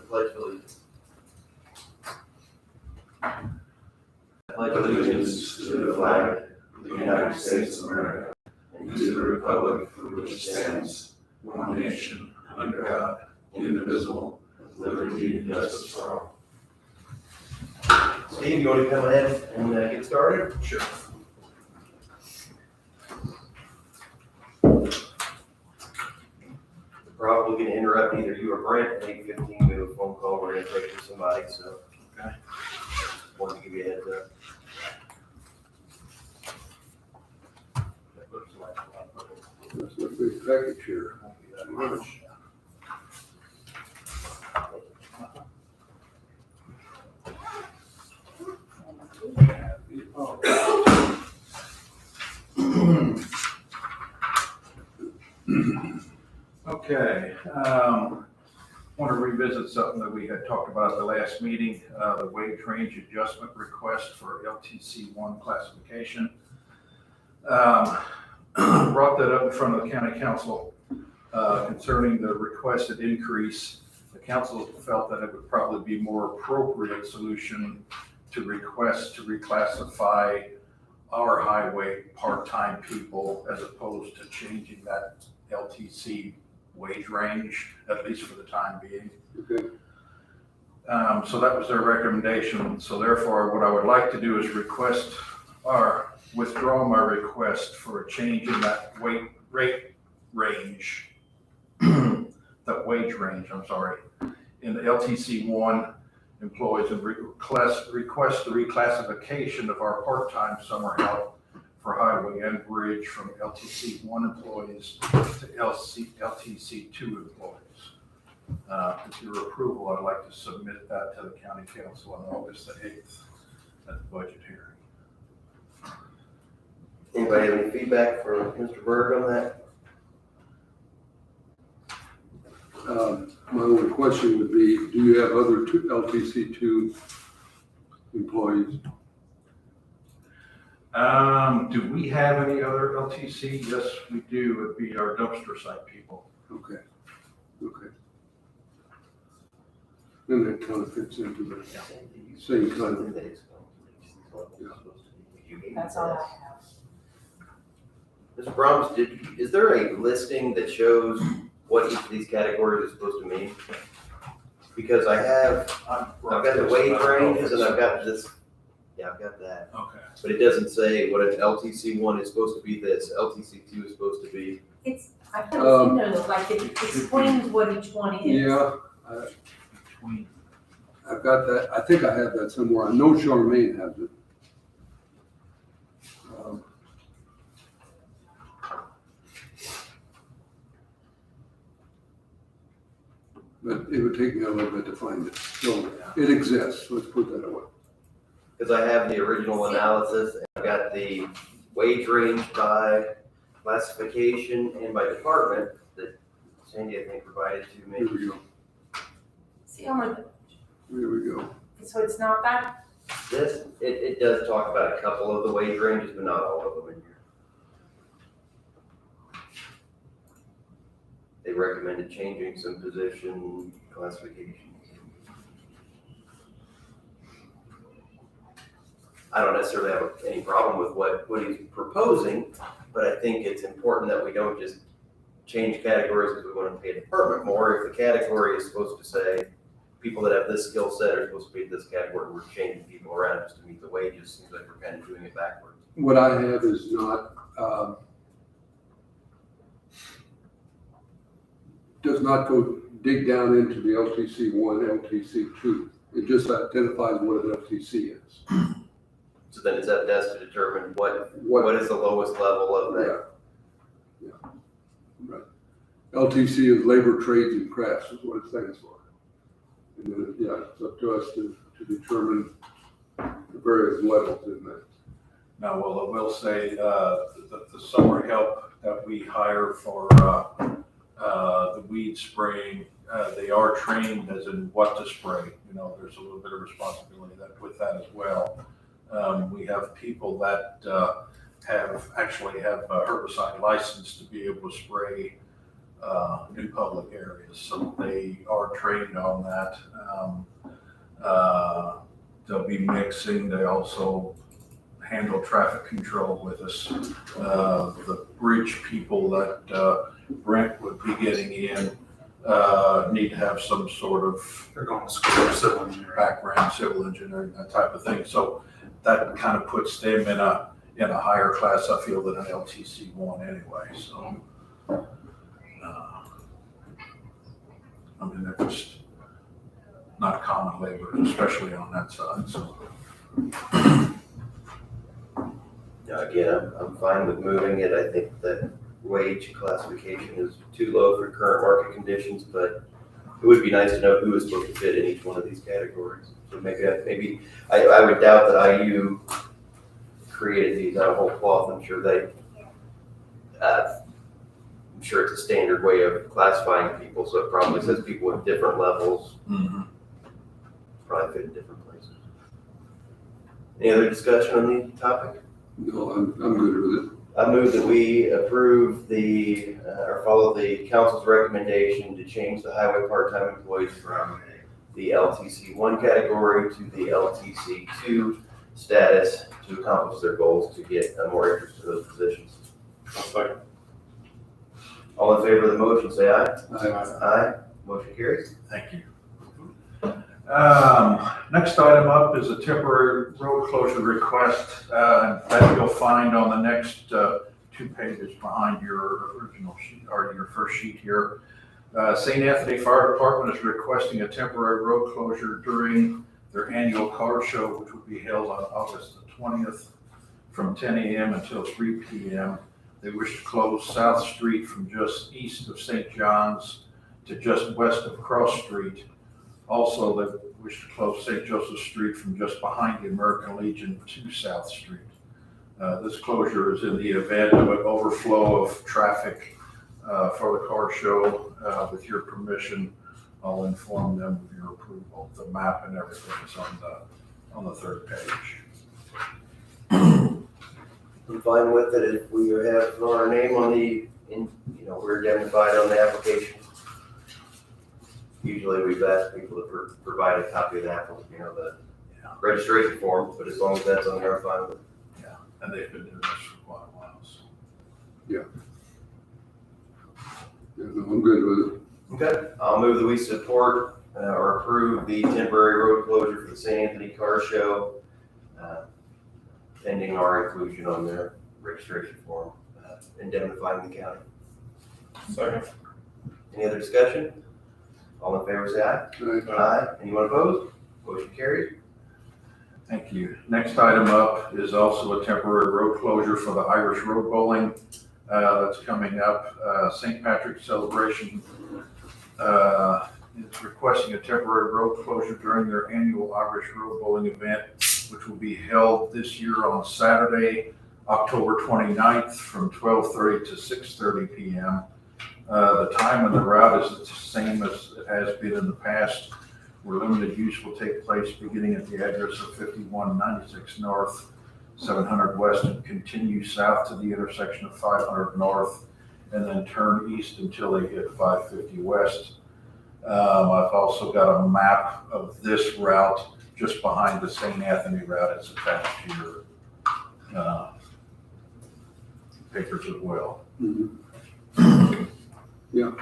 pledge allegiance. I pledge allegiance to the flag of the United States of America and to the republic for which it stands, one nation, under God, indivisible, with liberty and justice for all. Steve, you want to come ahead and get started? Sure. Probably going to interrupt either you or Brent at 8:15. We have a phone call we're going to take with somebody, so. Okay. Wanted to give you a heads up. That's a big package here. Much. Okay, want to revisit something that we had talked about at the last meeting, the wage range adjustment request for LTC 1 classification. Brought that up in front of the county council concerning the requested increase. The council felt that it would probably be more appropriate solution to request to reclassify our highway part-time people as opposed to changing that LTC wage range, at least for the time being. Okay. So that was their recommendation. So therefore, what I would like to do is withdraw my request for a change in that rate range, that wage range, I'm sorry, in the LTC 1 employees, and request the reclassification of our part-time summer help for highway and bridge from LTC 1 employees to LTC 2 employees. With your approval, I'd like to submit that to the county council on August the 8th at the budget hearing. Anybody have any feedback for Mr. Berg on that? My only question would be, do you have other LTC2 employees? Do we have any other LTC? Yes, we do. It'd be our dumpster site people. Okay. Then that kind of fits into the same kind of, That's all I have. Mr. Brahms, is there a listing that shows what each of these categories is supposed to mean? Because I've got the wage ranges and I've got this, I've got that. Okay. But it doesn't say what an LTC 1 is supposed to be this, LTC 2 is supposed to be. I put it in there, look like it explains what each one is. yeah, I've got that. I think I have that somewhere. I know Charmaine has it. But it would take me a little bit to find it. So it exists. Let's put that away. Because I have the original analysis, and I've got the wage range by classification and by department that Sandy, I think, provided to Here me. we go. See, I'm like, Here we go. so it's not that, This, it does talk about a couple of the wage ranges, but not all of them in here. They recommended changing some position classifications. I don't necessarily have any problem with what he's proposing, but I think it's important that we don't just change categories because we want to pay a department more. If the category is supposed to say people that have this skill set are supposed to be in this category, we're changing people around just to meet the wages. Seems like we're kind of doing it backwards. What I have is not, does not go dig down into the LTC 1, LTC 2. It just identifies what an LTC is. So then it's up to us to determine what is the lowest level of that. Yeah, right. LTC is labor, trades, and crafts is what it stands for. And then, it's up to us to determine the various levels in that. Now, well, I will say, the summer help that we hire for, the weed spraying, they are trained as in what to spray. There's a little bit of responsibility with that as well. We have people that have a herbicide license to be able to spray new public areas. So they are trained on that. They'll be mixing. They also handle traffic control with us. The bridge people that Brent would be getting in need to have some sort of They're going to school for civil engineering. background, civil engineering, that type of thing. So that kind of puts them in a higher class, I feel, than an LTC one anyway. So, I mean, they're just not common laborers, especially on that side. So, Now, again, I'm fine with moving it. I think that wage classification is too low for current market conditions, but it would be nice to know who is supposed to fit in each one of these categories. So maybe I would doubt that IU created these out of whole cloth. I'm sure I'm sure it's a standard way of classifying people, so it probably says people with different levels probably fit in different places. Any other discussion on the topic? No, I'm good with it. I move that we approve or follow the council's recommendation to change the highway part-time employees from the LTC 1 category to the LTC 2 status to accomplish their goals to get more interest in those positions. All in favor of the motion, say aye. Aye. Motion carries. thank you. Next item up is a temporary road closure request that you'll find on the next 2 pages behind your original sheet, or your first sheet here. St. Anthony Fire Department is requesting a temporary road closure during their annual car show, which will be held on August the 20th from 10 a.m. until 3 p.m. They wish to close South Street from just east of St. John's to just west of Cross Street. Also, they wish to close St. Joseph Street from just behind the American Legion to South Street. This closure is in the event of an overflow of traffic for the car show. With your permission, I'll inform them of your approval. The map and everything is on the 3rd page. I'm fine with it if we have our name on we're identified on the application. Usually we've asked people to provide a copy of the registration form, but as long as that's on there, I'm fine with it. Yeah, and they've been doing this for quite a while, so. Yeah, no, I'm good with it. Okay, I'll move that we support or approve the temporary road closure for the St. Anthony Car Show, pending our inclusion on their registration form, indemnifying the county. Second. Any other discussion? All in favor, say aye. Aye. Anyone opposed? Motion carried. Thank you. Next item up is also a temporary road closure for the Irish Road Bowling. That's coming up. St. Patrick's Celebration is requesting a temporary road closure during their annual Irish Road Bowling event, which will be held this year on Saturday, October 29th from 12:30 to 6:30 p.m. The time and the route is the same as it has been in the past, where limited use will take place beginning at the address of 5196 North, 700 West, and continue south to the intersection of 500 North, and then turn east until they hit 550 West. I've also got a map of this route just behind the St. Anthony route. It's attached to your papers as well. Mhm. Yeah.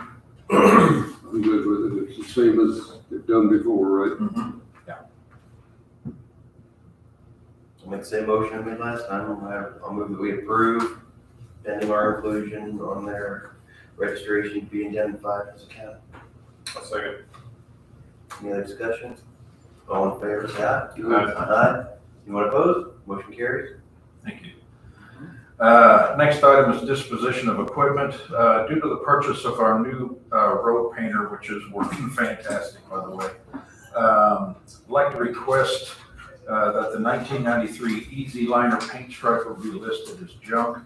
I'm good with it. It's the same as they've done before, right? Mm-hmm. I'll make the same motion I made last time. I'll move that we approve, pending our inclusion on their registration to be identified as a county. I'll second. Any other discussion? All in favor, say aye. Aye. Aye. Anyone opposed? Motion carries. Thank you. Next item is disposition of equipment. Due to the purchase of our new road painter, which is working fantastic, by the way, I'd like to request that the 1993 Easy Liner paint stripe will be listed as junk.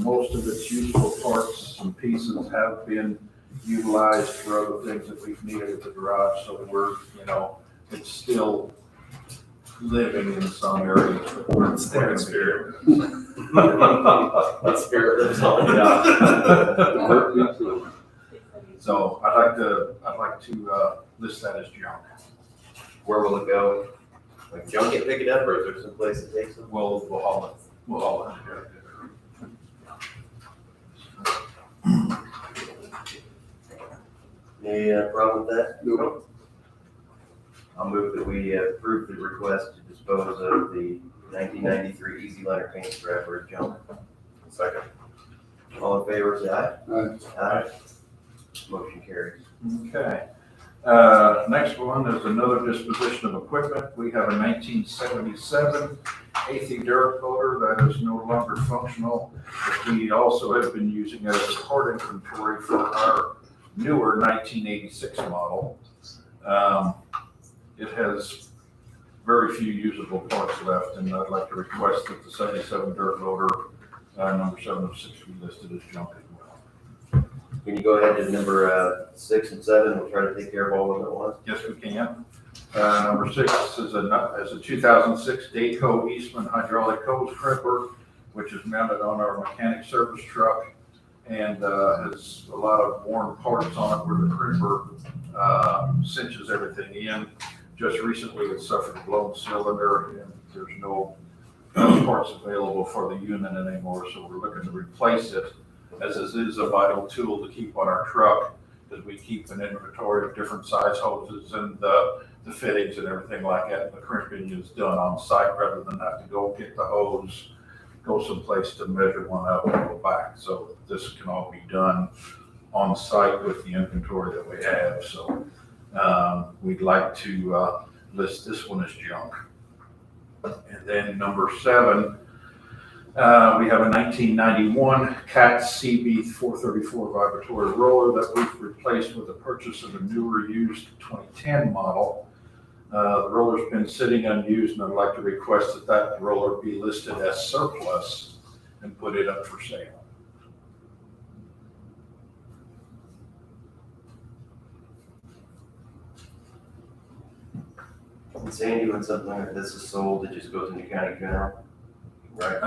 Most of its useful parts and pieces have been utilized for other things that we've needed at the garage, so we're, it's still living in some areas. It's there in spirit. That spirit lives on. Heartbeat, so, So I'd like to list that as junk. Where will it go? Like junk it, pick it up, or is there some place that takes them? We'll haul it. We'll haul it. Any problem with that? No, I'll move that we approve the request to dispose of the 1993 Easy Liner paint scrapper as junk. Second. All in favor, say aye. Aye. Aye. Motion carries. Okay. Next one is another disposition of equipment. We have a 1977 Athey dirt loader that is no longer functional. But we also have been using it as a part inventory for our newer 1986 model. It has very few usable parts left, and I'd like to request that the 77 dirt loader, number 706, be listed as junk as well. Can you go ahead to number 6 and 7? We'll try to take care of all of them at once. Yes, we can. Number 6 is a 2006 Dayco Eastman hydraulic hose crimper, which is mounted on our mechanic service truck and has a lot of worn parts on it where the crimper cinches everything in. Just recently it suffered a blown cylinder and there's no parts available for the unit anymore, so we're looking to replace it, as this is a vital tool to keep on our truck, as we keep an inventory of different size hoses and the fittings and everything like that. And the crimping is done on site rather than have to go get the hose, go someplace to measure one up and go back. So this can all be done on site with the inventory that we have. So we'd like to list this one as junk. And then number 7, we have a 1991 CAT CB 434 vibratory roller that we've replaced with the purchase of a newer used 2010 model. The roller's been sitting unused, and I'd like to request that that roller be listed as surplus and put it up for sale. And Sandy, when something like this is sold, it just goes into county general, right?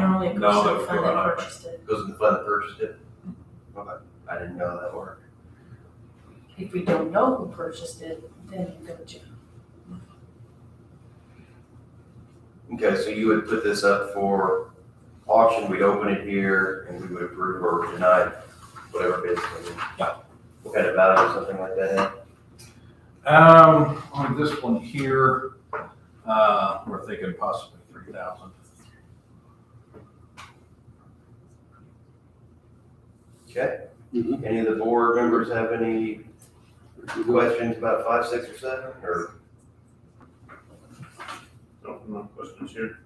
Normally it No, goes to that the would fund go that on. purchased it. Goes in the fund that purchased it? Okay, I didn't know that worked. If we don't know who purchased it, then you go to. Okay, so you would put this up for auction, we'd open it here, and we would approve or deny whatever bids come in. Yeah. What kind of value or something like that have? On this one here, we're thinking possibly 3,000. Okay, Mhm. any of the board members have any questions about 5, 6, or 7, or? No questions here.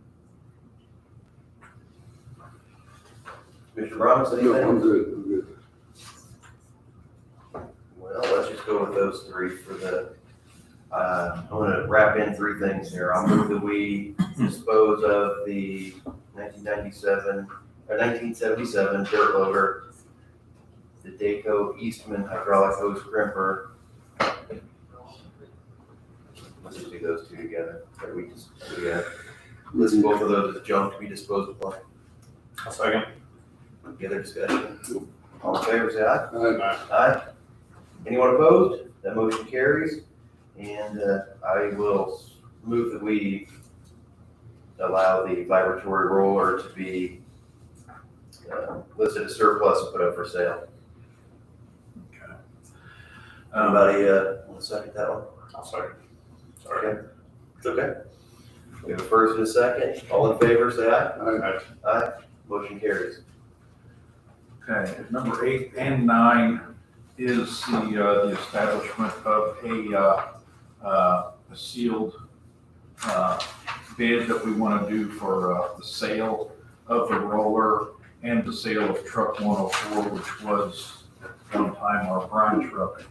Mr. Ramos, No, I'm anything? good, I'm good. Well, let's just go with those 3 for the, I'm gonna wrap in 3 things here. I'll move that we dispose of the 1997, or 1977 dirt loader, the Dayco Eastman hydraulic hose crimper. Let's just do those 2 together. Or we just, yeah, list both of those as junk to be disposed of. I'll second. Any other discussion? All in favor, say aye. Aye. Aye. Anyone opposed? That motion carries. And I will move that we allow the vibratory roller to be listed as surplus and put up for sale. Okay. Anybody want to second that one? I'll second. Sorry. Okay. It's okay. We have a first and a second. All in favor, say aye. Aye. Aye. Motion carries. Okay, number 8 and 9 is the establishment of a sealed bid that we want to do for the sale of the roller and the sale of truck 104, which was at one time our brine truck.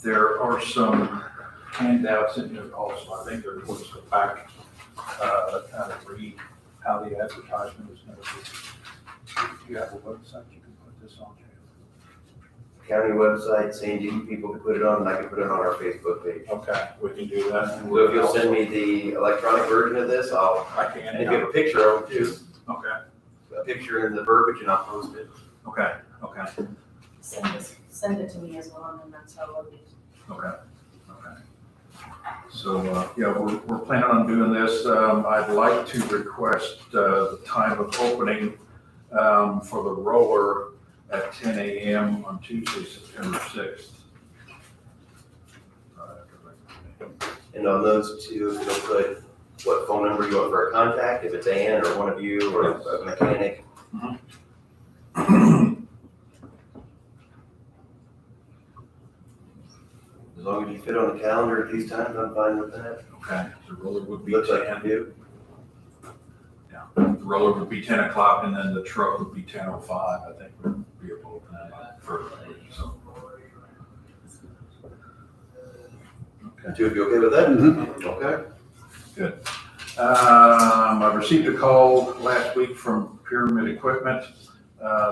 There are some handouts in here also. I think they're towards the back that kind of read how the advertisement is going to be. If you have a website, you can put this on there. County website, Sandy, people can put it on, and I can put it on our Facebook page. Okay, we can do that. So if you'll send me the electronic version of this, I can. and if you have a picture of it too, Okay, a picture in the verbiage, and I'll post it. Okay. Send it to me as well, and then that's how I'll be. Okay. So, yeah, we're planning on doing this. I'd like to request, the time of opening, for the roller at 10 a.m. on Tuesday, September 6th. And on those two, you'll put what phone number you want for a contact, if it's Ann or one of you or a mechanic. As long as you fit on the calendar at these times, I'm fine with that. Okay, the roller would be Looks like 10. you do. The roller would be 10 o'clock and then the truck would be 10:05. I think would be able to open that for, so. Okay. Two of you okay with that? Mhm. Okay. I received a call last week from Pyramid Equipment.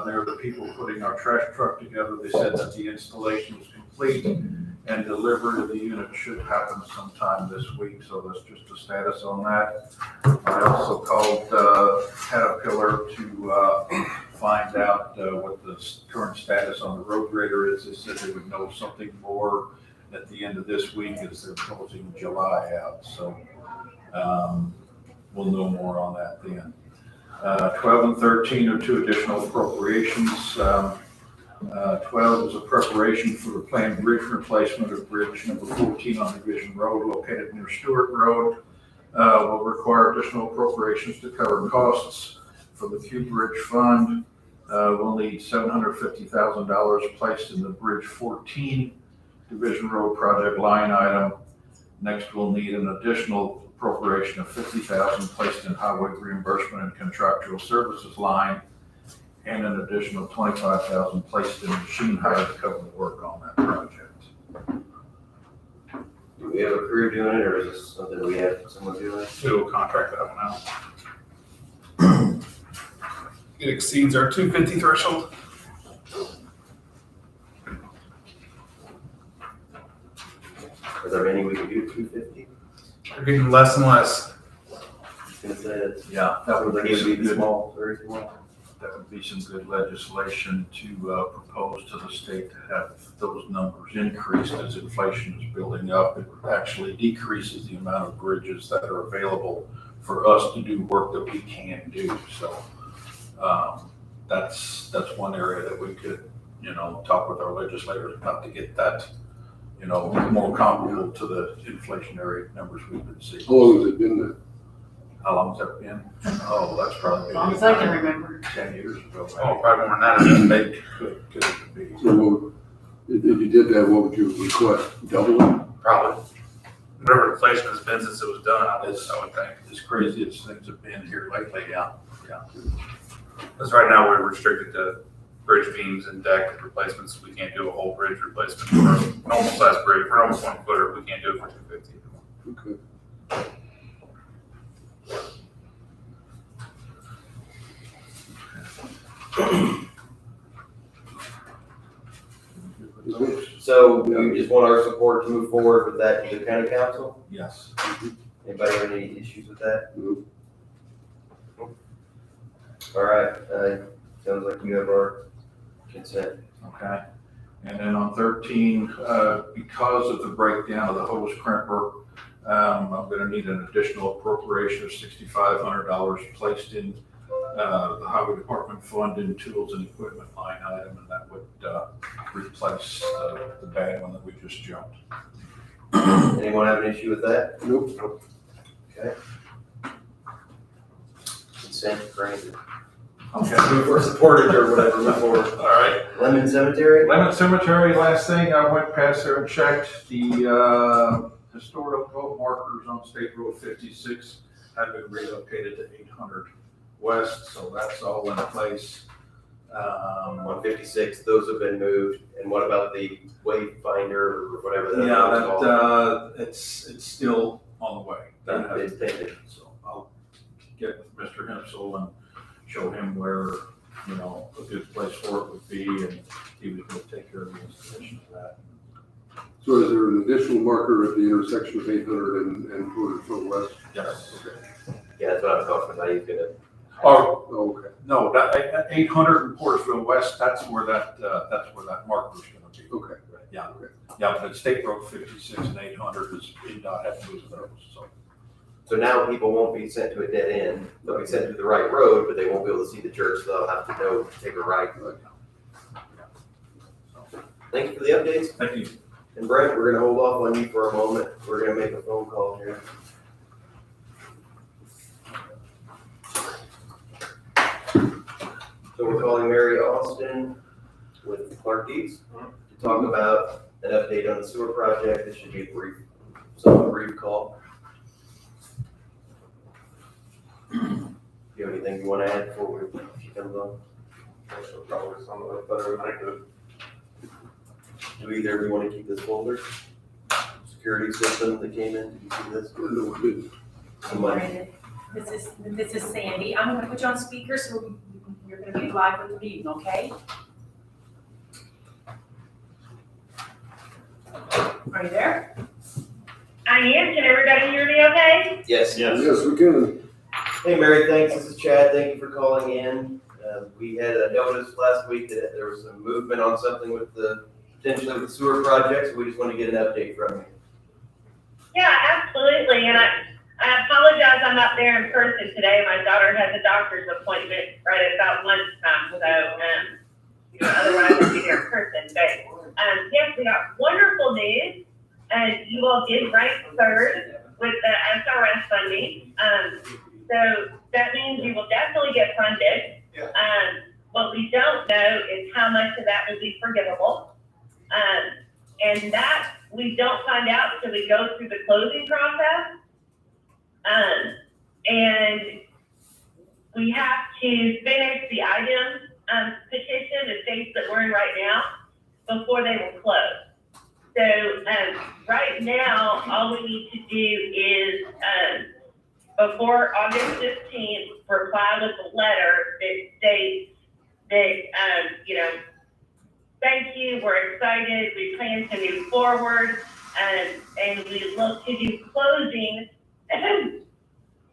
They're the people putting our trash truck together. They said that the installation was complete and delivery of the unit should happen sometime this week, so that's just a status on that. I also called Caterpillar to find out what the current status on the road grader is. They said they would know something more at the end of this week as they're closing July out, so we'll know more on that then. 12 and 13 are two additional appropriations. 12 is a preparation for the planned bridge replacement of bridge number 14 on Division Road located near Stewart Road. Will require additional appropriations to cover costs for the Q Bridge Fund. We'll need $750,000 placed in the Bridge 14 Division Road project line item. Next, we'll need an additional appropriation of $50,000 placed in highway reimbursement and contractual services line, and an additional $25,000 placed in machine hire to cover the work on that project. Do we have a crew doing it, or is this something we have someone doing? We'll contract that one out. It exceeds our 250 threshold. Are there any we can do 250? We're getting less and less. Gonna say that. Yeah, that would Like be it some would be good, small, very small. that would be some good legislation to propose to the state to have those numbers increased as inflation is building up. It actually decreases the amount of bridges that are available for us to do work that we can do. So that's one area that we could, talk with our legislators about to get that, more comparable to the inflationary numbers we've been seeing. How long has it been there? How long's that been? Oh, that's probably. As long as I can remember. 10 years ago. Oh, probably more than that. It's big. Could be. So if you did that, what would you request? Double it? Probably. Whatever inflation has been since it was done, I would think. As crazy as things have been here lately, yeah. Because right now we're restricted to bridge beams and deck replacements. We can't do a whole bridge replacement for a normal size bridge. For an almost 1 footer, we can't do it for 250. Okay. So you just want our support to move forward with that to the county council? Yes. Anybody have any issues with that? No. All right, sounds like you have our consent. Okay. And then on 13, because of the breakdown of the hose crimper, I'm gonna need an additional appropriation of $6,500 placed in the highway department fund in tools and equipment line item, and that would replace the bad one that we just jumped. Anyone have an issue with that? Nope. Okay. Consent granted. Okay. Move or supported or whatever, move forward. All right. Lemon Cemetery? Lemon Cemetery, last thing, I went past there and checked the historical markers on State Road 56 have been relocated to 800 West, so that's all in place. On 56, those have been moved. And what about the wayfinder or whatever that Yeah, is called? that, it's still on the way. That has It's pending. So I'll get with Mr. Hensel and show him where, a good place for it would be, and he was going to take care of the installation of that. So is there an additional marker at the intersection of 800 and 200 Foot West? Yes. Okay. Yeah, that's what I was talking about. He's gonna Oh, Oh, okay, no, that 800 in Portersville West, that's where that marker's gonna be. okay. Yeah, yeah, but State Road 56 and 800 is, not have to move those, so. So now people won't be sent to a dead end, they'll be sent to the right road, but they won't be able to see the church, so they'll have to go take a right. Thank you for the updates. Thank you. And Brent, we're gonna hold off on you for a moment. We're gonna make a phone call here. So we're calling Mary Austin with Clark Deeds to talk about an update on the sewer project. This should be a somewhat brief call. Do you have anything you wanna add before she comes on? Probably some of it better than I could. Do either of you wanna keep this folder? Security system that came in, did you see this? No, it didn't. Somebody. This is Sandy. I'm gonna put you on speaker, so you're gonna be live with the meeting, okay? Are you there? I am. Can everybody hear me okay? Yes. Yes, we can. Hey, Mary, thanks. This is Chad. Thank you for calling in. We had a notice last week that there was some movement on something with potentially with sewer projects. We just want to get an update from you. Yeah, absolutely. And I apologize I'm not there in person today. My daughter has a doctor's appointment right at about lunchtime, so otherwise I'd be there in person. But yes, we got wonderful news. And you all did rank third with the SRS funding. So that means you will definitely get funded. What we don't know is how much of that will be forgivable. And that we don't find out until we go through the closing process. And we have to finish the item petition, the states that we're in right now, before they will close. So right now, all we need to do is before August 15th, reply with a letter that states that, thank you, we're excited, we plan to move forward, and we look to do closing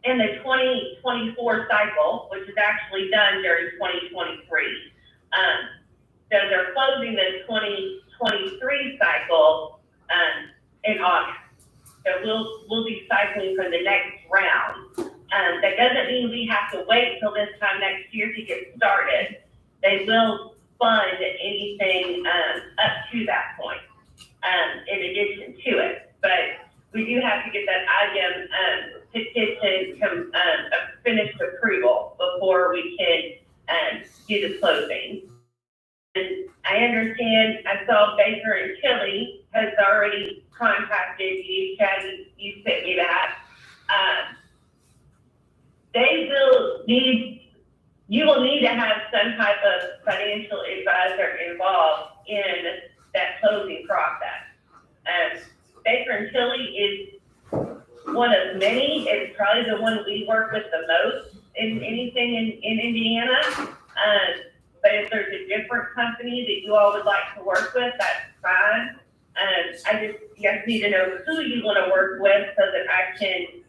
in the 2024 cycle, which is actually done during 2023. So they're closing the 2023 cycle in August. So we'll be cycling for the next round. That doesn't mean we have to wait till this time next year to get started. They will fund anything up to that point, in addition to it. But we do have to get that item petition finished approval before we can do the closing. And I understand, I saw Baker and Tilly has already contacted you, Chad, you sent me that. You will need to have some type of financial advisor involved in that closing process. Baker and Tilly is one of many. It's probably the one we work with the most in anything in Indiana. But if there's a different company that you all would like to work with, that's fine. You guys need to know who you want to work with so that I can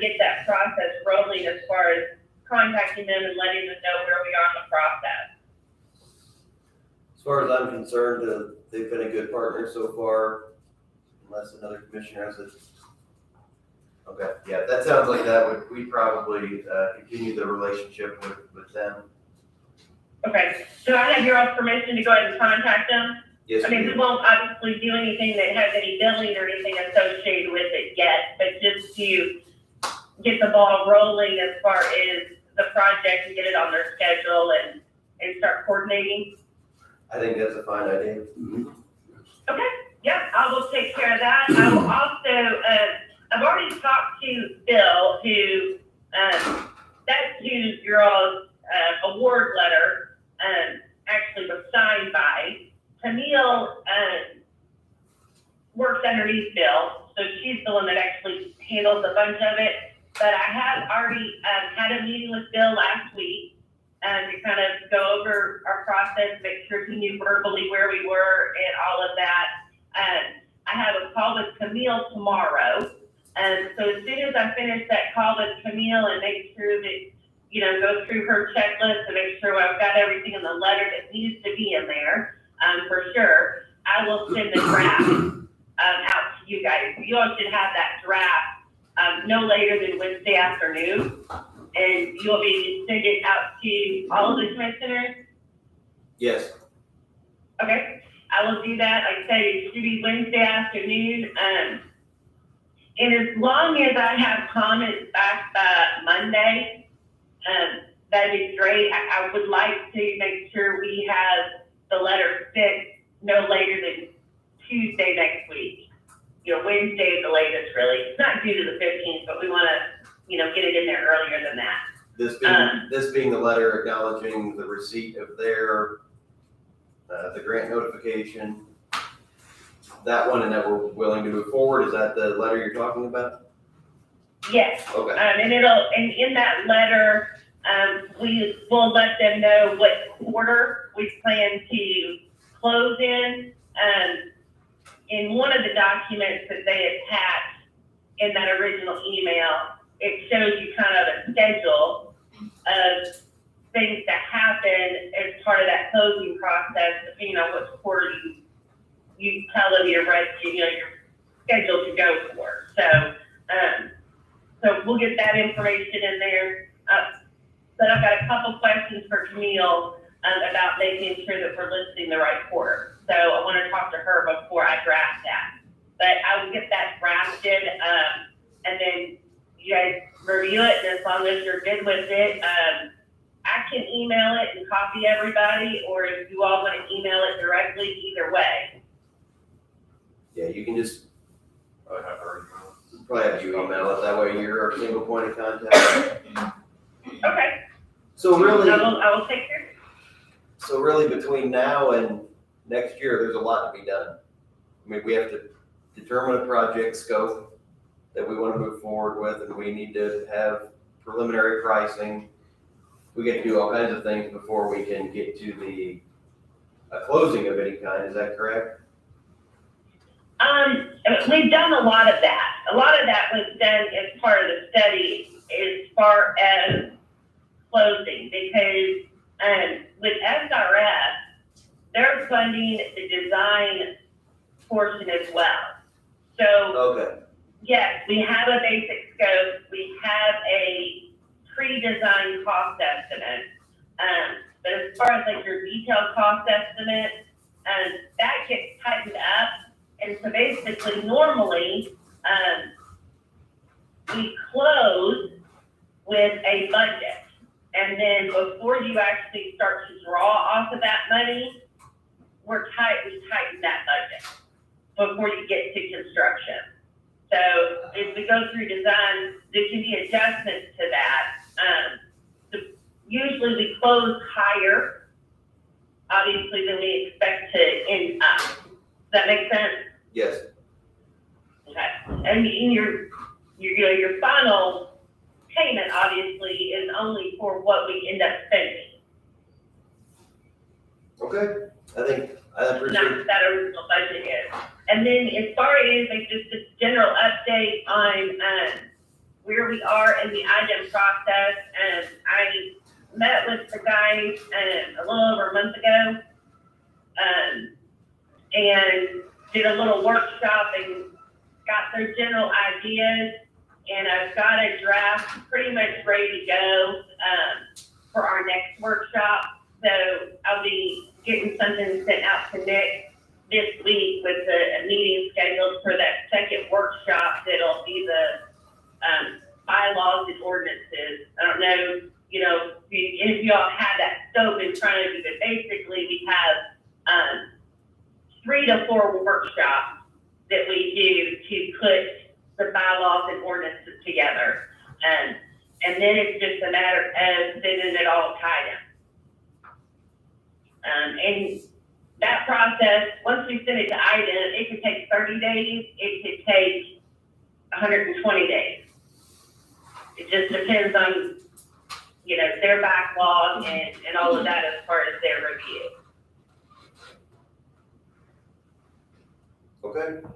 get that process rolling as far as contacting them and letting them know where we are in the process. As far as I'm concerned, they've been a good partner so far, unless another commissioner has a. Okay, yeah, that sounds like we'd probably continue the relationship with them. Okay, so I have your all's permission to go ahead and contact them? Yes, I mean, we won't obviously do anything that has any billing or anything associated with it yet, but just to get the ball rolling as far as the project and get it on their schedule and start coordinating. I think that's a fine idea. Mhm. Okay, yeah, I will take care of that. I will also, I've already talked to Bill, who, that's who your all's award letter actually was signed by. Camille works underneath Bill, so she's the one that actually handles a bunch of it. But I have already had a meeting with Bill last week to kind of go over our process, make sure he knew verbally where we were and all of that. I have a call with Camille tomorrow. So as soon as I finish that call with Camille and make sure that go through her checklist to make sure I've got everything in the letter that needs to be in there, for sure. I will send the draft, out to you guys. You all should have that draft, no later than Wednesday afternoon. And you want me to send it out to all of the commissioners? Yes, Okay, I will do that. Like I said, it should be Wednesday afternoon. And as long as I have comments back by Monday, that'd be great. I would like to make sure we have the letter fixed no later than Tuesday next week. Wednesday is the latest, really. It's not due to the 15th, but we want to, get it in there earlier than that. this being the letter acknowledging the receipt of their, the grant notification. That one, and that we're willing to move forward, is that the letter you're talking about? Yes. Okay, And in that letter, we will let them know what quarter we plan to close in. In one of the documents that they attached in that original email, it shows you kind of a schedule of things that happen as part of that closing process, depending on which quarter you tell them you're scheduled to go for. So we'll get that information in there. But I've got a couple questions for Camille about making sure that we're listing the right quarter. So I want to talk to her before I draft that. But I will get that drafted, and then you guys review it, and as long as you're good with it, I can email it and copy everybody, or if you all want to email it directly, either way. yeah, you can just, I have her email. probably have you email it, that way you're our single point of contact. Okay. So really, I will take care. so really between now and next year, there's a lot to be done. I mean, we have to determine a project scope that we want to move forward with, and we need to have preliminary pricing. We get to do all kinds of things before we can get to a closing of any kind, is that correct? We've done a lot of that. A lot of that was done as part of the study as far as closing, because with SRF, they're funding the design portion as well. So Okay, yes, we have a basic scope, we have a pre-design cost estimate. But as far as like your detailed cost estimate, that gets tightened up. And so basically, normally, we close with a budget. And then before you actually start to draw off of that money, we tighten that budget before you get to construction. So as we go through design, there can be adjustments to that. Usually we close higher, obviously, than we expect to end up. Does that make sense? yes, Okay. And in your final payment, obviously, is only for what we end up spending, okay, I appreciate not what that original budget is. And then as far as like just a general update on where we are in the item process, I met with the guys a little over a month ago, and did a little workshop and got their general ideas, and I've got a draft pretty much ready to go for our next workshop. So I'll be getting something sent out to Nick this week with a meeting scheduled for that second workshop. That'll be the bylaws and ordinances. I don't know, if you all have that scope in front of you, but basically we have 3 to 4 workshops that we do to put the bylaws and ordinances together. And then it's just a matter of sending it all tied in. And that process, once we send it to IDEM, it could take 30 days, it could take 120 days. It just depends on, their backlog and all of that as far as their review. Okay,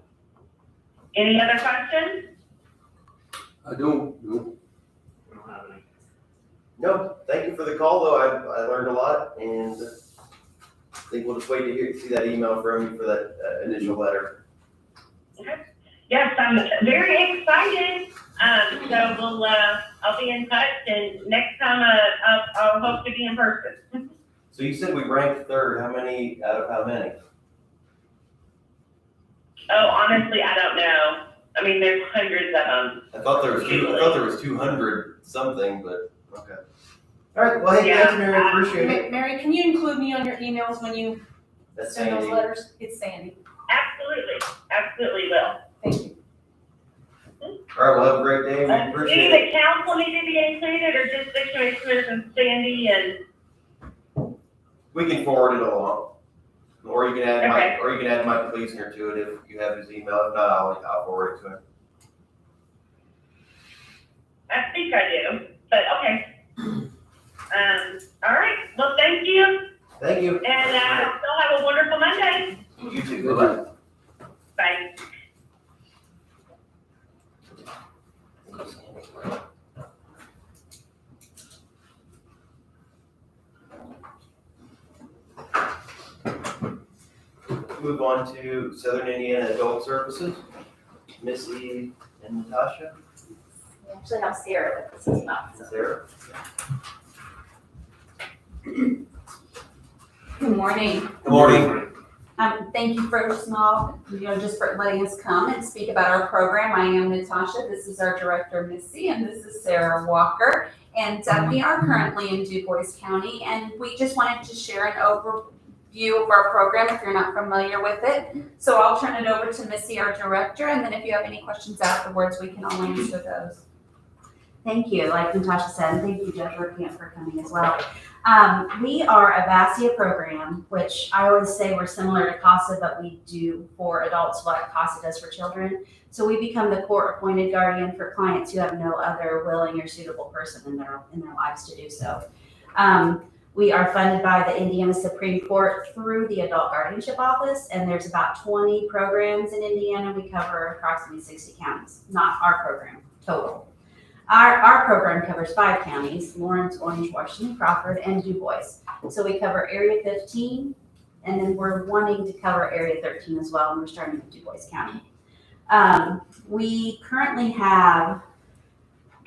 Any other questions? I don't know. We don't have any. No, thank you for the call, though. I learned a lot, and I think we'll just wait to see that email from you for that initial letter. Yes, I'm very excited. So we'll, I'll be in touch, and next time, I'll hope to be in person. So you said we ranked third. How many out of how many? Oh, honestly, I don't know. I mean, there's hundreds of them. I thought there was 200 something, but okay. All right. Well, hey, Yeah, thanks, Mary. Appreciate it. Mary, can you include me on your emails when you That's send those Sandy. letters? It's Sandy. Absolutely will. Thank you. All right. Well, have a great day. We Do appreciate it. the council need to be included, or just the commissioners and Sandy and? We can forward it along. Or you can add Okay. Mike Gleason to it if you have his email. If not, I'll forward it to him. I think I do, but okay. All right, well, thank you, Thank you. and still have a wonderful Monday. You too. Bye-bye. Bye. Move on to Southern Indiana Adult Services. Missy and Natasha. We actually have Sarah, but this is not. So. Sarah. Good morning. Good morning. Thank you first of all, just for letting us come and speak about our program. I am Natasha. This is our director, Missy, and this is Sarah Walker. And we are currently in DuBois County, and we just wanted to share an overview of our program if you're not familiar with it. So I'll turn it over to Missy, our director, and then if you have any questions afterwards, we can all answer those. Thank you. Like Natasha said, and thank you, Judge Rickamp, for coming as well. We are a VASIA program, which I always say we're similar to CASA, but we do for adults what CASA does for children. So we become the court-appointed guardian for clients who have no other willing or suitable person in their lives to do so. We are funded by the Indiana Supreme Court through the Adult Guardianship Office, and there's about 20 programs in Indiana. We cover approximately 60 counties, not our program, total. Our program covers 5 counties: Lawrence, Orange, Washington, Crawford, and DuBois. So we cover Area 15, and then we're wanting to cover Area 13 as well, and we're starting with DuBois County. We currently have,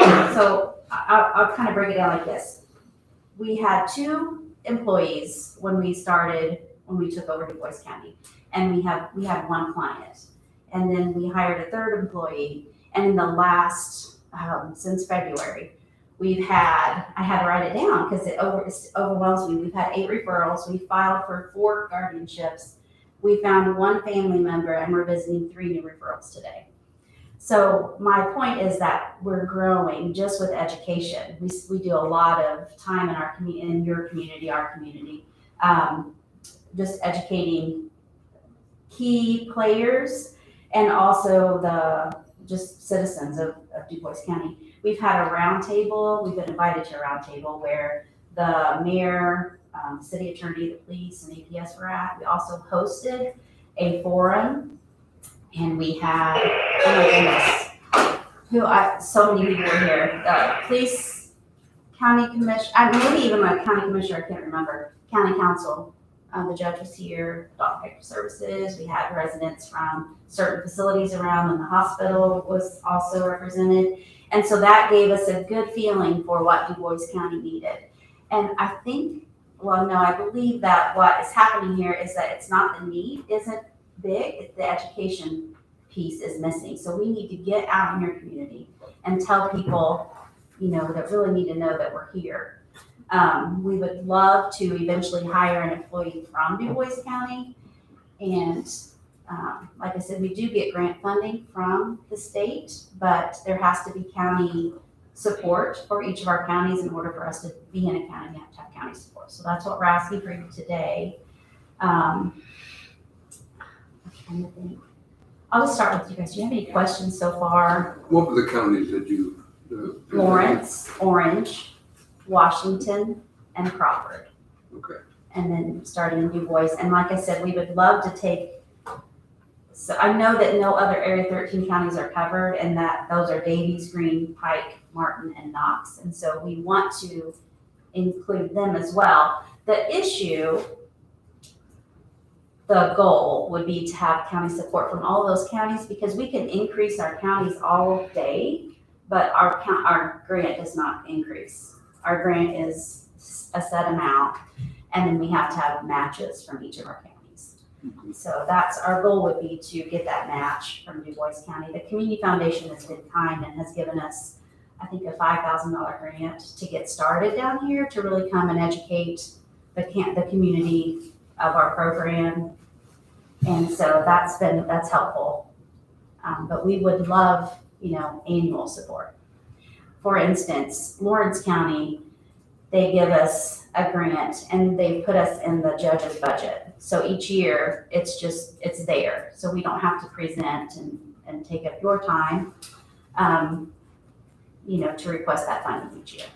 so I'll kind of break it down like this. We had 2 employees when we took over DuBois County, and we had 1 client. And then we hired a 3rd employee, and in the last since February, I had to write it down because it overwhelms me. We've had 8 referrals. We filed for 4 guardianships. We found 1 family member, and we're visiting 3 new referrals today. So my point is that we're growing just with education. We do a lot of time in our community, in your community, our community, just educating key players and also just citizens of DuBois County. We've had a roundtable. We've been invited to a roundtable where the mayor, city attorney, the police, and APS were at. We also hosted a forum, and we had, oh my goodness, so many people were here. Police, county commission, maybe even a county commissioner, I can't remember, county council. The judge was here, Adult Protective Services. We had residents from certain facilities around, and the hospital was also represented. And so that gave us a good feeling for what DuBois County needed. And I believe that what is happening here is that it's not the need isn't big, it's the education piece is missing. So we need to get out in your community and tell people, that really need to know that we're here. We would love to eventually hire an employee from DuBois County. And like I said, we do get grant funding from the state, but there has to be county support for each of our counties. In order for us to be in a county, we have to have county support. So that's what we're asking for you today. I'm trying to think. I'll just start with you guys. Do you have any questions so far? What were the counties that you? Lawrence, Orange, Washington, and Crawford. Okay. And then starting in DuBois. And like I said, we would love to take So I know that no other Area 13 counties are covered, and that those are Davies, Greene, Pike, Martin, and Knox. And so we want to include them as well. The issue, the goal would be to have county support from all those counties, because we can increase our counties all day, but our grant does not increase. Our grant is a set amount, and then we have to have matches from each of our counties. So that's, our goal would be to get that match from Du Bois County. The Community Foundation has been kind and has given us, I think, a $5,000 grant to get started down here, to really come and educate the community of our program. And so that's helpful. But we would love, annual support. For instance, Lawrence County, they give us a grant and they put us in the judge's budget. So each year, it's there. So we don't have to present and take up your time, to request that funding each year.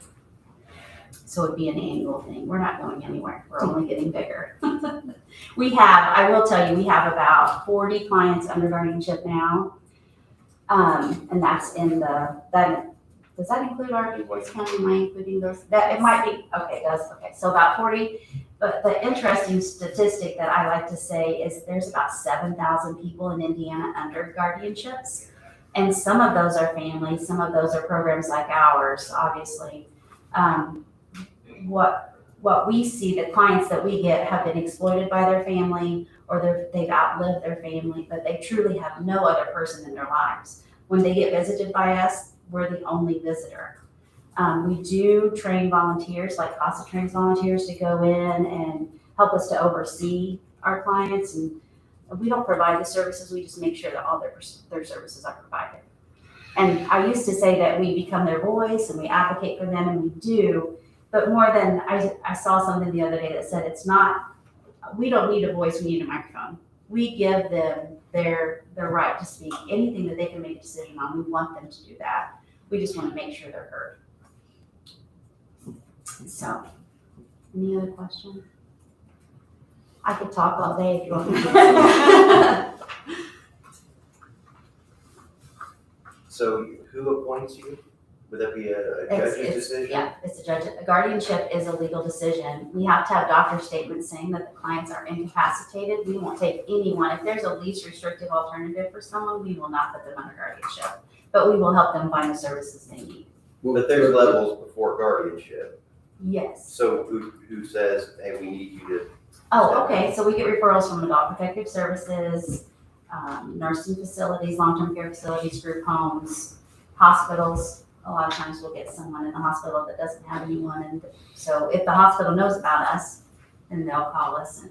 So it'd be an annual thing. We're not going anywhere. We're only getting bigger. I will tell you, we have about 40 clients under guardianship now. And that's does that include our Du Bois County? Am I including those? It might be, okay, it does, okay. So about 40, but the interesting statistic that I like to say is there's about 7,000 people in Indiana under guardianships. And some of those are families, some of those are programs like ours, obviously. What we see, the clients that we get have been exploited by their family, or they've outlived their family, but they truly have no other person in their lives. When they get visited by us, we're the only visitor. We do train volunteers, like CASA trains volunteers to go in and help us to oversee our clients. And we don't provide the services, we just make sure that all their services are provided. And I used to say that we become their voice and we advocate for them, and we do. But more than, I saw something the other day that said we don't need a voice, we need a microphone. We give them their right to speak. Anything that they can make a decision on, we want them to do that. We just want to make sure they're heard. So, any other questions? I could talk all day if you want me. So who appoints you? Would that be a judge's decision? Yeah, it's a judge. A guardianship is a legal decision. We have to have doctor statements saying that the clients are incapacitated. We won't take anyone. If there's a least restrictive alternative for someone, we will not put them under guardianship. But we will help them find the services they need. But there's levels before guardianship. Yes. So who says, hey, we need you to? Oh, okay. So we get referrals from Adult Protective Services, nursing facilities, long-term care facilities, group homes, hospitals. A lot of times we'll get someone in the hospital that doesn't have anyone. And so if the hospital knows about us, then they'll call us.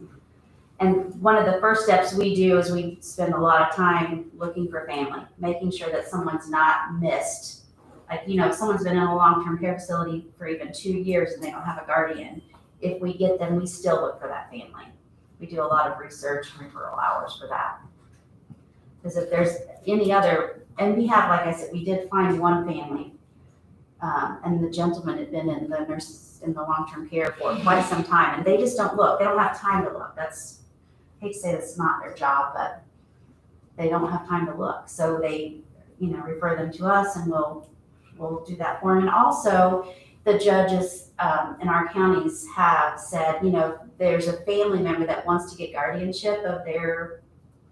And one of the first steps we do is we spend a lot of time looking for family, making sure that someone's not missed. Like, if someone's been in a long-term care facility for even 2 years and they don't have a guardian, if we get them, we still look for that family. We do a lot of research and referral hours for that. Because if there's any other, and we have, like I said, we did find one family, and the gentleman had been in the long-term care for quite some time, and they just don't look. They don't have time to look. I hate to say that's not their job, but they don't have time to look. So they, refer them to us, and we'll do that for them. And also, the judges in our counties have said, there's a family member that wants to get guardianship of their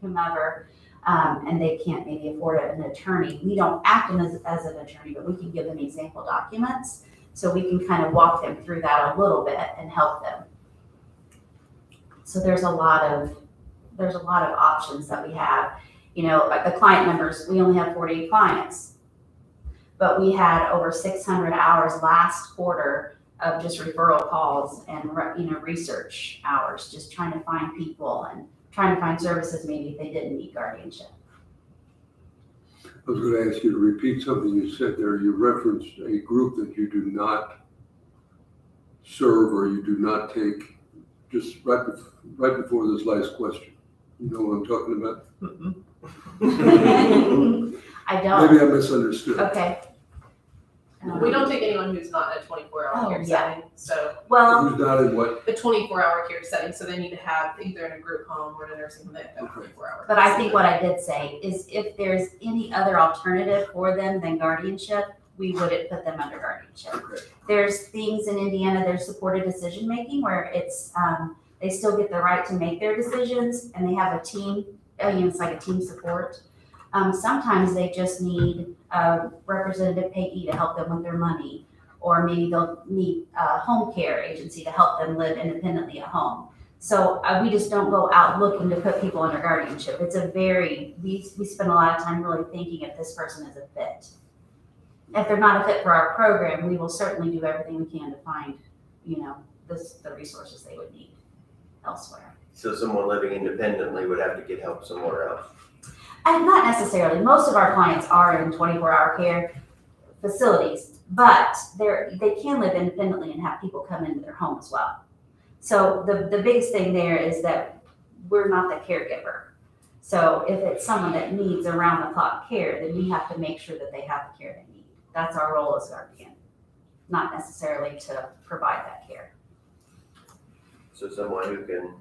whomever, and they can't maybe afford an attorney. We don't act as an attorney, but we can give them example documents, so we can kind of walk them through that a little bit and help them. So there's a lot of options that we have. Like the client numbers, we only have 48 clients, but we had over 600 hours last quarter of just referral calls and research hours, just trying to find people and trying to find services maybe if they didn't need guardianship. I was going to ask you to repeat something you said there. You referenced a group that you do not serve or you do not take, just right before this last question. You know what I'm talking about? I don't. Maybe I misunderstood. Okay. We don't take anyone who's not in a 24-hour Oh, care yeah. setting, so Well, Who's not in what? the 24-hour care setting, so they need to have either in a group home or in a nursing home, they have 24 hours. but I think what I did say is if there's any other alternative for them than guardianship, we wouldn't put them under guardianship. Okay. There's things in Indiana, there's supported decision-making where it's, they still get the right to make their decisions and they have a team, it's like a team support. Sometimes they just need a representative payee to help them with their money, or maybe they'll need a home care agency to help them live independently at home. So we just don't go out looking to put people under guardianship. It's we spend a lot of time really thinking if this person is a fit. If they're not a fit for our program, we will certainly do everything we can to find, the resources they would need elsewhere. So someone living independently would have to get help somewhere else. And not necessarily. Most of our clients are in 24-hour care facilities, but they can live independently and have people come into their home as well. So the biggest thing there is that we're not the caregiver. So if it's someone that needs around-the-clock care, then we have to make sure that they have the care they need. That's our role as guardian, not necessarily to provide that care. So someone who can,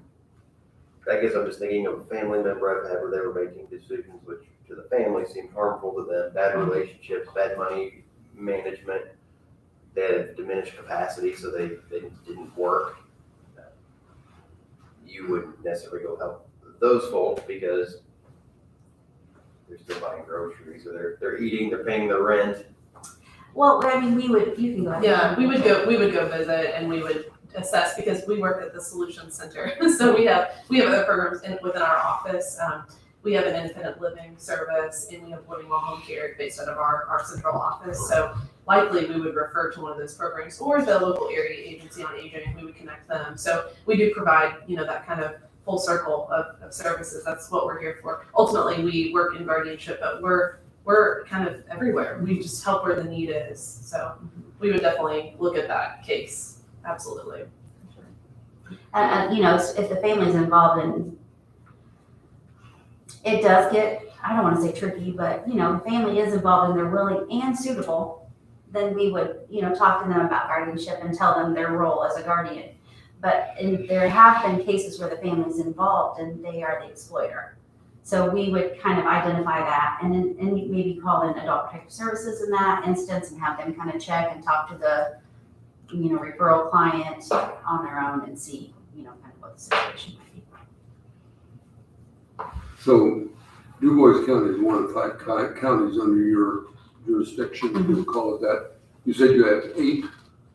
I guess I'm just thinking of a family member I've had where they were making decisions which to the family seemed harmful to them, bad relationships, bad money management. They had diminished capacity, so they didn't work. You wouldn't necessarily go help those folks because they're still buying groceries, or they're eating, they're paying their rent. Well, I mean, you can go ahead. Yeah, we would go visit and we would assess, because we work at the Solution Center. So we have other programs within our office. We have an independent living service and we have living while home care based out of our central office. So likely we would refer to one of those programs or the local area agency on aging, we would connect them. So we do provide, that kind of full circle of services. That's what we're here for. Ultimately, we work in guardianship, but we're kind of everywhere. We just help where the need is. So we would definitely look at that case. Absolutely. If the family's involved in, it does get, I don't want to say tricky, but, the family is involved and they're willing and suitable, then we would, talk to them about guardianship and tell them their role as a guardian. But there have been cases where the family's involved and they are the exploiter. So we would kind of identify that and maybe call in Adult Protective Services in that instance and have them kind of check and talk to the, referral client on their own and see, kind of what the situation might be. So Du Bois County is one of 5 counties under your jurisdiction, if you call it that. You said you have 8,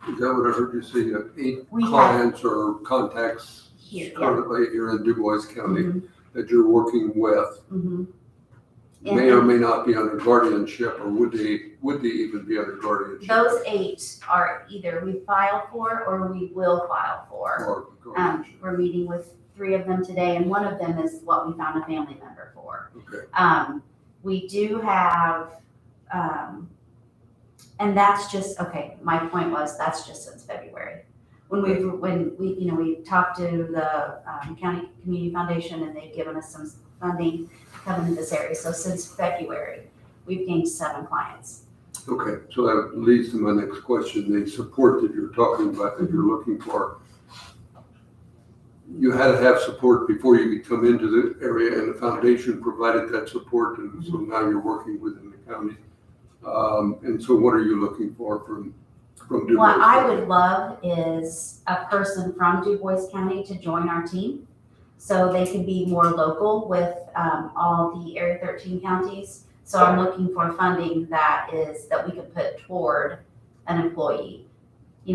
is that what I heard you say? You have 8 We have- clients or contacts Here, yeah. currently here in Du Bois County Mhm, that you're working with. mhm. May or may not be under guardianship, or would they even be under guardianship? Those 8 are either we file for or we will file for. Or guardianship, We're meeting with 3 of them today, and one of them is what we found a family member for. okay. We do have, and that's just, okay, my point was, that's just since February. When we talked to the County Community Foundation and they've given us some funding coming in this area. So since February, we've gained 7 clients. Okay, so that leads to my next question, the support that you're talking about, that you're looking for. You had to have support before you could come into the area, and the foundation provided that support, and so now you're working within the county. And so what are you looking for from Du Bois? What I would love is a person from Du Bois County to join our team, so they can be more local with all the Area 13 counties. So I'm looking for funding that we could put toward an employee. I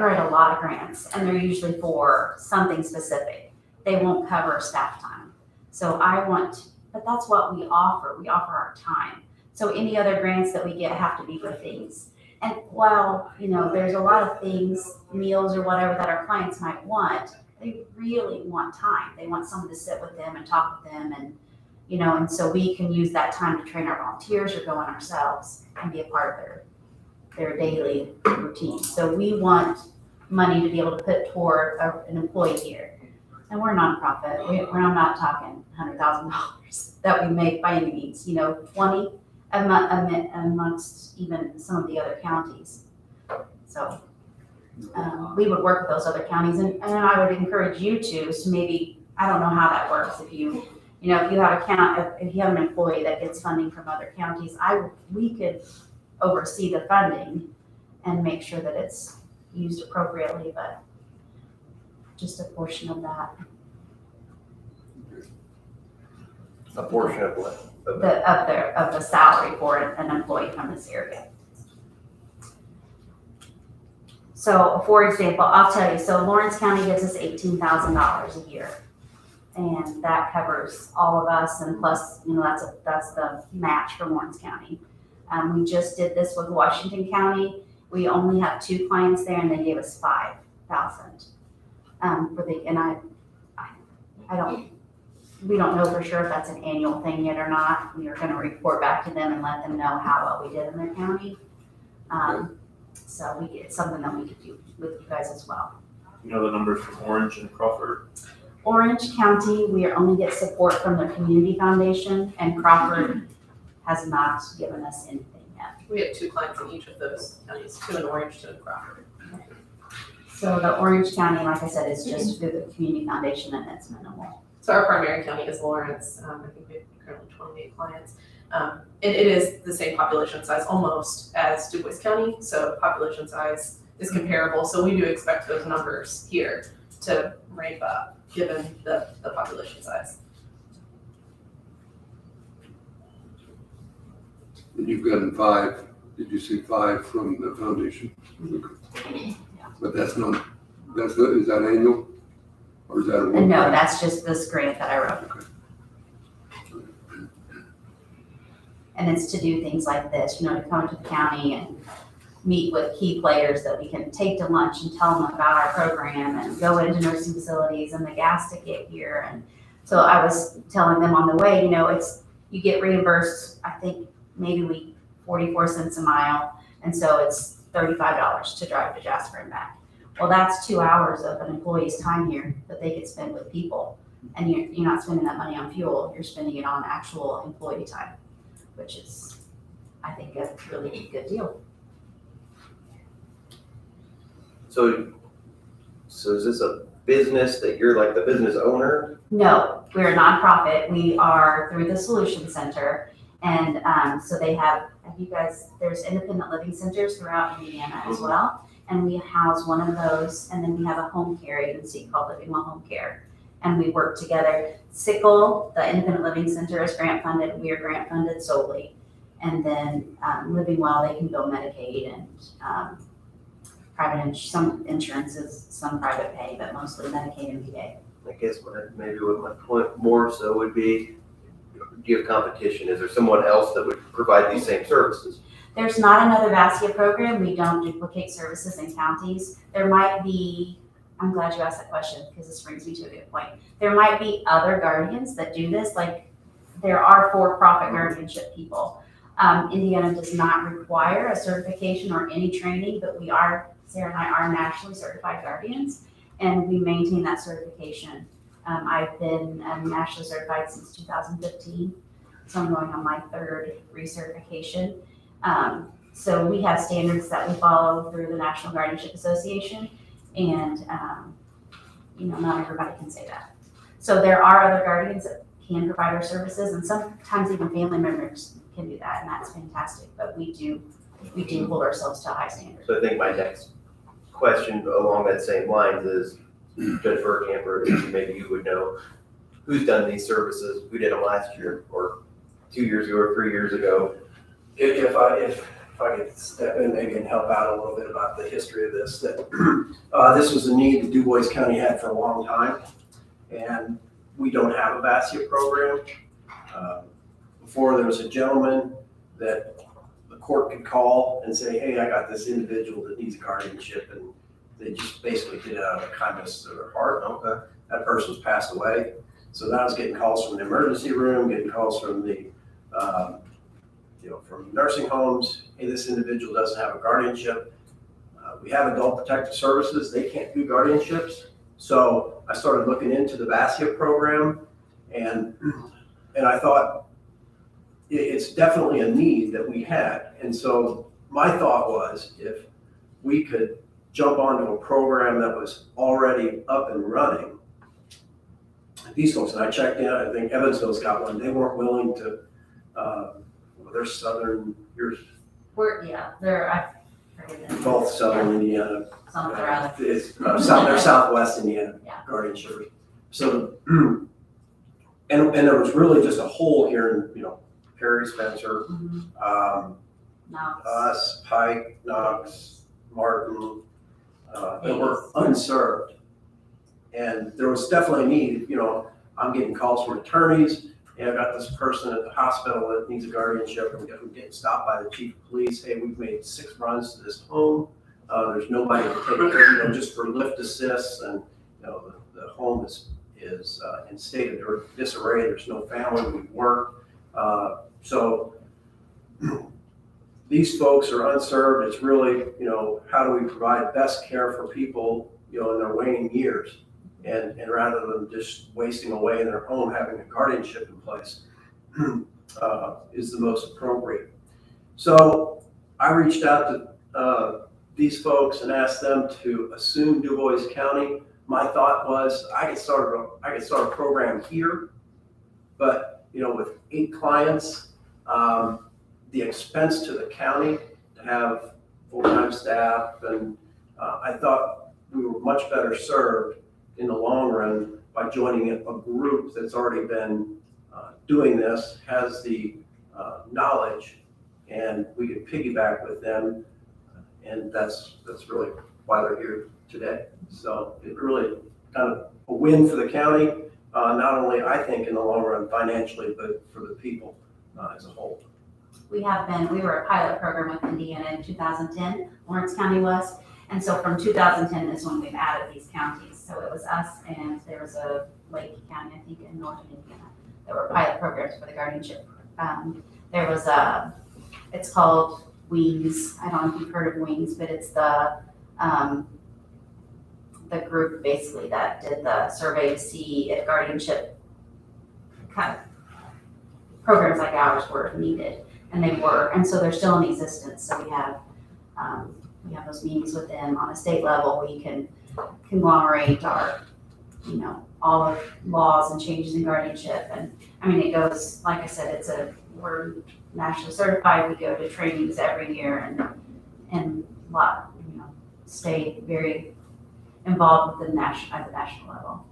write a lot of grants, and they're usually for something specific. They won't cover staff time. So but that's what we offer. We offer our time. So any other grants that we get have to be for things. And while, there's a lot of things, meals or whatever that our clients might want, they really want time. They want someone to sit with them and talk with them and so we can use that time to train our volunteers or go on ourselves and be a part of their daily routine. So we want money to be able to put toward an employee here. And we're a nonprofit. We're not talking $100,000 that we make by any means, 20 amongst even some of the other counties. So we would work with those other counties, and I would encourage you to, so maybe, I don't know how that works, if you have if you have an employee that gets funding from other counties, we could oversee the funding and make sure that it's used appropriately, but just a portion of that. A portion of what? Of the salary for an employee from this area. So, for example, I'll tell you, so Lawrence County gives us $18,000 a year. And that covers all of us, and plus, that's the match for Lawrence County. We just did this with Washington County. We only have 2 clients there, and they gave us $5,000. We don't know for sure if that's an annual thing yet or not. We are going to report back to them and let them know how well we did in their county. So it's something that we could do with you guys as well. You know the numbers from Orange and Crawford? Orange County, we only get support from their community foundation, and Crawford has not given us anything yet. We have 2 clients in each of those counties, 2 in Orange, 2 in Crawford. So the Orange County, like I said, is just through the community foundation, and it's minimal. So our primary county is Lawrence. I think we have currently 28 clients. And it is the same population size almost as Du Bois County, so population size is comparable. So we do expect those numbers here to ramp up given the population size. And you've gotten 5, did you see 5 from the foundation? But is that annual? Or is that a one? No, that's just this grant that I wrote. Okay. And it's to do things like this, to come to the county and meet with key players that we can take to lunch and tell them about our program, and go into nursing facilities and the gas to get here. And so I was telling them on the way, you get reimbursed, I think maybe 44 cents a mile. And so it's $35 to drive to Jasper and back. Well, that's 2 hours of an employee's time here that they could spend with people. And you're not spending that money on fuel, you're spending it on actual employee time, which is, I think, a really good deal. So is this a business that you're like the business owner? No, we're a nonprofit. We are through the Solution Center. And so they have there's independent living centers throughout Indiana as well. And we house one of those. And then we have a home care agency called Living Well Home Care. And we work together. Sickle, the independent living center, is grant funded. We are grant funded solely. And then Living Well, they can bill Medicaid and some insurances, some private pay, but mostly Medicaid and VA. I guess maybe what my point more so would be, do you have competition? Is there someone else that would provide these same services? There's not another VASIA program. We don't duplicate services in counties. There might be, I'm glad you asked that question because this brings me to a good point. There might be other guardians that do this, like there are for-profit guardianship people. Indiana does not require a certification or any training, but Sarah and I are nationally certified guardians, and we maintain that certification. I've been nationally certified since 2015, so I'm going on my 3rd recertification. So we have standards that we follow through the National Guardianship Association, and not everybody can say that. So there are other guardians that can provide our services, and sometimes even family members can do that, and that's fantastic. But we do hold ourselves to a high standard. So I think my next question along that same lines is, Judge Verkamper, maybe you would know, who's done these services? Who did them last year, or 2 years ago, or 3 years ago? If I could step in maybe and help out a little bit about the history of this, that this was a need that Du Bois County had for a long time, and we don't have a VASIA program. Before, there was a gentleman that the court could call and say, hey, I got this individual that needs guardianship, and they just basically did it out of the kindness of their heart. Okay. That person's passed away. So now I was getting calls from the emergency room, getting calls from the from nursing homes. Hey, this individual doesn't have a guardianship. We have adult protective services. They can't do guardianships. So I started looking into the VASIA program, and I thought, it's definitely a need that we had. And so my thought was if we could jump onto a program that was already up and running, these folks, and I checked in, I think Evansville's got one, they weren't willing to, they're southern, yours, I forget it. both southern Indiana. Something or other. It's, they're southwest Indiana Yeah. guardianship. So, and there was really just a hole here in, Perry, Spencer, Mhm. No. us, Pike, Knox, Martin, that were unserved. And there was definitely a need, I'm getting calls from attorneys, and I've got this person at the hospital that needs a guardianship, and we're getting stopped by the chief of police, hey, we've made 6 runs to this home, there's nobody to take care, just for lift assists, and, the home is in state of disarray, there's no family, we work, so these folks are unserved, it's really, how do we provide best care for people, in their waning years? And rather than just wasting away in their home, having a guardianship in place is the most appropriate. So I reached out to these folks and asked them to assume Dubois County. My thought was I could start a program here, but with 8 clients, the expense to the county to have full-time staff, and I thought we were much better served in the long run by joining a group that's already been doing this, has the knowledge, and we could piggyback with them, and that's really why they're here today. So it really kind of a win for the county, not only I think in the long run financially, but for the people as a whole. We were a pilot program with Indiana in 2010, Lawrence County was. And so from 2010 is when we've added these counties. So it was us and there was a Lake County, I think, in northern Indiana. There were pilot programs for the guardianship. There was it's called WINGS. I don't know if you've heard of WINGS, but it's the group basically that did the survey to see if guardianship kind of programs like ours were needed. And they were, and so they're still in existence. So we have those meetings with them on a state level. We can conglomerate our, all of laws and changes in guardianship. And I mean, it goes, like I said, we're nationally certified. We go to trainings every year and stay very involved with at the national level.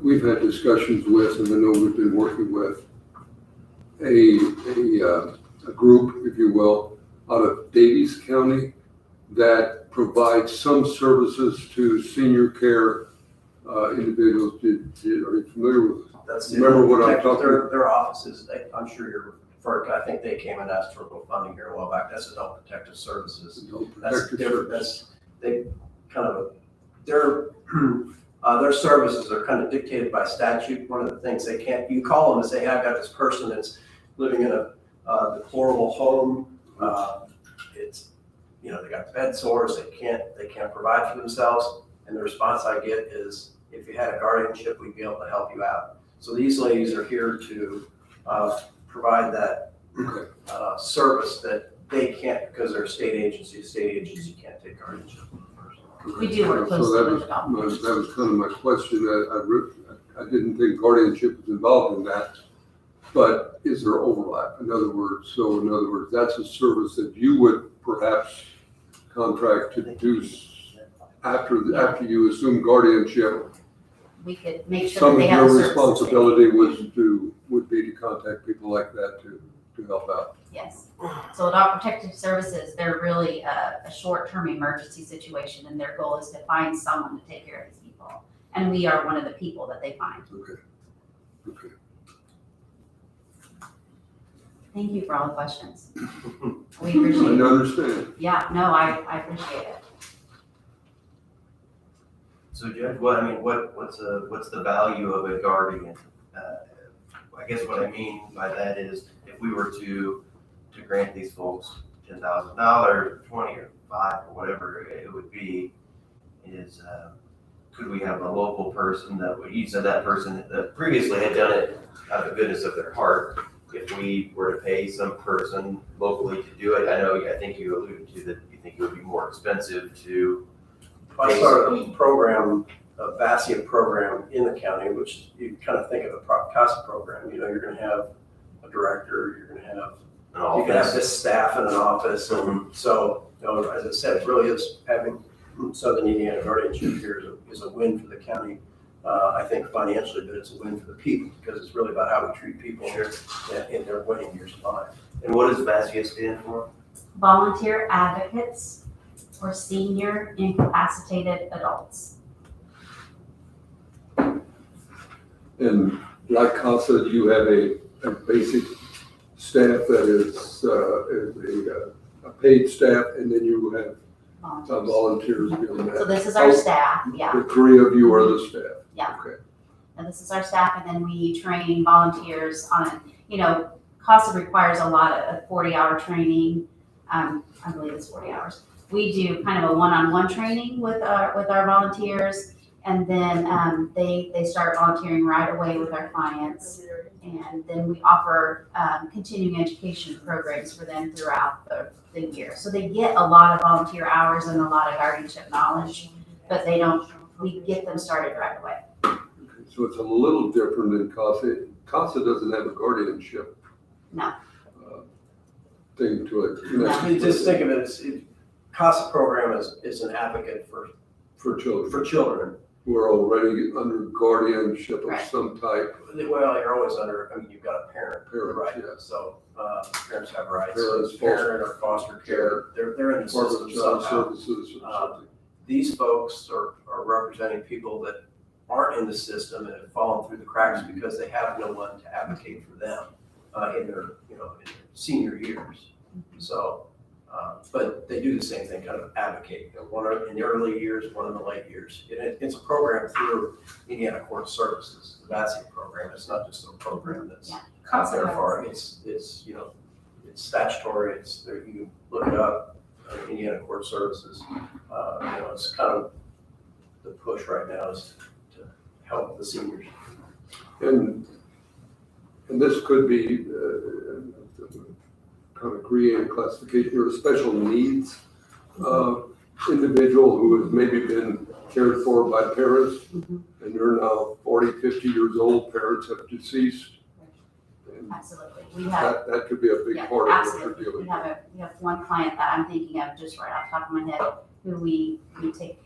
We've had discussions with, and I know we've been working with a group, if you will, out of Daviess County that provides some services to senior care individuals. Are you familiar with? Remember what I'm talking about? Their offices, I'm sure you're referring, I think they came and asked for a little funding here a while back. That's Adult Protective Services. That's different. Their services are kind of dictated by statute. One of the things you call them and say, hey, I've got this person that's living in a deplorable home. They got bed sores. They can't provide for themselves. And the response I get is, if you had a guardianship, we'd be able to help you out. So these ladies are here to provide that service that they can't, because they're a state agency. A state agency can't take guardianship. We do work So closely with adopters. that was kind of my question. I didn't think guardianship was involved in that, but is there overlap? In other words, that's a service that you would perhaps contract to do after you assume guardianship. We could make sure Some that of they have your a service. responsibility would be to contact people like that to help out. Yes. So Adult Protective Services, they're really a short-term emergency situation, and their goal is to find someone to take care of these people. And we are one of the people that they find. Okay. Thank you for all the questions. We appreciate I it. understand. Yeah, no, I appreciate it. So Judge, what's the value of a guardian? I guess what I mean by that is, if we were to grant these folks $10,000, 20 or 5 or whatever it would be, is could we have a local person that would, you said that person that previously had done it out of the goodness of their heart. If we were to pay some person locally to do it, I think you alluded to that you think it would be more expensive to. I started a program, a VASIA program in the county, which you kind of think of a CASA program. You know, you're gonna have a director, you're gonna have, you can have this staff in an office. And so, you know, as I said, it really is having Southern Indiana guardianship here is a win for the county. I think financially, but it's a win for the people because it's really about how we treat people in their waning years of life. And what does VASIA stand for? Volunteer advocates for senior incapacitated adults. And like CASA, you have a basic staff that is a paid staff, and then you have volunteers doing that. So this is our staff, yeah. The three of you are the staff? Yeah. Okay. And this is our staff, and then we train volunteers on, CASA requires a lot of 40-hour training. I believe it's 40 hours. We do kind of a one-on-one training with our volunteers, and then they start volunteering right away with our clients. And then we offer continuing education programs for them throughout the year. So they get a lot of volunteer hours and a lot of guardianship knowledge, but we get them started right away. Okay, so it's a little different than CASA. CASA doesn't have a guardianship. No. Thing to it. No. You just think of it as, CASA program is an advocate For children for children. who are already under guardianship of Right. some type. Well, you're always under, you've got a parent, Parent, right? yeah. So, parents have rights. Parents, Parent or foster care, they're in the Department system of Child somehow. Services or something. These folks are representing people that aren't in the system and have fallen through the cracks because they have no one to advocate for them in their senior years. So, but they do the same thing, kind of advocate. One in the early years, one in the late years. It's a program through Indiana Court Services, the VASIA program. It's not just a program that's Yeah. out there for it's statutory. It's there. You can look it up. Indiana Court Services. It's kind of the push right now is to help the seniors. And this could be kind of create a classification or a special needs individual who has maybe been cared for by parents, and they're now 40, 50 years old, parents have deceased. And Absolutely. We have, that could be a big yeah, part of what you're absolutely. dealing We with. have one client that I'm thinking of just right off the top of my head, who we take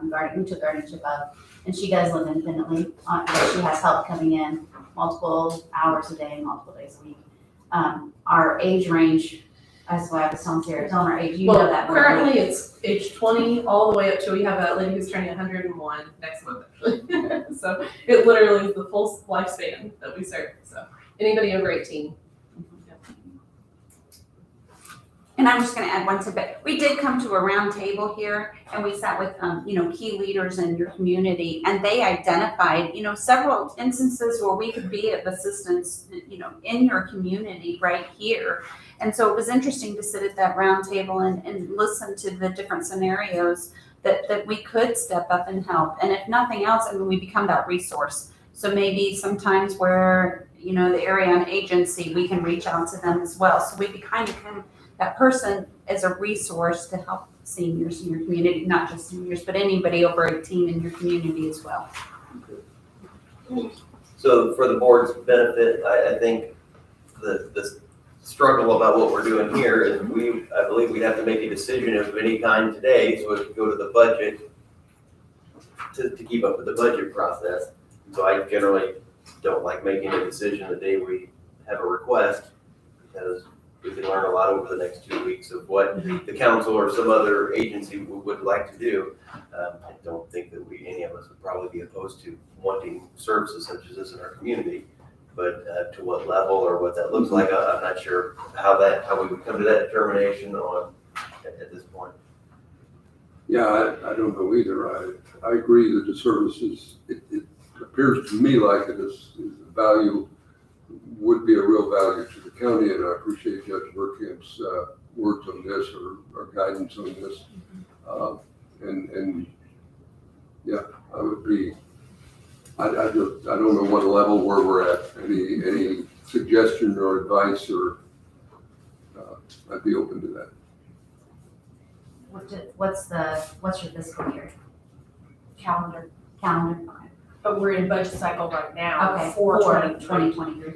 guardianship of, and she does live independently. She has help coming in multiple hours a day, multiple days a week. Our age range, that's why I was telling Sarah, tell her age, you know that. more than me. Currently it's age 20 all the way up to, we have a lady who's turning 101 next month actually. So it literally is the full lifespan that we serve. So anybody over 18. And I'm just gonna add one tidbit. We did come to a round table here and we sat with, key leaders in your community, and they identified, several instances where we could be of assistance, in your community right here. And so it was interesting to sit at that round table and listen to the different scenarios that we could step up and help. And if nothing else, we become that resource. So maybe sometimes where, the area on agency, we can reach out to them as well. So we become that person as a resource to help seniors in your community, not just seniors, but anybody over 18 in your community as well. So for the board's benefit, I think the struggle about what we're doing here is I believe we'd have to make a decision of any kind today, so we could go to the budget to keep up with the budget process. So I generally don't like making a decision the day we have a request, because we can learn a lot over the next 2 weeks of what the council or some other agency would like to do. I don't think that any of us would probably be opposed to wanting services such as this in our community, but to what level or what that looks like, I'm not sure how we would come to that determination at this point. Yeah, I don't know either. I agree that the services, it appears to me like it is value, would be a real value to the county, and I appreciate Judge Burkamp's words on this or guidance on this. And yeah, I would be, I don't know what level where we're at, any suggestion or advice or, I'd be open to that. What's your fiscal year? Calendar. Calendar? But we're in budget cycle right now Okay, for for 2023. 2023.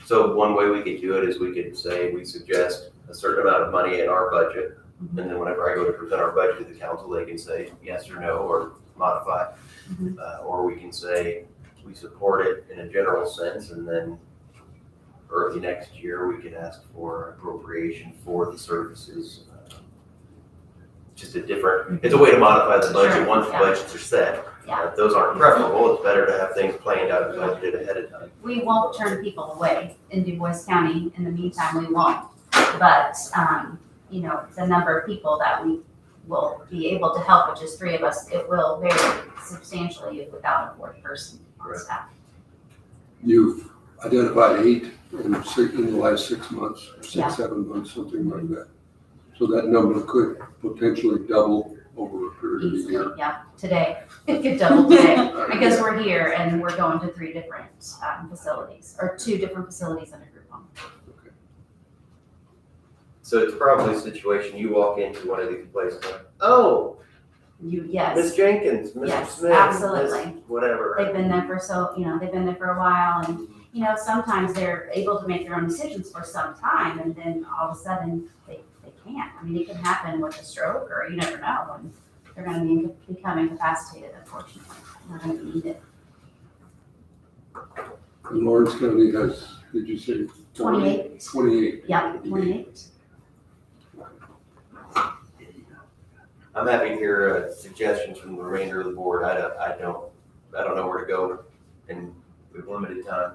So one way we could do it is we could say, we suggest a certain amount of money in our budget. Mhm. And then whenever I go to present our budget to the council, they can say yes or no, or modify. Mhm. Or we can say, we support it in a general sense, and then early next year, we could ask for appropriation for the services. Just a different, it's a way to modify the budget Sure, once the yeah. budgets are set. Yeah. If those aren't preferable, it's better to have things planned out and budgeted ahead of time. We won't turn people away in Du Bois County. In the meantime, we won't. But, you know, the number of people that we will be able to help, which is 3 of us, it will vary substantially without a 4th person on Right. staff. You've identified 8 in the last 6 months, or 6, Yeah. 7 months, something like that. So that number could potentially double over a period of a year. Easily, yeah, today. It could double today because we're here and we're going to 3 different facilities, or 2 different facilities in a group home. So it's probably a situation, you walk into one of these places, like, oh, Miss Yes, Jenkins, Mr. Yes, Smith, Miss absolutely. whatever. they've been there for they've been there for a while, and, you know, sometimes they're able to make their own decisions for some time, and then all of a sudden, they can't. I mean, it can happen with a stroke, or you never know, and they're gonna become incapacitated, unfortunately. They're gonna be needed. And Lawrence County has, did you say? 28. 28. Yeah, 28. I'm happy to hear suggestions from the remainder of the board. I don't know where to go, and we have limited time.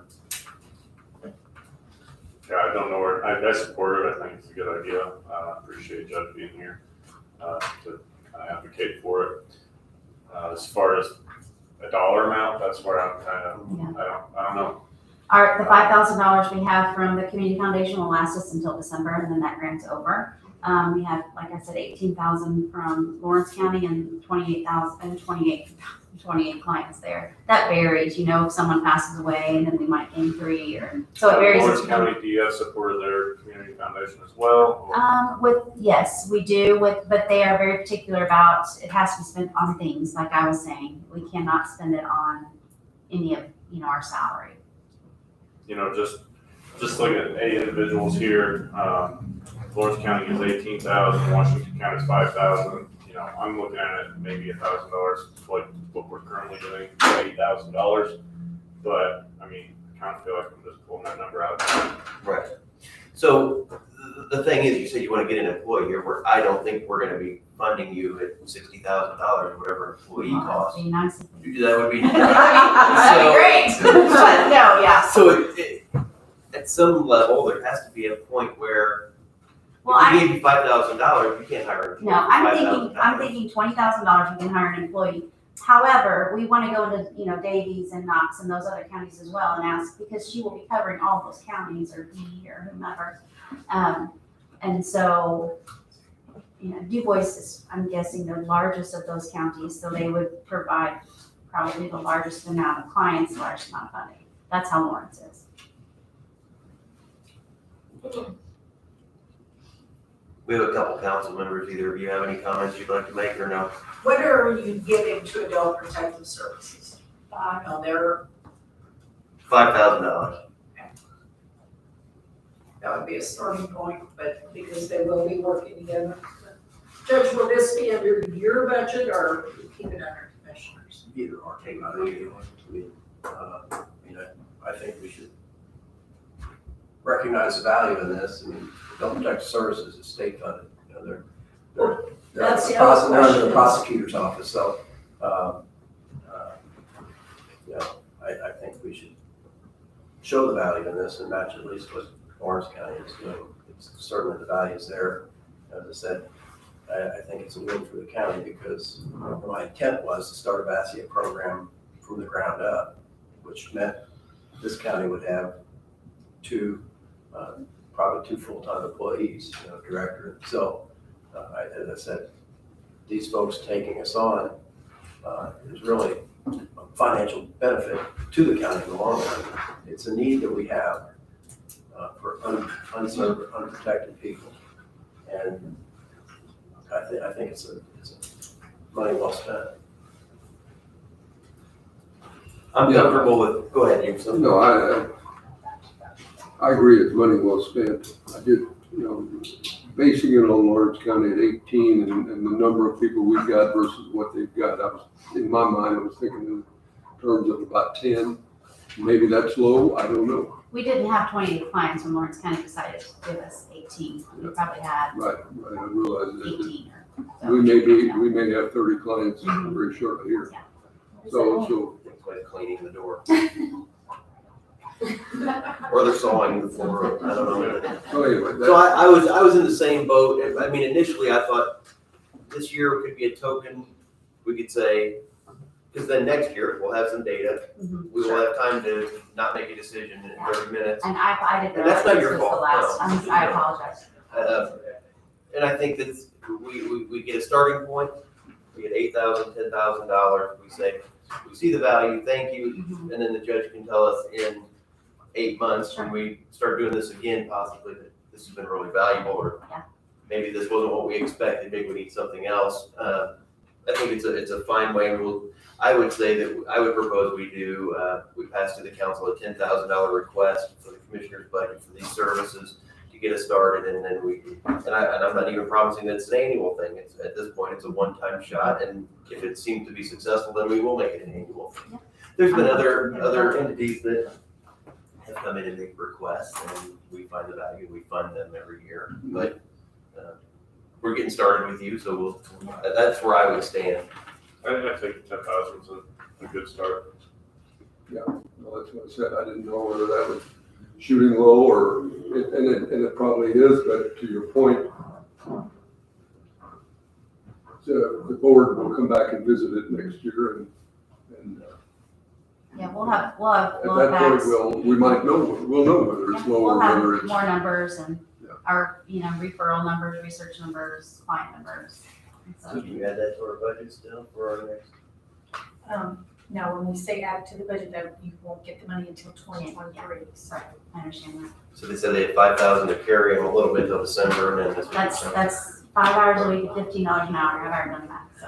Yeah, I don't know where, I support it, I think it's a good idea, appreciate Judge being here, to kind of advocate for it. As far as a dollar amount, that's where I'm kind of, I don't know. The $5,000 we have from the Community Foundation will last us until December, and then that grant's over. We have, like I said, 18,000 from Lawrence County and 28 clients there. That varies, you know, if someone passes away, and then we might gain 3, or, so it varies. Lawrence County, do you have support of their community foundation as well? or- Yes, we do, but they are very particular about, it has to be spent on things, like I was saying. We cannot spend it on any of, you know, our salary. You know, just looking at 8 individuals here, Lawrence County is 18,000, Washington County is 5,000. You know, I'm looking at it maybe $1,000, like what we're currently doing, $80,000. But I mean, I kind of feel like I'm just pulling that number out. Right. So the thing is, you said you want to get an employee here, where I don't think we're going to be funding you at $60,000, whatever employee Well, costs. that'd be nice. That would be. That'd be great, but no, yeah. So at some level, there has to be a point where Well, if we gave you $5,000, you can't hire an No, employee for I'm $5,000. thinking $20,000, you can hire an employee. However, we want to go to, you know, Davies and Knox and those other counties as well and ask, because she will be covering all those counties, or he or whomever. And so, you know, Du Bois is, I'm guessing, the largest of those counties, so they would provide probably the largest amount of clients, the largest amount of funding. That's how Lawrence is. We have a couple council members. Either of you have any comments you'd like to make or no? What are you giving to Adult Protective Services? No, they're, $5,000. that would be a starting point, but because they will be working together. Judge, will this be under your budget or keep it under commissioners? Either or, take out either one. I think we should recognize the value in this. I mean, Adult Protective Services is state funded. You know, they're That's the other they're under question. the prosecutor's office, so, I think we should show the value in this and match at least what Lawrence County is doing. It's certainly the value is there. As I said, I think it's a win for the county because my intent was to start a VASIA program from the ground up, which meant this county would have probably two full-time employees, you know, director. So, as I said, these folks taking us on is really a financial benefit to the county in the long run. It's a need that we have for unserved, unprotected people. And I think it's money well spent. I'm comfortable with, go ahead, you. No, I agree, it's money well spent. I did, basing it on Lawrence County at 18 and the number of people we've got versus what they've got, in my mind, I was thinking in terms of about 10. Maybe that's low, I don't know. We didn't have 20 clients when Lawrence County decided to give us 18. We probably had Right, I realize that 18 or so. we may have 30 clients Mhm. very shortly here. Yeah. So, It's like cleaning the door. Or they're sawing the floor, I don't know. so anyway, So that, I was in the same boat. I mean, initially I thought this year could be a token. We could say, because then next year we'll have some data. Mhm. We will have time to not make a decision in 30 minutes. And I didn't And that's realize not this your was the fault, last, no. I apologize. And I think that we get a starting point. We get $8,000, $10,000. We say, we see the value, thank you. Mhm. And then the judge can tell us in 8 months, when we start doing this again, possibly that this has been really valuable, or Yeah. maybe this wasn't what we expected, maybe we need something else. I think it's a fine way. I would say that I would propose we pass to the council a $10,000 request for the commissioner's budget for these services to get us started, and then I'm not even promising that it's an annual thing. At this point, it's a one-time shot, and if it seems to be successful, then we will make it an annual thing. Yeah. There's been other entities that have come in and make requests, and we find the value, we fund them every year, but we're getting started with you, so that's where I would stand. I think 10,000 is a good start. well, that's what I said, I didn't know whether that was shooting low or, and it probably is, but to your point, the board will come back and visit it next year and Yeah, we'll have at that point, we might know, we'll know whether it's low or We'll have whether it's. more numbers and Yeah. our, referral numbers, research numbers, client numbers. So So, do you add that to our budget still for our next? No, when we say add to the budget, that you won't get the money until 2023. So right, I understand that. So they said they had 5,000 to carry them a little bit till December, and then this. That's 5 hours a week at $15 an hour. I've already done that, so.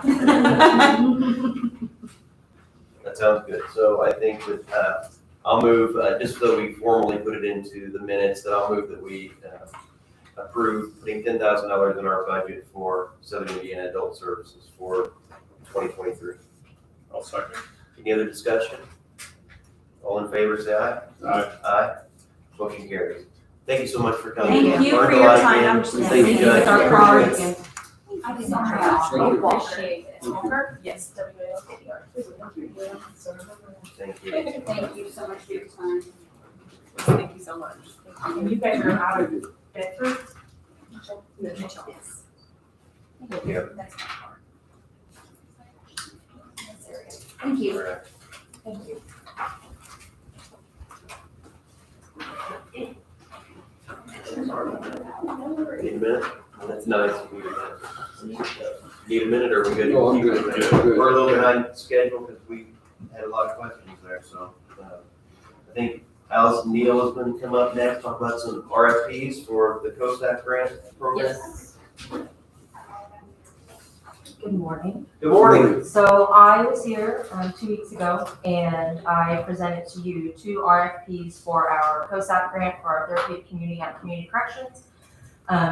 That sounds good. So I think that, I'll move, just so we formally put it into the minutes, that I'll move that we approve putting $10,000 in our budget for Southern Indiana Adult Services for 2023. I'll second. Any other discussion? All in favor, say aye. Aye. Aye. Motion carries. Thank you so much for coming. Thank you for Learned a your lot time. again. I'm just- Thank you, Judge. It's our priority. I did Thank not you. appreciate it. Walker? Yes, WALKR. Thank you. Thank you so much for your time. Thank you so much. And you guys are out Thank of you. Bedford? Yes. Yeah. That's my part. This area. Thank you. Thank you. Need a minute? That's nice. Need a minute, or are we good? No, I'm good. Good. We're a little behind schedule because we had a lot of questions there, so. I think Allison Neal is going to come up next, talk about some RFPs for the COSAC grant program. Yes. Good morning. Good morning. So I was here 2 weeks ago and I presented to you 2 RFPs for our COSAP grant for our therapeutic community and community corrections.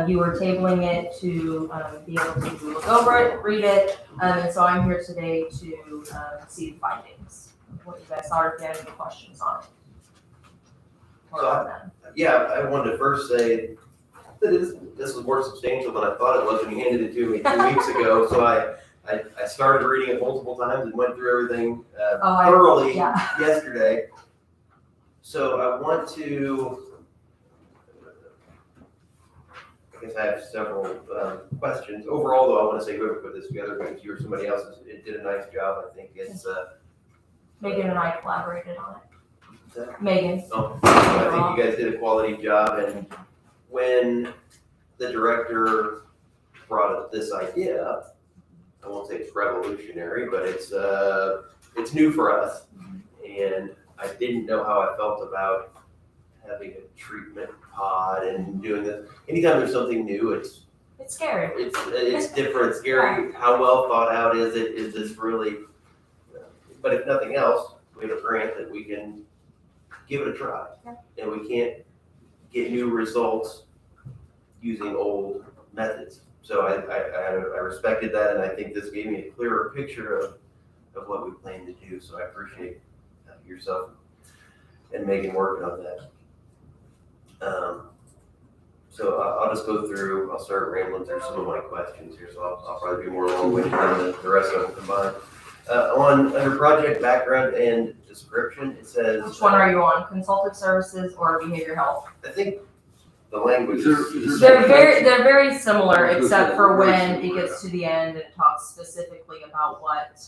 You were tabling it to be able to look over it, read it, and so I'm here today to see the findings. What you guys thought, if you had any questions on it. Or on them. Yeah, I wanted to first say that this is more substantial than I thought it was when you handed it to me 2 weeks ago. So I started reading it multiple times and went through everything thoroughly Yeah. yesterday. So I want to, I guess I have several questions. Overall, though, I want to say whoever put this together, because you or somebody else, it did a nice job. I think it's, Megan and I collaborated on it. that- Megan. I think you guys did a quality job, and when the director brought up this idea up, I won't say it's revolutionary, but it's new for us. And I didn't know how I felt about having a treatment pod and doing this. Anytime there's something new, It's scary. it's different, it's scary. How well thought out is it? Is this really? But if nothing else, we have a grant that we can give it a try. Yeah. And we can't get new results using old methods. So I respected that, and I think this gave me a clearer picture of what we plan to do. So I appreciate yourself and Megan working on that. So I'll just go through, I'll start rambling through some of my questions here, so I'll probably be more long-winded than the rest of them combined. Under project background and description, it says. Which one are you on, consultative services or behavior health? I think the language Is They're very similar, except for when it gets to the end, it talks specifically about what,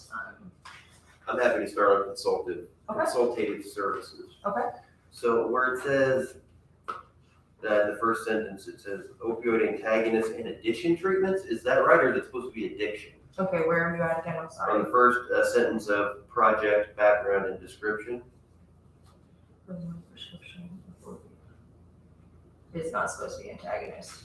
I'm happy to start on Okay. consultative services. Okay. So where it says, the first sentence, it says opioid antagonist and addiction treatments, is that right, or is it supposed to be addiction? okay, where are you at again, I'm On sorry. the first sentence of project background and description, It's not supposed to be antagonist.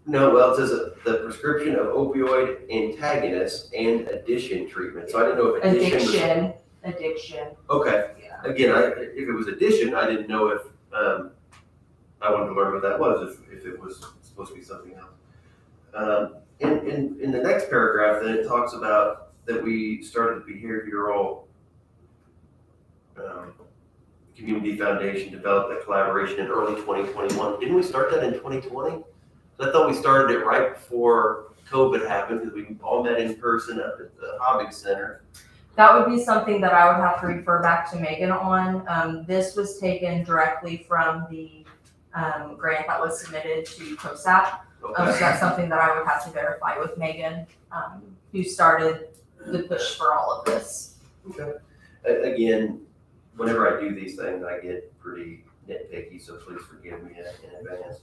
no, well, it says the prescription of opioid antagonist and addiction treatment, so I didn't know if addiction was. Addiction, Okay, yeah. again, if it was addition, I didn't know if, I wanted to learn what that was, if it was supposed to be something else. In the next paragraph, then it talks about that we started behavioral, community foundation, developed a collaboration in early 2021. Didn't we start that in 2020? So I thought we started it right before COVID happened, because we all met in person up at the Hobby Center. That would be something that I would have to refer back to Megan on. This was taken directly from the grant that was submitted to COSAP. So that's something that I would have to verify with Megan, who started the push for all of this. Okay. Again, whenever I do these things, I get pretty nitpicky, so please forgive me in advance.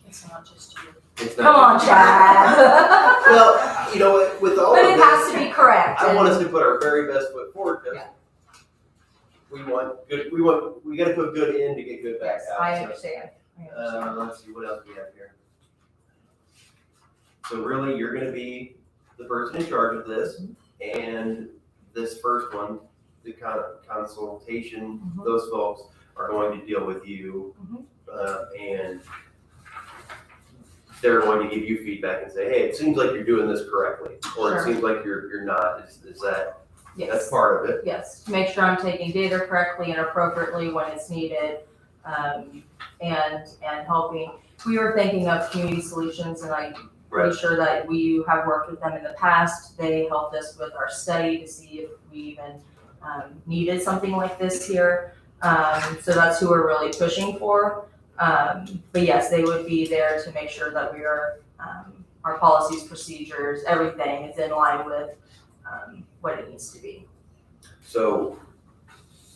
It's not just you. It's not. Come on, Chad. Well, you know what, with all But of it this, has to be correct. I want us to put our very best foot forward, because we gotta put good in to get good back out. I So, understand. let's see, what else we have here. So really, you're gonna be the person in charge of this, and this first one, the consultation, Mhm. those folks are going to deal with you, and they're going to give you feedback and say, hey, it seems like you're doing this correctly, or Sure. it seems like you're not. Is that, that's Yes, part of it? yes, to make sure I'm taking data correctly and appropriately when it's needed, and helping. We were thinking of Community Solutions, and I'm pretty sure that we have worked with them in the past. They helped us with our study to see if we even needed something like this here. So that's who we're really pushing for. But yes, they would be there to make sure that we are, our policies, procedures, everything is in line with what it needs to be. So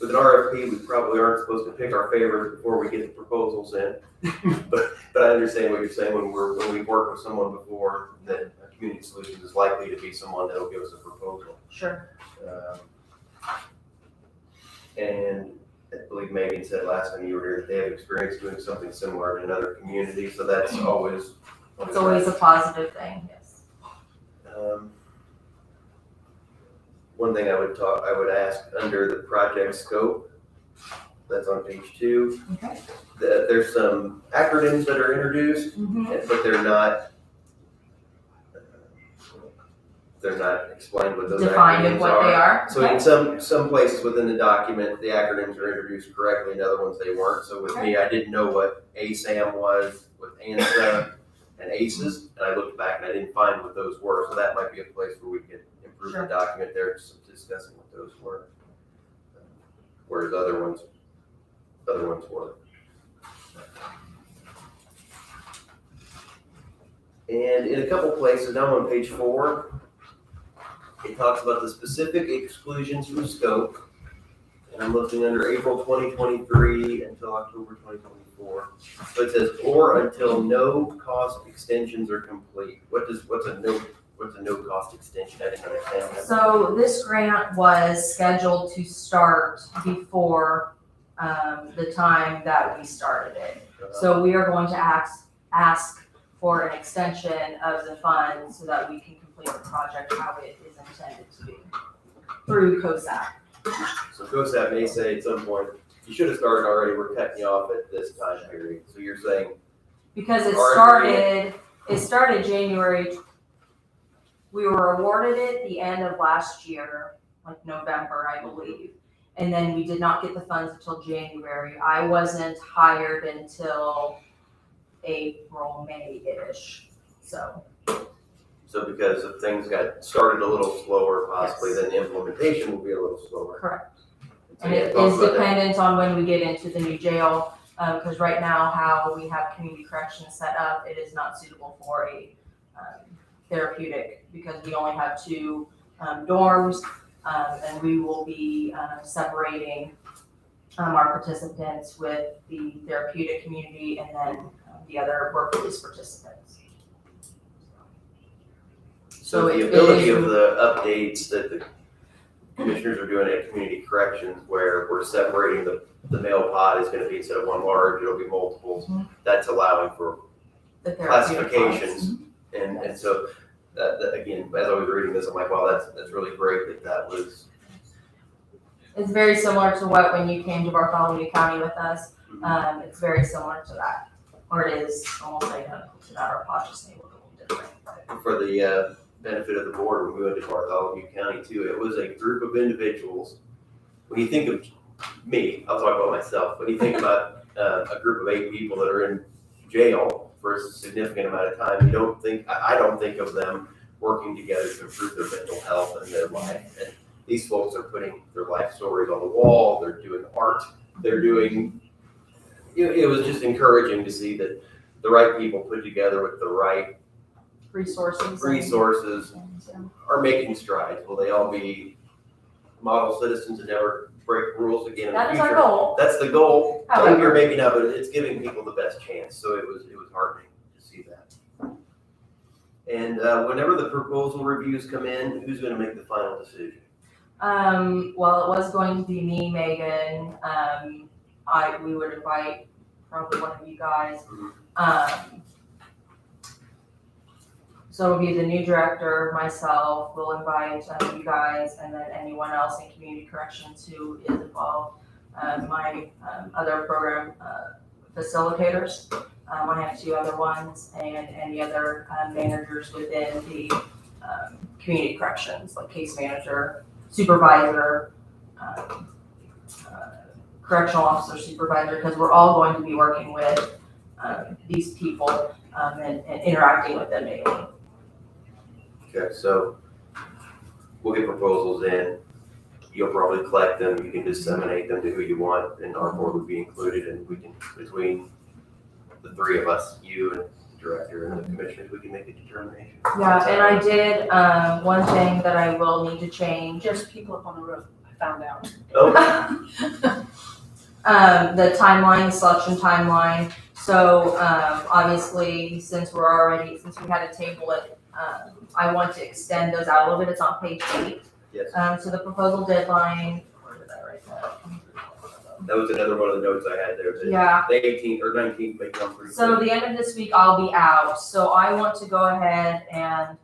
with an RFP, we probably aren't supposed to pick our favorites before we get the proposals in. But I understand what you're saying. When we've worked with someone before, that Community Solutions is likely to be someone that will give us a proposal. Sure. And I believe Megan said last time you were here, that they have experience doing something similar in another community, so that's always. It's always a positive thing, yes. One thing I would ask under the project scope, that's on page 2. Okay. There's some acronyms that are introduced, but they're not explained what those Defined of acronyms what they are. So in some places within the document, the acronyms are introduced correctly, in other ones they weren't. So with me, I didn't know what ASAM was with ANSA and ACES, and I looked back and I didn't find what those were. So that might be a place where we could improve the document there, just discussing what those were. Whereas other ones were. And in a couple places, down on page 4, it talks about the specific exclusions from scope. And I'm looking under April 2023 until October 2024. So it says, or until no cost extensions are complete. What's a no what's a no-cost extension? I didn't understand that. So this grant was scheduled to start before the time that we started it. So we are going to ask for an extension of the fund so that we can complete the project how it is intended to be through COSAC. So COSAP may say at some point, you should have started already, we're cutting you off at this time period. So you're saying, Because it Already. started January, we were awarded it the end of last year, like November, I believe. And then we did not get the funds until January. I wasn't hired until April, May-ish, so. so because if things got started a little slower possibly, Yes. then the implementation will be a little slower. Correct. So And yeah, it talk is about that. dependent on when we get into the new jail, because right now how we have community corrections set up, it is not suitable for a therapeutic, because we only have 2 dorms, and we will be separating our participants with the therapeutic community and then the other work release participants. So the it ability is- of the updates that the commissioners are doing at community corrections, where we're separating the male pod is gonna be, instead of one large, it'll be multiples. Mhm. That's allowing for The therapeutic classifications. pods. And so that, again, as I was reading this, I'm like, wow, that's really great that was. It's very similar to what, when you came to Bartholomew County with us, it's very similar to that, or it is almost identical to that, our pods just may look a little different. For the benefit of the board, when we went to Bartholomew County too, it was a group of individuals. When you think of me, I'll talk about myself, when you think about a group of 8 people that are in jail for a significant amount of time, I don't think of them working together to improve their mental health and their life. And these folks are putting their life stories on the wall, they're doing art, they're doing, it was just encouraging to see that the right people put together with the right resources are making strides. Will they all be model citizens and never break rules again in the That is future? our goal. That's the goal. However- Maybe or maybe not, but it's giving people the best chance. So it was heartening to see that. And whenever the proposal reviews come in, who's going to make the final decision? Well, it was going to be me, Megan. We would invite probably one of you guys. So it would be the new director, myself, we'll invite you guys, and then anyone else in community corrections who is involved. My other program facilitators, I have 2 other ones, and any other managers within the community corrections, like case manager, supervisor, correctional officer, supervisor, because we're all going to be working with these people and interacting with them daily. Okay, so we'll get proposals in. You'll probably collect them. You can disseminate them to who you want, and our board would be included, and we can, between the 3 of us, you and the director and the commissioners, we can make a determination. Yeah, and I did, one thing that I will need to change, Just people up on the roof, I found out. Oh, the timeline, the selection timeline. So, obviously, since we had to table it, I want to extend those out a little bit. It's on page 8. yes. So the proposal deadline, where did I write that? That was another one of the notes I had there. that Yeah. The 18th or 19th may come pretty So quick. the end of this week, I'll be out. So I want to go ahead and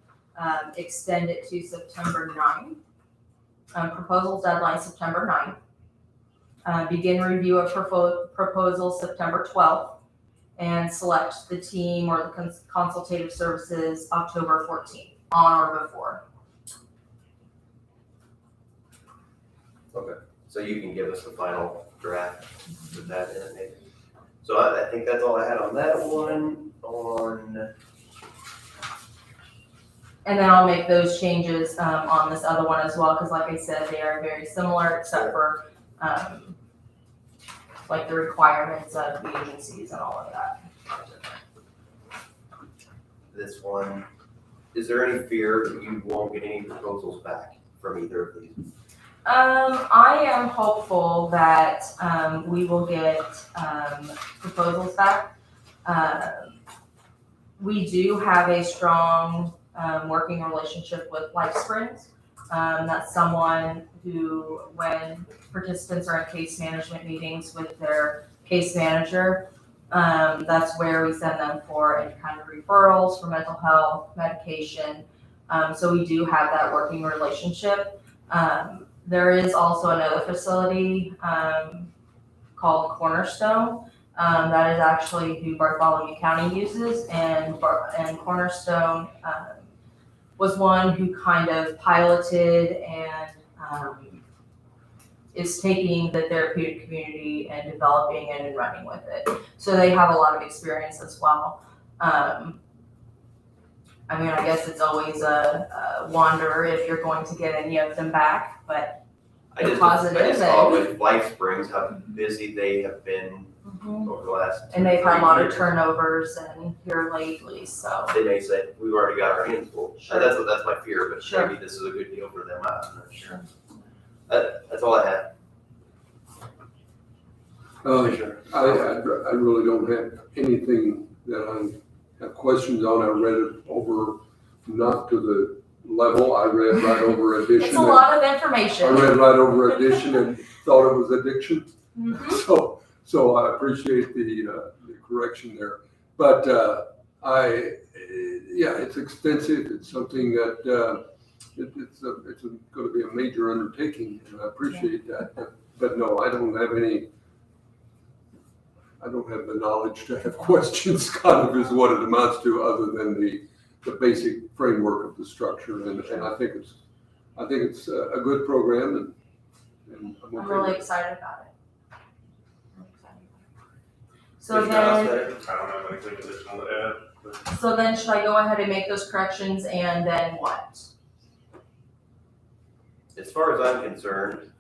extend it to September 9th. Proposal deadline September 9th. Begin review of proposal September 12th. And select the team or the consultative services October 14th, on or before. Okay, so you can give us the final draft with that in it maybe. So I think that's all I had on that one. And then I'll make those changes on this other one as well, because like I said, they are very similar except for like the requirements of the agencies and all of that. This one, is there any fear that you won't get any proposals back from either of these? I am hopeful that we will get proposals back. We do have a strong working relationship with Life Springs. That's someone who, when participants are in case management meetings with their case manager, that's where we send them for any kind of referrals for mental health, medication. So we do have that working relationship. There is also another facility called Cornerstone. That is actually who Bartholomew County uses, and Cornerstone was one who kind of piloted and is taking the therapeutic community and developing it and running with it. So they have a lot of experience as well. I mean, I guess it's always a wonder if you're going to get any of them back, but I just positive saw and- with Life Springs how busy they have been over the last. and they've had a 2-3 lot of years. turnovers and here lately, so. They may say, we've already got our hands full. Sure. That's my fear, but Sure. maybe this is a good deal for them. I'm not sure. That's all I have. Commissioner. I really don't have anything that I have questions on. I read it over, not to the level. I read right over addition. It's a lot of I information. read right over addition and thought it was addiction. Mhm. So I appreciate the correction there. But yeah, it's extensive. It's something that it's going to be a major undertaking, and I appreciate that. But no, I don't have the knowledge to have questions, kind of is what it amounts to, other than the basic framework of the structure. And I think it's a good program, and I'm I'm okay really with it. excited about it. So Commissioner then, Hostetter? I don't have anything additional to add. but- so then should I go ahead and make those corrections and then what? As far as I'm concerned,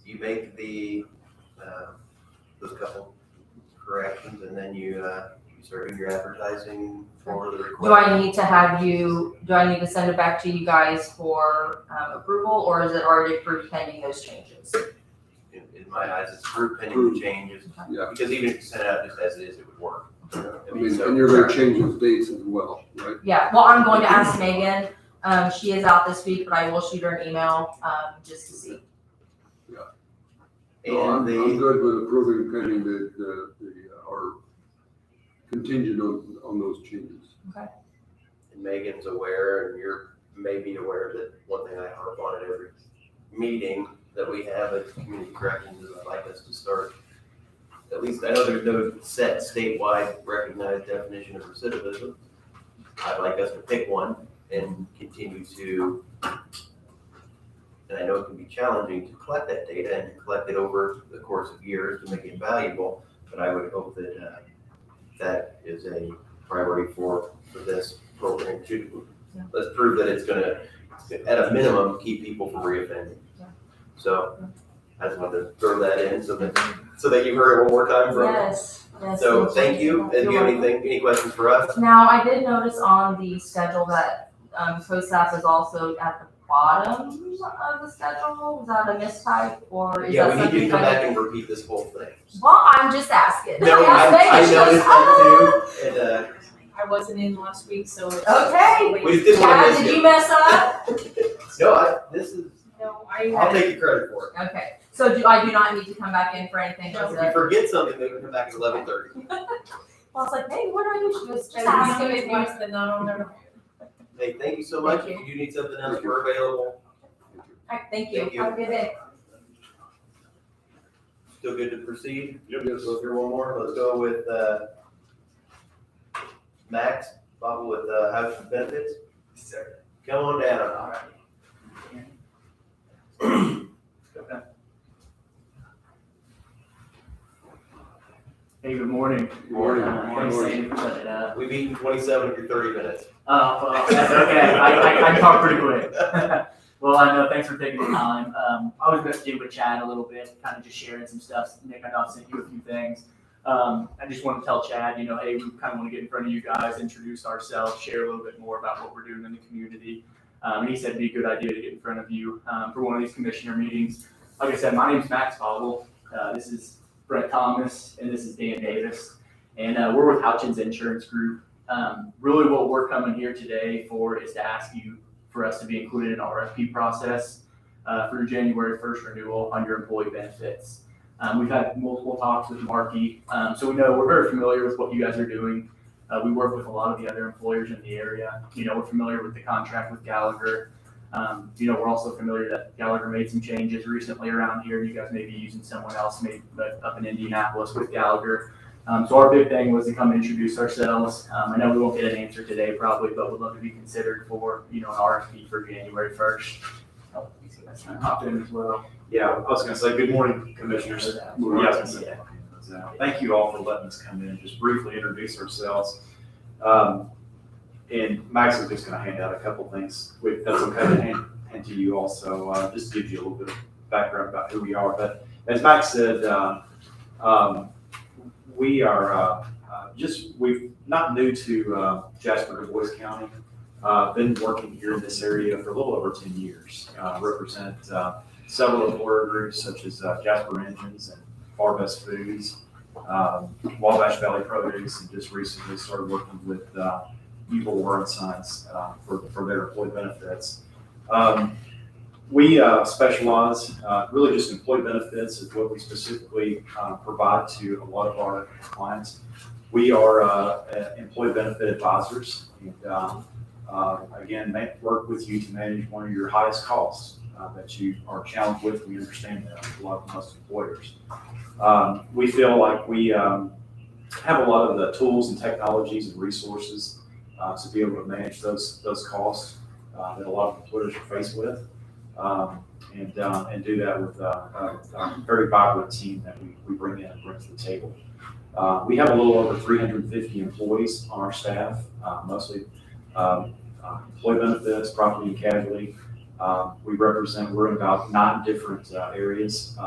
you make those couple corrections, and then you start doing your advertising for the request. Do I need to send it back to you guys for approval, or is it already approved pending those changes? In my eyes, it's approved pending the changes, Yeah. because even if you sent it out just as it is, it would work. I mean, and you're going to change those dates as well, right? Yeah, well, I'm going to ask Megan. She is out this week, but I will shoot her an email, just to see. No, I'm good with approving pending or contingent on those changes. And Megan's aware, and you're maybe aware that one thing I harp on at every meeting that we have at Community Corrections is I'd like us to start, at least I know there's no set statewide recognized definition of recidivism. I'd like us to pick one and continue to, and I know it can be challenging to collect that data and to collect it over the course of years to make it valuable, but I would hope that that is a priority for this program too. Yeah. Let's prove that it's gonna, at a minimum, keep people from reoffending. Yeah. So I just wanted to throw that in so that you heard it one more time from. Yes, yes. So thank you. And do you have You're welcome. any questions for us? Now, I did notice on the schedule that COSAP is also at the bottom of the schedule. Is that a mistype, or is Yeah, that we need you to something come back that? and repeat this whole thing. Well, I'm just asking. No, Yes, I Megan, she noticed goes, that too, and, I wasn't in last week, so. it's- Okay. we just didn't wanna Chad, miss did you. you mess up? No, this is, No, I'll take the credit for it. Okay, so I do not need to come back in for anything? No. is If you it- forget something, then you come back at 11:30. Well, I was like, hey, what do I do? She goes, just And ask we him do if it you. once, then not on there. Hey, thank you so much. Thank If you need something else, we're available. All right, thank you. Thank you. Have a good day. Still good to proceed? Yep. Yes. Go through one more. Let's go with, Max, Bob with, House and Benefits. Come on down. Hey, good morning. Good morning. Thanks, Sandy, for setting it up. We've eaten 27 of your 30 minutes. Well, that's okay. I can talk pretty quick. Well, I know, thanks for taking the time. I was gonna get with Chad a little bit, kind of just sharing some stuff. Nick, I know I've sent you a few things. I just want to tell Chad, hey, we kind of want to get in front of you guys, introduce ourselves, share a little bit more about what we're doing in the community. And he said it'd be a good idea to get in front of you for one of these commissioner meetings. Like I said, my name's Max Fogel. This is Brett Thomas, and this is Dan Davis. And we're with Houchins Insurance Group. Really what we're coming here today for is to ask you for us to be included in our RFP process through January 1st renewal on your employee benefits. We've had multiple talks with Marky, so we know we're very familiar with what you guys are doing. We work with a lot of the other employers in the area. We're familiar with the contract with Gallagher. We're also familiar that Gallagher made some changes recently around here. You guys may be using someone else, maybe up in Indianapolis with Gallagher. So our big thing was to come and introduce ourselves. I know we won't get an answer today probably, but we'd love to be considered for, an RFP for January 1st. Oh, you see that's kind of hopped in as well. Yeah, I was gonna say, good morning, commissioners. Yeah, I was gonna say, thank you all for letting us come in and just briefly introduce ourselves. And Max is just gonna hand out a couple things, that's okay to hand to you also, just to give you a little bit of background about who we are. But as Max said, we are we're not new to Jasper, Du Bois County. Been working here in this area for a little over 10 years. Represent several employer groups such as Jasper Engines and Far Best Foods, Wabash Valley Produce, and just recently started working with Evil Warren Sons for their employee benefits. We specialize really just employee benefits is what we specifically provide to a lot of our clients. We are employee benefit advisors, and again, work with you to manage one of your highest costs that you are challenged with. We understand that with a lot of most employers. We feel like we have a lot of the tools and technologies and resources to be able to manage those costs that a lot of employers are faced with, and do that with a very vibrant team that we bring in and bring to the table. We have a little over 350 employees on our staff, mostly employee benefits, property and casualty. We're in about 9 different areas.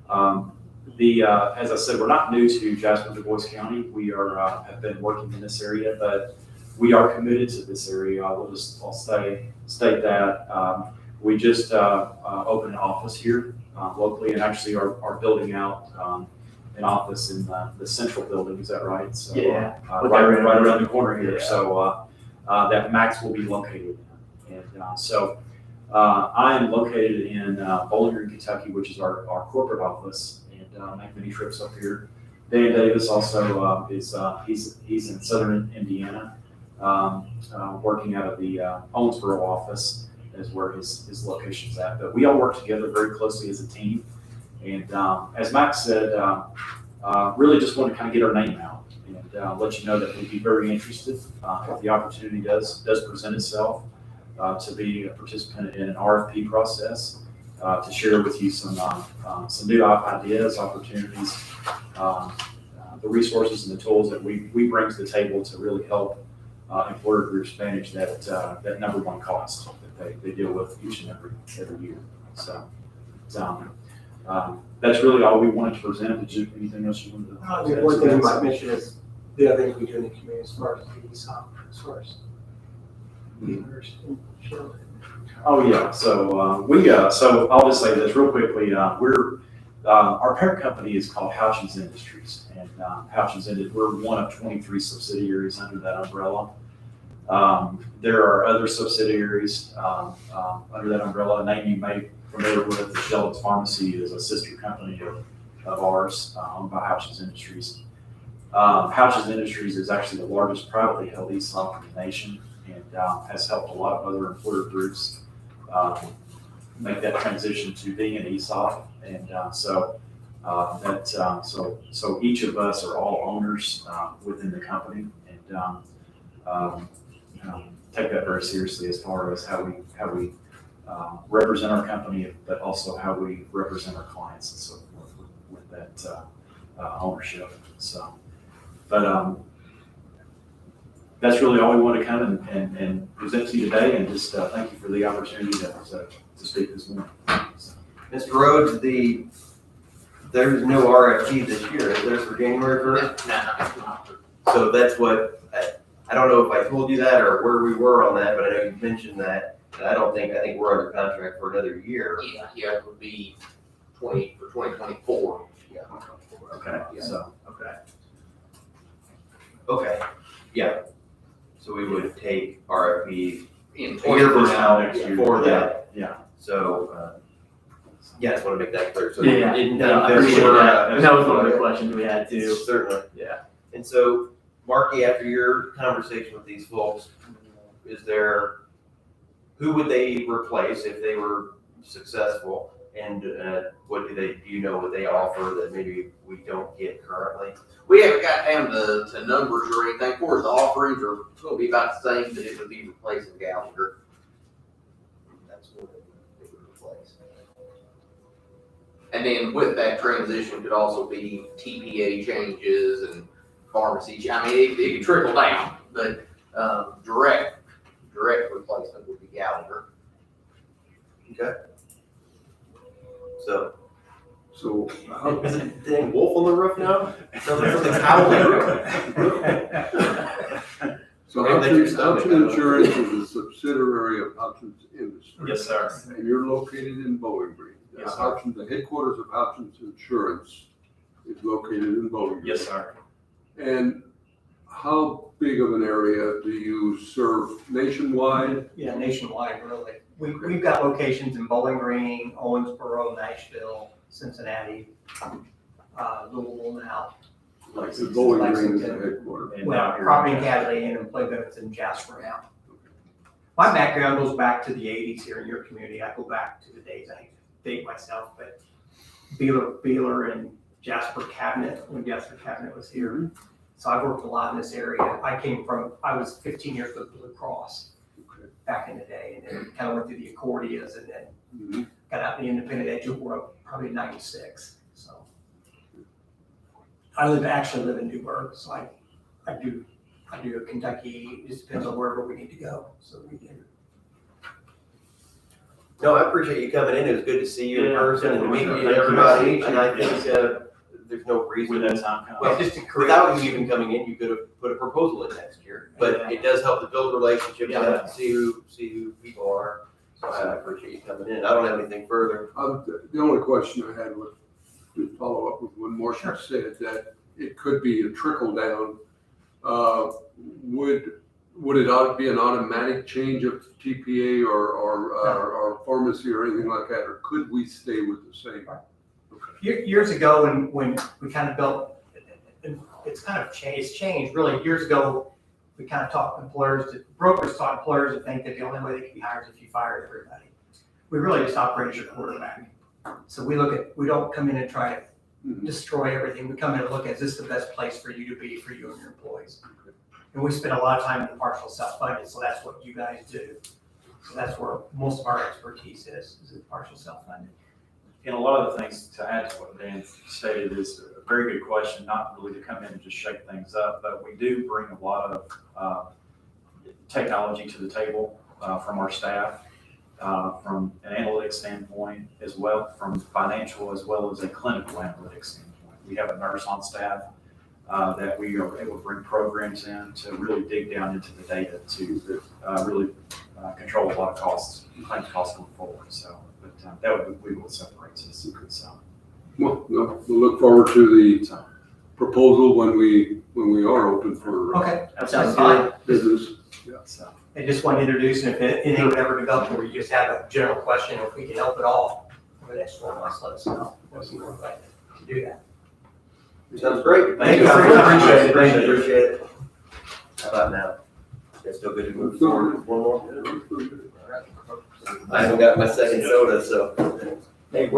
As I said, we're not new to Jasper, Du Bois County. We have been working in this area, but we are committed to this area. I'll state that we just opened an office here locally, and actually are building out an office in the central building. Is that right? So, yeah. Right around the corner here. Yeah. So that Max will be located in. And so I am located in Bowling Green, Kentucky, which is our corporate office, and make many trips up here. Dan Davis also he's in southern Indiana, working out of the Owensboro office is where his location's at. But we all work together very closely as a team. And as Max said, really just want to kind of get our name out and let you know that we'd be very interested if the opportunity does present itself to be a participant in an RFP process, to share with you some new ideas, opportunities, the resources and the tools that we bring to the table to really help employer groups manage that number one cost that they deal with each and every year. So that's really all we wanted to present. Did you anything else you wanted to The one thing you might mention is the other things we do in the community as far as the ESOP, as far as Oh yeah, so so I'll just say this real quickly. Our parent company is called Houchins Industries, and we're one of 23 subsidiaries under that umbrella. There are other subsidiaries under that umbrella. A name you may be familiar with, the Sheldon's Pharmacy, is a sister company of ours, owned by Houchins Industries. Houchins Industries is actually the largest privately held ESOP in the nation, and has helped a lot of other employer groups make that transition to being an ESOP. And so each of us are all owners within the company, and take that very seriously as far as how we represent our company, but also how we represent our clients and so forth with that ownership. So, but that's really all we want to come and present to you today, and just thank you for the opportunity to speak this morning. So. Mr. Rhodes, there's no RFP this year, is there, for January 1st? No. So that's what, I don't know if I told you that or where we were on that, but I know you mentioned that. And I think we're under contract for another year. Yeah, it would be for 2024. Yeah. Okay, so, okay. Okay, yeah. a year from This now, time next year. for that. Yeah. So, yeah, I just want to make that clear. So Yeah, it- no, I it- appreciate that. And that was one of the Yeah. questions we had too. Certainly. Yeah. And so, Marky, after your conversation with these folks, who would they replace if they were successful? And what do you know what they offer that maybe we don't get currently? We haven't got down to numbers or anything. Of course, the offerings are gonna be about the same, that it would be replacing Gallagher. That's what it would replace. And then with that transition could also be TPA changes and pharmacy, I mean, it could trickle down, but, direct replacement would be Gallagher. Okay. So, So how, is it dang wolf on the roof now? Sounds like something's howling. so Maybe that's your Hudson stomach, I Hudson don't know. Insurance is a subsidiary of Hudson's Industries. Yes, sir. And you're located in Bowling Green. Yes, sir. Hudson, the headquarters of Hudson's Insurance is located in Bowling Green. Yes, sir. And how big of an area do you serve nationwide? Yeah, nationwide, really. We've got locations in Bowling Green, Owensboro, Nashville, Cincinnati, Louisville now. Like the Bowling Green is the Lexington. headquarters. And Well, down here. property and casualty and employee benefits in Jasper now. My background goes back to the 80s here in your community. I go back to the days, I date myself, but Beeler and Jasper Cabinet, when Jasper Cabinet was here. So I've worked a lot in this area. I was 15 years with Blue Cross back in the day, and then kind of went through the Accordias, and then Mhm. got out in the independent agent world probably in 96. So I actually live in Newburgh, so I do Kentucky. It just depends on wherever we need to go. So we can. No, I appreciate you coming in. It was good to see you in Yeah, person and to meet definitely. you and everybody. And I think there's no reason. When that time comes. Well, Just to create- without you even coming in, you could have put a proposal in next year. But it does help to build relationships, Yeah. see who people are. So I appreciate you coming in. I don't have anything further. The only question I had was to follow up with when Marcia said that it could be a trickle down. Would it be an automatic change of TPA or pharmacy or anything like that, or could we stay with the same? Years ago, when we kind of built, it's changed really. Years ago, we kind of taught brokers taught employers to think that the only way they can be hired is if you fired everybody. We really just operate as your quarterback. So we don't come in and try to destroy everything. We come in and look at, is this the best place for you to be, for you and your employees? And we spend a lot of time in the partial self-funded, so that's what you guys do. So that's where most of our expertise is in partial self-funded. And a lot of the things to add to what Dan stated is a very good question, not really to come in and just shake things up, but we do bring a lot of technology to the table from our staff, from an analytics standpoint as well, from financial as well as a clinical analytics standpoint. We have a nurse on staff that we are able to bring programs in to really dig down into the data to really control a lot of costs, claims costs going forward. So, but that would be what separates us. So, Well, no, we'll look forward to the proposal when we are open for Okay, That sounds sounds fine. business. so I just want to introduce, and if anything would ever develop where you just have a general question, if we can help at all over the next 12 months, let us know. We'll be more glad to do that. Sounds great. Thank you. Appreciate it. Appreciate it. Appreciate it. How about now? You guys still good to move forward with one more? I haven't got my second soda, so. Hey,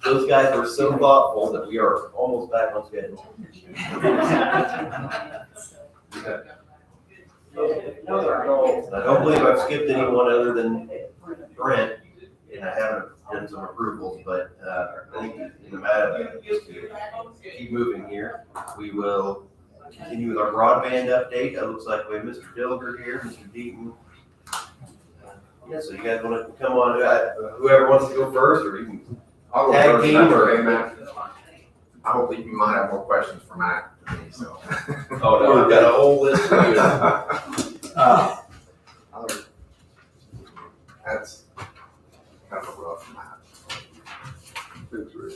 those guys were so thoughtful that we are almost back on schedule. I don't believe I've skipped anyone other than Brent, and I haven't done some approvals, but I think in the matter of just to keep moving here, we will continue with our broadband update. It looks like we have Mr. Dilger here, Mr. Deaton. Yeah, so you guys want to come on, whoever wants to go first, or you can I'll go tag first, team, that's or. okay, Matt. I hope that you might have more questions for Matt than me, so. Oh, no, I've got a whole list for you. That's kind of a rough Matt. Thanks, Rick.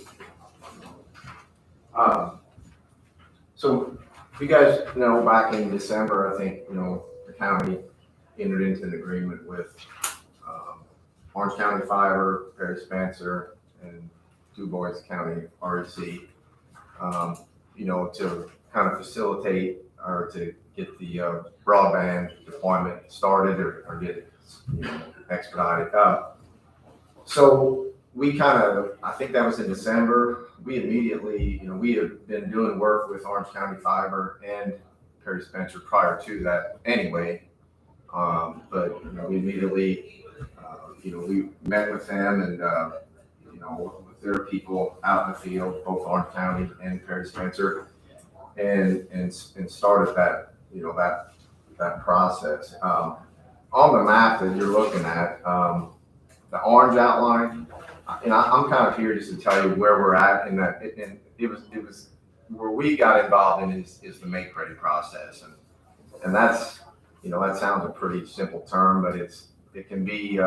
So you guys know, back in December, I think, the county entered into an agreement with Orange County Fiber, Perry Spencer, and Du Bois County REC, to kind of facilitate or to get the broadband deployment started or get it expedited. So we I think that was in December. We immediately, we have been doing work with Orange County Fiber and Perry Spencer prior to that anyway. But we immediately, we met with them and, with their people out in the field, both Orange County and Perry Spencer, and started that, that process. On the map that you're looking at, the orange outline, I'm kind of here just to tell you where we're at in that, and it was where we got involved in is the make ready process, and that's, that sounds a pretty simple term, but it can be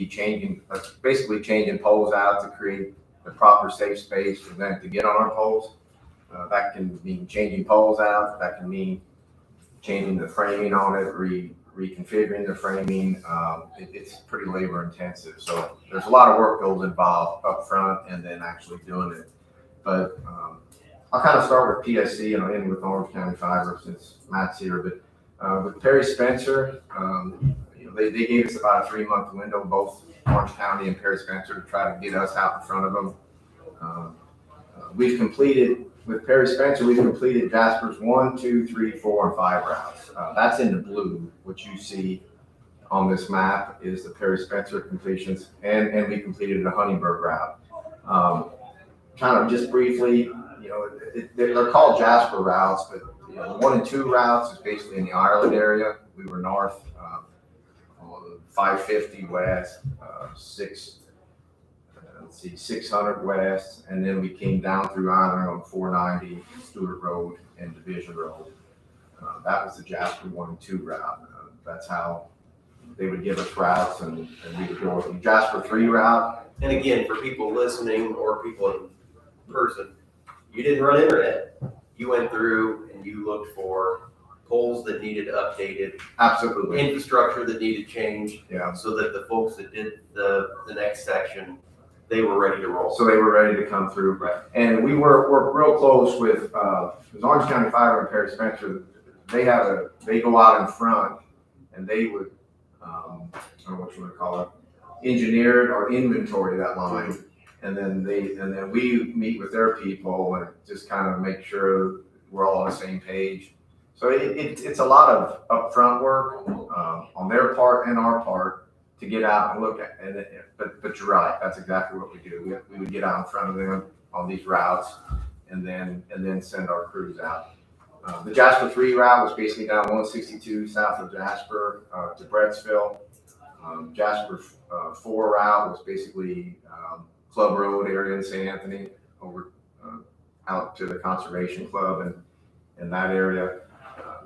changing, basically changing poles out to create the proper safe space for them to get on our poles. That can mean changing poles out. That can mean changing the framing on it, reconfiguring the framing. It's pretty labor intensive. So there's a lot of work goes involved up front and then actually doing it. But I'll kind of start with PSC and I'll end with Orange County Fiber since Matt's here. But with Perry Spencer, they gave us about a 3-month window, both Orange County and Perry Spencer, to try to get us out in front of them. With Perry Spencer, we've completed Jasper's 1, 2, 3, 4, and 5 routes. That's in the blue. What you see on this map is the Perry Spencer completions, and we completed the Huntingburg route. Kind of just briefly, they're called Jasper routes, but the 1 and 2 routes is basically in the Ireland area. We were north, 550 west, 600 west, and then we came down through Ireland on 490, Stewart Road, and Division Road. That was the Jasper 1 and 2 route. That's how they would give us routes, and we would go with the Jasper 3 route. And again, for people listening or people in person, you didn't run internet. You went through and you looked for poles that needed updated. Absolutely. Infrastructure that needed change. Yeah. So that the folks that did the next section, they were ready to roll. So they were ready to come through. Right. And we were real close with Orange County Fiber and Perry Spencer. They go out in front and they would, I don't know what you want to call it, engineer it or inventory that line. And then we meet with their people and just kind of make sure we're all on the same page. So it's a lot of upfront work on their part and our part to get out and look at it. But you're right, that's exactly what we do. We would get out in front of them on these routes and then send our crews out. The Jasper 3 route was basically down 162 south of Jasper to Brettsville. Jasper 4 route was basically Club Road area in St. Anthony over out to the Conservation Club and in that area.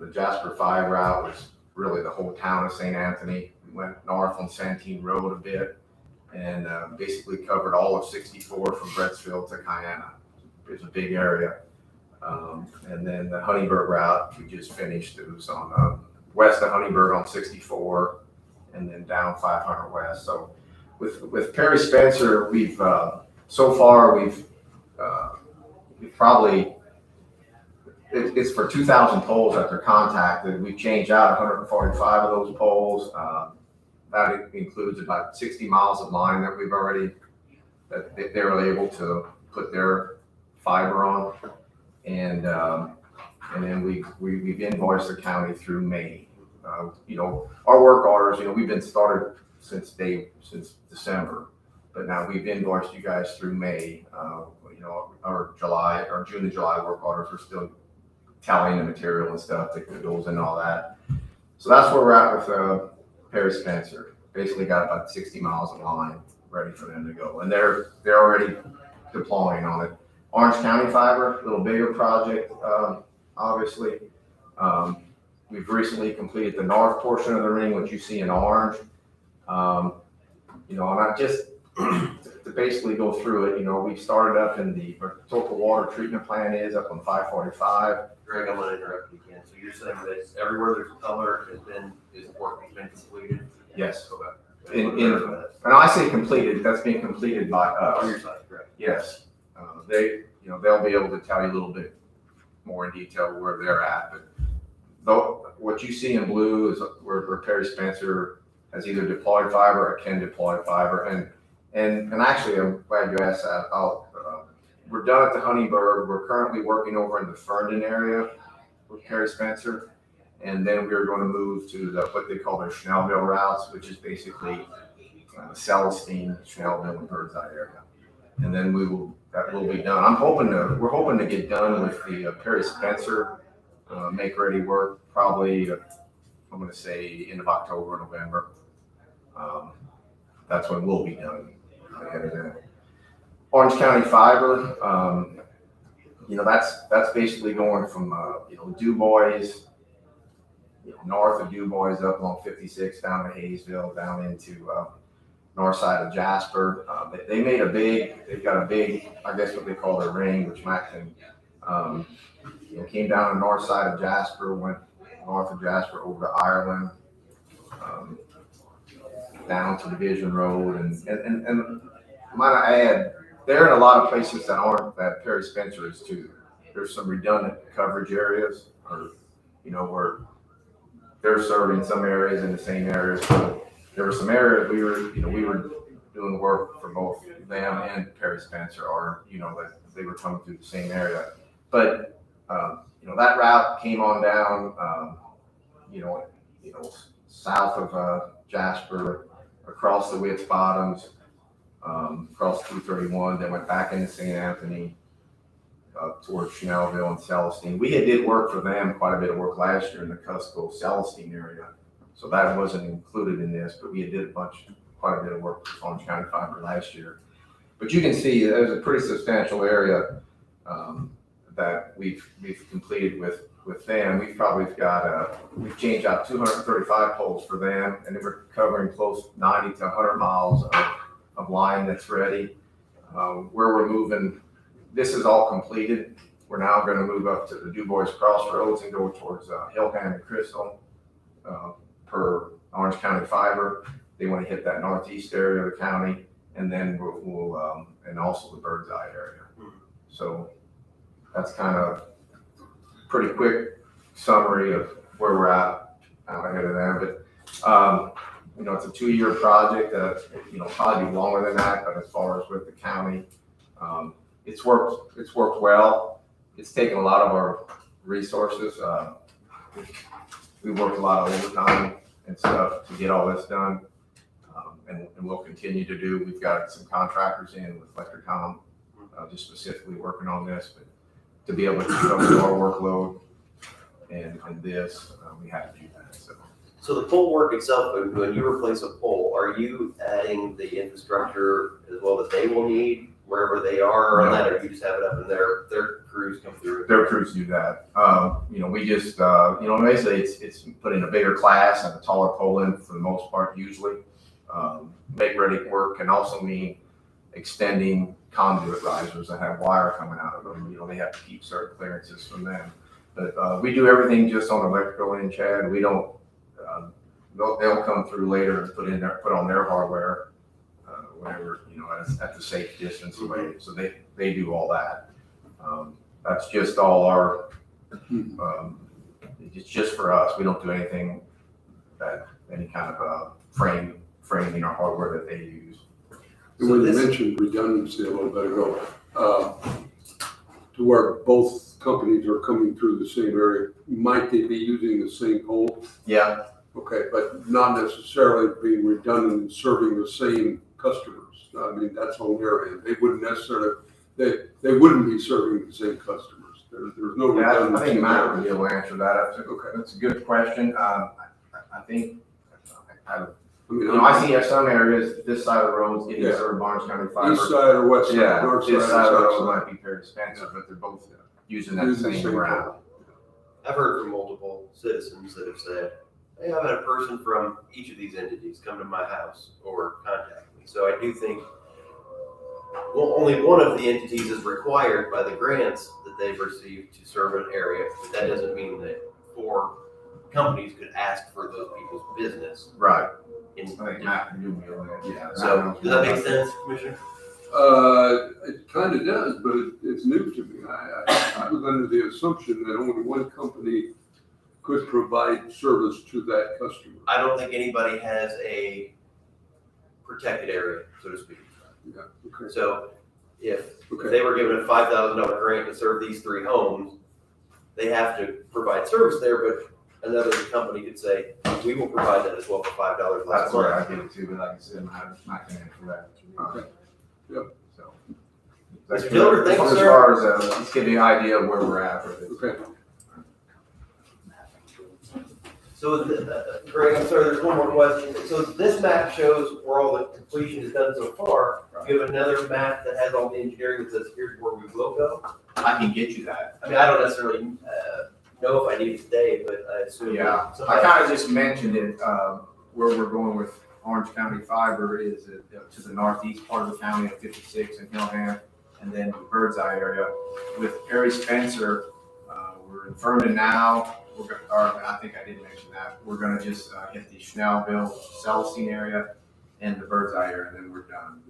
The Jasper 5 route was really the whole town of St. Anthony. We went north on Santine Road a bit and basically covered all of 64 from Brettsville to Kiana. It's a big area. And then the Huntingburg route we just finished. It was on west of Huntingburg on 64 and then down 500 west. So with Perry Spencer, we've probably, it's for 2,000 poles that they're contacted. We've changed out 145 of those poles. That includes about 60 miles of line that they were able to put their fiber on. And then we've invoiced the county through May. Our work orders, we've been started since December, but now we've invoiced you guys through May. Our June and July work orders are still tallying the material and stuff that goes in all that. So that's where we're at with Perry Spencer. Basically got about 60 miles of line ready for them to go, and they're already deploying on it. Orange County Fiber, a little bigger project, obviously. We've recently completed the north portion of the ring, which you see in orange. And I just to basically go through it, we've started up in the Total Water Treatment Plant is up on 545. Greg, I'm going to interrupt you again. So you're saying that everywhere there's color has been completed? Yes. Okay. And I say completed, that's being completed by On us. your side, correct. Yes, they'll be able to tell you a little bit more in detail where they're at, but though, what you see in blue is where Perry Spencer has either deployed fiber or can deploy fiber, and actually, I'm glad you asked that. We're done at the Huntingburg, we're currently working over in the Ferndon area with Perry Spencer, and then we're gonna move to what they call their Schnellville routes, which is basically Celestine, Schnellville, and Birdseye area. And then that will be done. We're hoping to get done with the Perry Spencer make ready work probably, I'm gonna say end of October, November. That's when we'll be done. Ahead of that. Orange County Fiber, that's basically going from, Du Bois, north of Du Bois up along 56 down to Hayesville, down into north side of Jasper. They've got a big, I guess what they call their ring, which Matt can, came down the north side of Jasper, went north of Jasper over to Ireland, down to Division Road, and might I add, they're in a lot of places that Perry Spencer is too. There's some redundant coverage areas, or where they're serving some areas in the same areas. So there were some areas we were doing work for both them and Perry Spencer, or that they were coming through the same area. But that route came on down, south of Jasper, across the Witts Bottoms, across 231, then went back into St. Anthony, towards Schnellville and Celestine. We did work for them, quite a bit of work last year in the Cusco Celestine area, so that wasn't included in this, but we did quite a bit of work for Orange County Fiber last year. But you can see there's a pretty substantial area that we've completed with them. We've changed out 235 poles for them, and we're covering close 90 to 100 miles of line that's ready. Where we're moving, this is all completed. We're now going to move up to the Du Bois Crossroads and go towards Hillham and Crystal per Orange County Fiber. They want to hit that northeast area of the county, and then we'll and also the Birdseye area. So that's kind of pretty quick summary of where we're at out ahead of them. But it's a 2-year project. Probably longer than that. But as far as with the county, it's worked well. It's taken a lot of our resources. We worked a lot of overtime and stuff to get all this done, and we'll continue to do. We've got some contractors in with Electricom, just specifically working on this, but to be able to keep up with our workload and this, we have to do that. So the pole work itself, when you replace a pole, are you adding the infrastructure as well that they will need wherever they are on that, or you just have it up and their crews come through? Their crews do that. We just, basically it's putting a bigger class and a taller pole in for the most part usually. Make ready work can also mean extending conduit risers that have wire coming out of them. They have to keep certain clearances from them. But we do everything just on electrical end, Chad. We don't, they'll come through later and put on their hardware, whatever, at the safe distance away. So they do all that. That's just all our, it's just for us. We don't do anything any kind of framing or hardware that they use. And when you mentioned redundancy a little bit ago, to where both companies are coming through the same area, might they be using the same pole? Yeah. Okay, but not necessarily being redundant and serving the same customers. I mean, that's on their end. They wouldn't necessarily, they wouldn't be serving the same customers. There's no redundancy. I think Matt would be able to answer that. Okay, that's a good question. I think, I see some areas, this side of the road is getting served by Orange County Fiber. East side or west side? Yeah, north this side, side of the south road side. might be Perry Spencer, but they're both using that same route. I've heard from multiple citizens that have said, hey, I've had a person from each of these entities come to my house or contact me. So I do think, well, only one of the entities is required by the grants that they've received to serve an area, but that doesn't mean that 4 companies could ask for those people's business. Right. In, I think Matt can do me on that, yeah. so, does that make sense, Commissioner? It kind of does, but it's new to me. I was under the assumption that only one company could provide service to that customer. I don't think anybody has a protected area, so to speak. Yeah, okay. So if they were given a $5,000 grant to serve these 3 homes, they have to provide service there, but another company could say, we will provide that as well for $5 less That's a where I month. get it to, but like I said, I can answer that. Okay. Yep. So. Mr. Gilbert, thank you, As sir. far as, let's get the idea of where we're at with it. Okay. So, Greg, I'm sorry, there's one more question. So this map shows where all the completion is done so far. You have another map that has all the engineering that says here's where we will go? I can get you that. I mean, I don't necessarily know if I need it today, but I assume. Yeah, somebody- I kind of just mentioned it, where we're going with Orange County Fiber is to the northeast part of the county at 56 and Hillham, and then the Bird's Eye area. With Perry Spencer, we're in Furman now, I think I did mention that, we're gonna just hit the Schnellville, Celestine area, and the Bird's Eye area, and then we're done.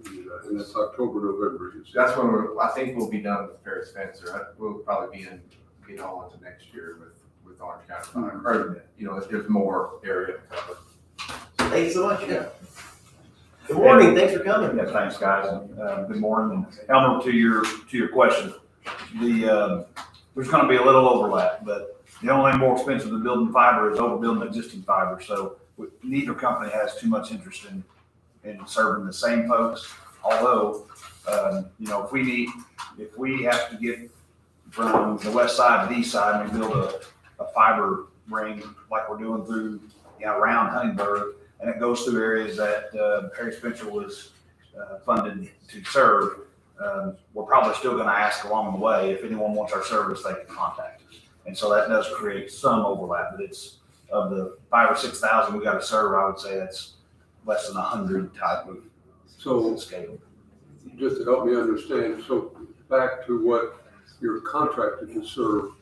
And that's October, November. You said. That's when I think we'll be done with Perry Spencer. We'll probably be all into next year with Orange County Fiber, or, if there's more area to cover. Thanks so much. Yeah. Good morning, thanks for coming. Yeah, thanks, guys. Good morning. Elmer, to your question, there's gonna be a little overlap, but the only thing more expensive than building fiber is overbuilding existing fiber. So neither company has too much interest in serving the same folks. Although, if we have to get from the west side to the east side and we build a fiber ring like we're doing through, around Huntingburg, and it goes through areas that Perry Spencer was funded to serve, we're probably still going to ask along the way, if anyone wants our service, they can contact us. And so that does create some overlap, but it's of the 5,000 or 6,000 we got to serve, I would say that's less than 100 type of scale. Just to help me understand, so back to what you're contracted to serve,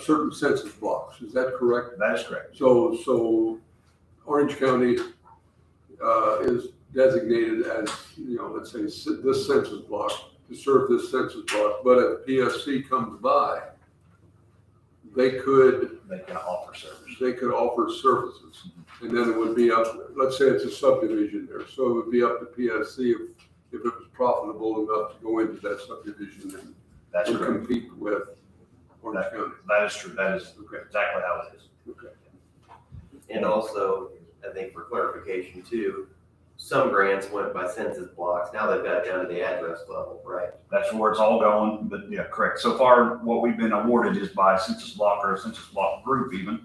certain census blocks, is that correct? That is correct. So Orange County is designated as, let's say this census block, to serve this census block, but if PSC comes by, they could offer service. They could offer services, and then it would be up, let's say it's a subdivision there, so it would be up to PSC if it was profitable enough to go into that subdivision and compete with Orange County. That is true. That is exactly how it is. Okay. And also, I think for clarification too, some grants went by census blocks. Now they've got it down to the address level, right? That's where it's all going, but yeah, correct. So far, what we've been awarded is by census block or a census block group even,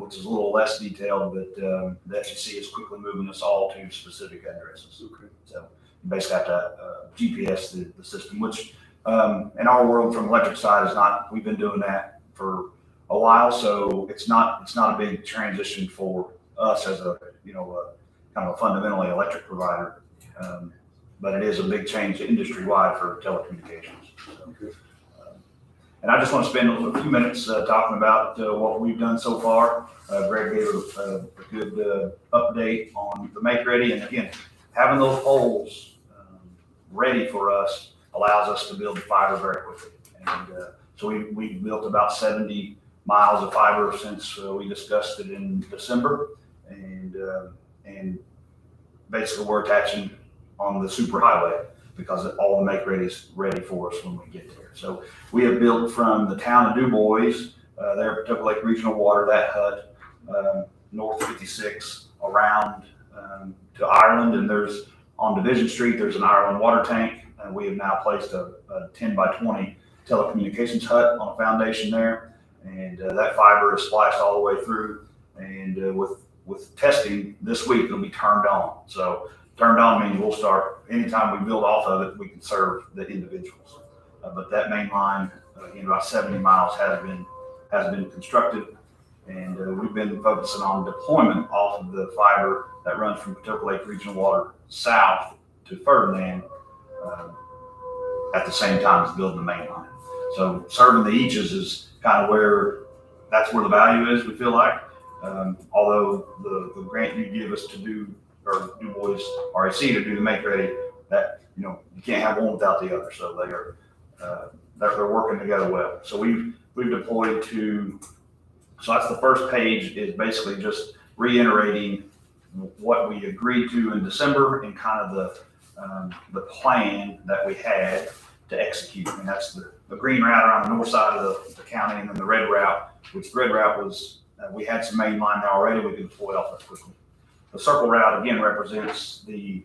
which is a little less detailed, but the FCC is quickly moving us all to specific addresses. Okay. So you basically have to GPS the system, which in our world from electric side is not, we've been doing that for a while, so it's not a big transition for us as a kind of a fundamentally electric provider, but it is a big change industry-wide for telecommunications. So, and I just want to spend a few minutes talking about what we've done so far. Greg gave a good update on the Make Ready, and again, having those poles ready for us allows us to build the fiber very quickly. And so we've built about 70 miles of fiber since we discussed it in December, and basically we're attaching on the super highway because all the Make Ready is ready for us when we get there. So we have built from the town of Du Bois, there at Pawtucket Lake Regional Water, that hut, north 56 around to Ireland, and there's on Division Street, there's an Ireland water tank, and we have now placed a 10 by 20 telecommunications hut on a foundation there, and that fiber is spliced all the way through, and with testing this week, it'll be turned on. So turned on means we'll start, anytime we build off of it, we can serve the individuals. But that main line, about 70 miles has been constructed, and we've been focusing on deployment off of the fiber that runs from Pawtucket Lake Regional Water south to Ferdinand at the same time as building the main line. So serving the Eaches is kind of where that's where the value is, we feel like. Although the grant you give us to do, or Du Bois RAC to do the make ready, that, you can't have one without the other. So they're working together well. So we've deployed so that's the first page, is basically just reiterating what we agreed to in December and kind of the plan that we had to execute. And that's the green route around the north side of the county, and then the red route, which the red route was, we had some main line there already, we could deploy off that quickly. The circle route again represents the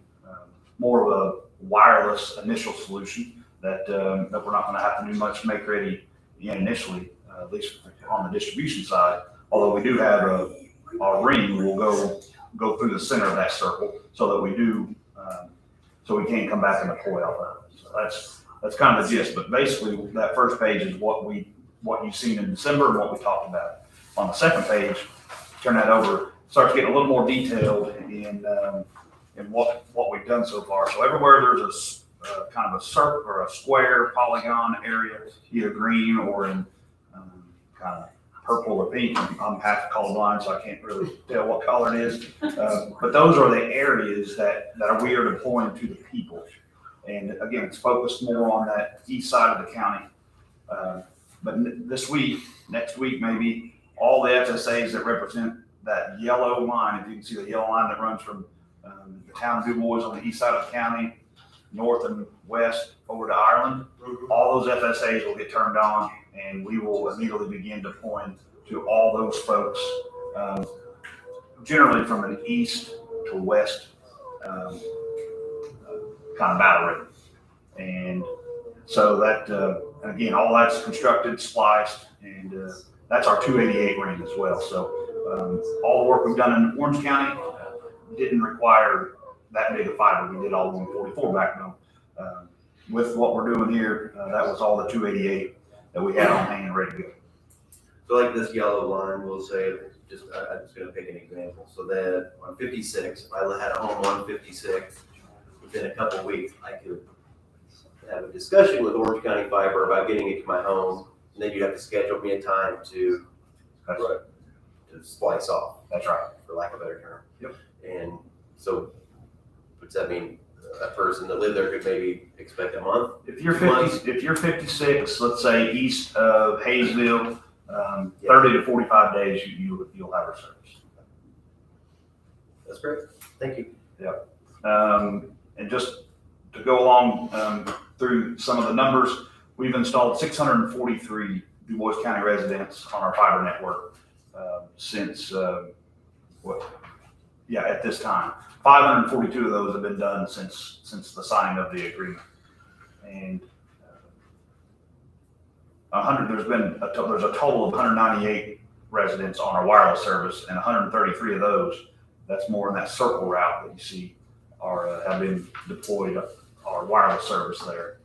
more of a wireless initial solution that we're not going to have to do much make ready initially, at least on the distribution side. Although we do have our ring will go through the center of that circle, so that we do so we can come back and deploy off of it. So that's kind of the gist. But basically, that first page is what you've seen in December and what we talked about. On the second page, turn that over, starts getting a little more detailed in what we've done so far. So everywhere there's a kind of a circle or a square polygon area, either green or in kind of purple or pink. I'm half colorblind, so I can't really tell what color it is. But those are the areas that we are deploying to the people. And again, it's focused more on that east side of the county. But next week maybe, all the FSAs that represent that yellow line, if you can see the yellow line that runs from the town of Du Bois on the east side of the county, north and west over to Ireland, all those FSAs will get turned on, and we will immediately begin deploying to all those folks, generally from an east to west kind of battle rate. And so that, again, all that's constructed, spliced, and that's our 288 ring as well. So all the work we've done in Orange County didn't require that big of fiber. We did all 144 backbone. With what we're doing here, that was all the 288 that we had on hand ready to go. So like this yellow line, we'll say, I'm just gonna pick an example. So that on 56, if I had a home on 56, within a couple of weeks, I could have a discussion with Orange County Fiber about getting it to my home, and then you'd have to schedule me a time to splice off. That's right. For lack of a better term. Yep. And so, does that mean a person that lived there could maybe expect a month? If you're 56, let's say east of Hayesville, 30 to 45 days, you'll have our service. That's great. Thank you. Yep. And just to go along through some of the numbers, we've installed 643 Du Bois County residents on our fiber network since at this time. 542 of those have been done since the signing of the agreement, and 100. There's a total of 198 residents on our wireless service, and 133 of those, that's more in that circle route that you see, have been deployed our wireless service there.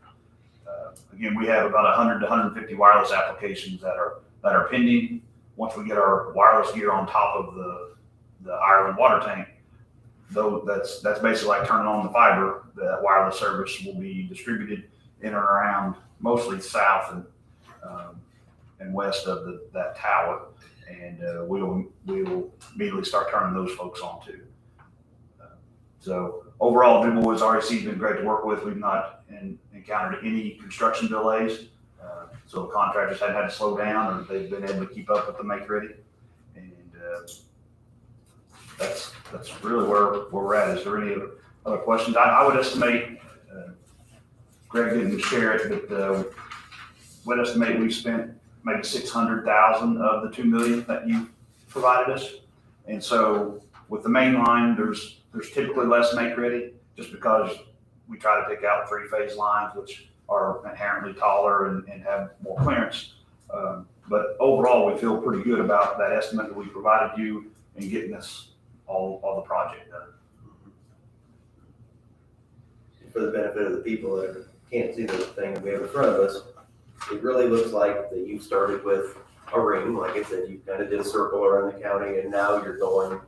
Again, we have about 100 to 150 wireless applications that are pending. Once we get our wireless gear on top of the Ireland water tank, though that's basically like turning on the fiber. That wireless service will be distributed in and around mostly south and west of that tower, and we will immediately start turning those folks on too. So overall, Du Bois RAC has been great to work with. We've not encountered any construction delays, so the contractors hadn't had to slow down, or they've been able to keep up with the make ready, and that's really where we're at. Is there any other questions? I would estimate, Greg didn't share it, but would estimate we've spent maybe 600,000 of the $2 million that you provided us. And so with the main line, there's typically less make ready, just because we try to pick out 3-phase lines, which are inherently taller and have more clearance. But overall, we feel pretty good about that estimate that we provided you in getting us all the project done. For the benefit of the people that can't see the thing we have in front of us, it really looks like that you started with a ring. Like I said, you kind of did a circle around the county, and now you're going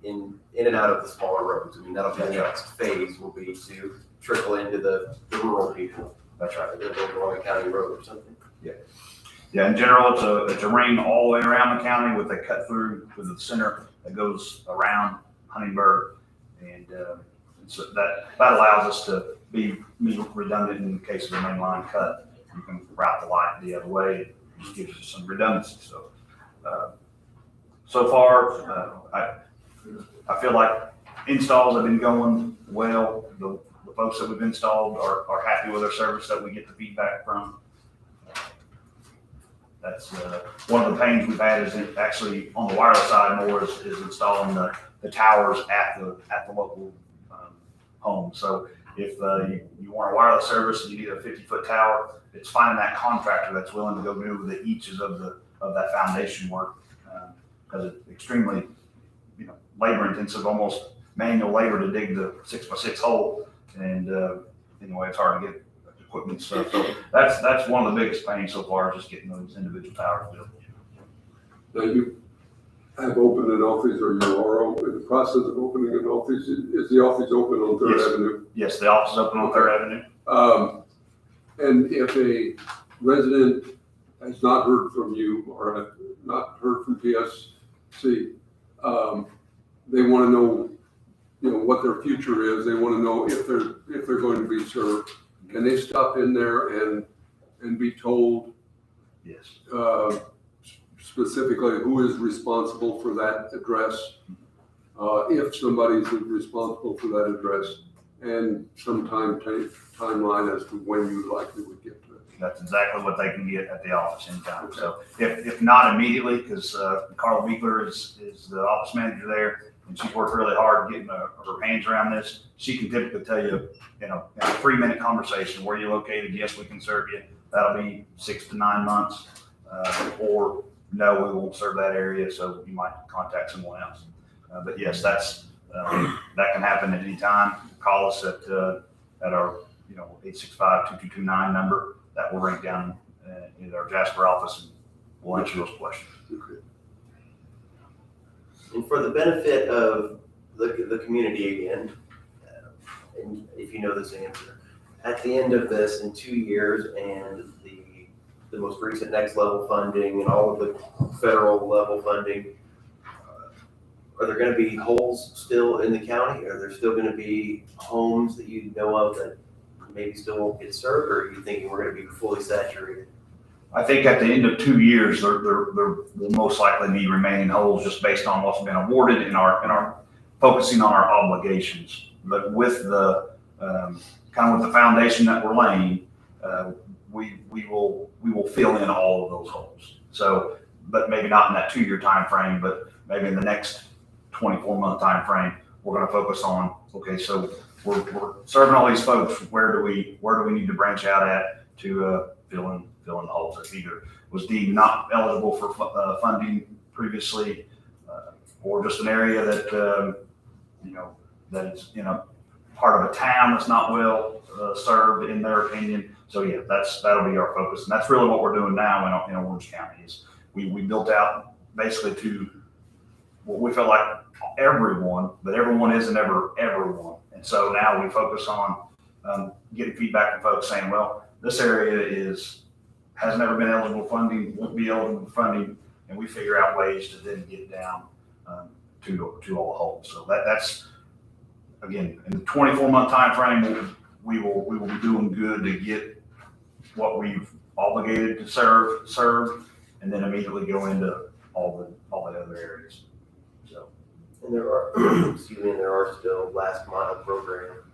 in and out of the smaller roads. I mean, that'll be the next phase, will be to trickle into the rural people. That's right. They'll go along a county road or something. Yeah. Yeah, in general, it's a ring all the way around the county with a cut through to the center that goes around Huntingburg. And so that allows us to be redundant in case of a main line cut. You can route the light the other way. It just gives you some redundancy. So far, I feel like installs have been going well. The folks that we've installed are happy with our service that we get the feedback from. That's one of the pains we've had is actually on the wireless side more is installing the towers at the local home. So if you want a wireless service and you need a 50-foot tower, it's finding that contractor that's willing to go do the eaches of that foundation work because it's extremely labor intensive, almost manual labor to dig the 6x6 hole, and anyway, it's hard to get equipment and stuff. So that's one of the biggest pains so far, is just getting those individual towers built. Now, you have opened an office, or you are in the process of opening an office. Is the office open on Third Avenue? Yes, the office is open on Third Avenue. And if a resident has not heard from you or have not heard from PSC, they want to know, what their future is. They want to know if they're going to be served. Can they stop in there and be told? Yes. Specifically, who is responsible for that address? If somebody's responsible for that address, and some timeline as to when you likely would get to it. That's exactly what they can get at the office in time. So if not immediately, because Carla Beekler is the office manager there, and she's worked really hard getting her hands around this. She can typically tell you, in a 3-minute conversation, where you're located. Yes, we can serve you. That'll be 6 to 9 months, or no, we won't serve that area. So you might contact someone else. But yes, that can happen at any time. Call us at our 865-2229 number. That will ring down in our Jasper office, and we'll answer those questions. Okay. And for the benefit of the community again, and if you know this answer, at the end of this, in 2 years, and the most recent next level funding and all of the federal level funding, are there going to be holes still in the county? Are there still going to be homes that you know of that maybe still won't get served, or are you thinking we're going to be fully saturated? I think at the end of 2 years, there will most likely be remaining holes just based on what's been awarded in our focusing on our obligations. But with the kind of with the foundation that we're laying, we will fill in all of those holes. So, but maybe not in that 2-year time frame, but maybe in the next 24-month time frame, we're going to focus on, okay, so we're serving all these folks. Where do we need to branch out at to fill in the holes that either was deemed not eligible for funding previously, or just an area that that is part of a town that's not well served in their opinion. So yeah, that'll be our focus, and that's really what we're doing now in Orange County. Is we built out basically to what we felt like everyone, but everyone isn't ever everyone. And so now we focus on getting feedback from folks saying, well, this area has never been eligible funding, won't be eligible funding, and we figure out ways to then get down to all the holes. So that's again, in the 24-month time frame, we will be doing good to get what we've obligated to serve, and then immediately go into all the other areas. So, and there are still last mile programs.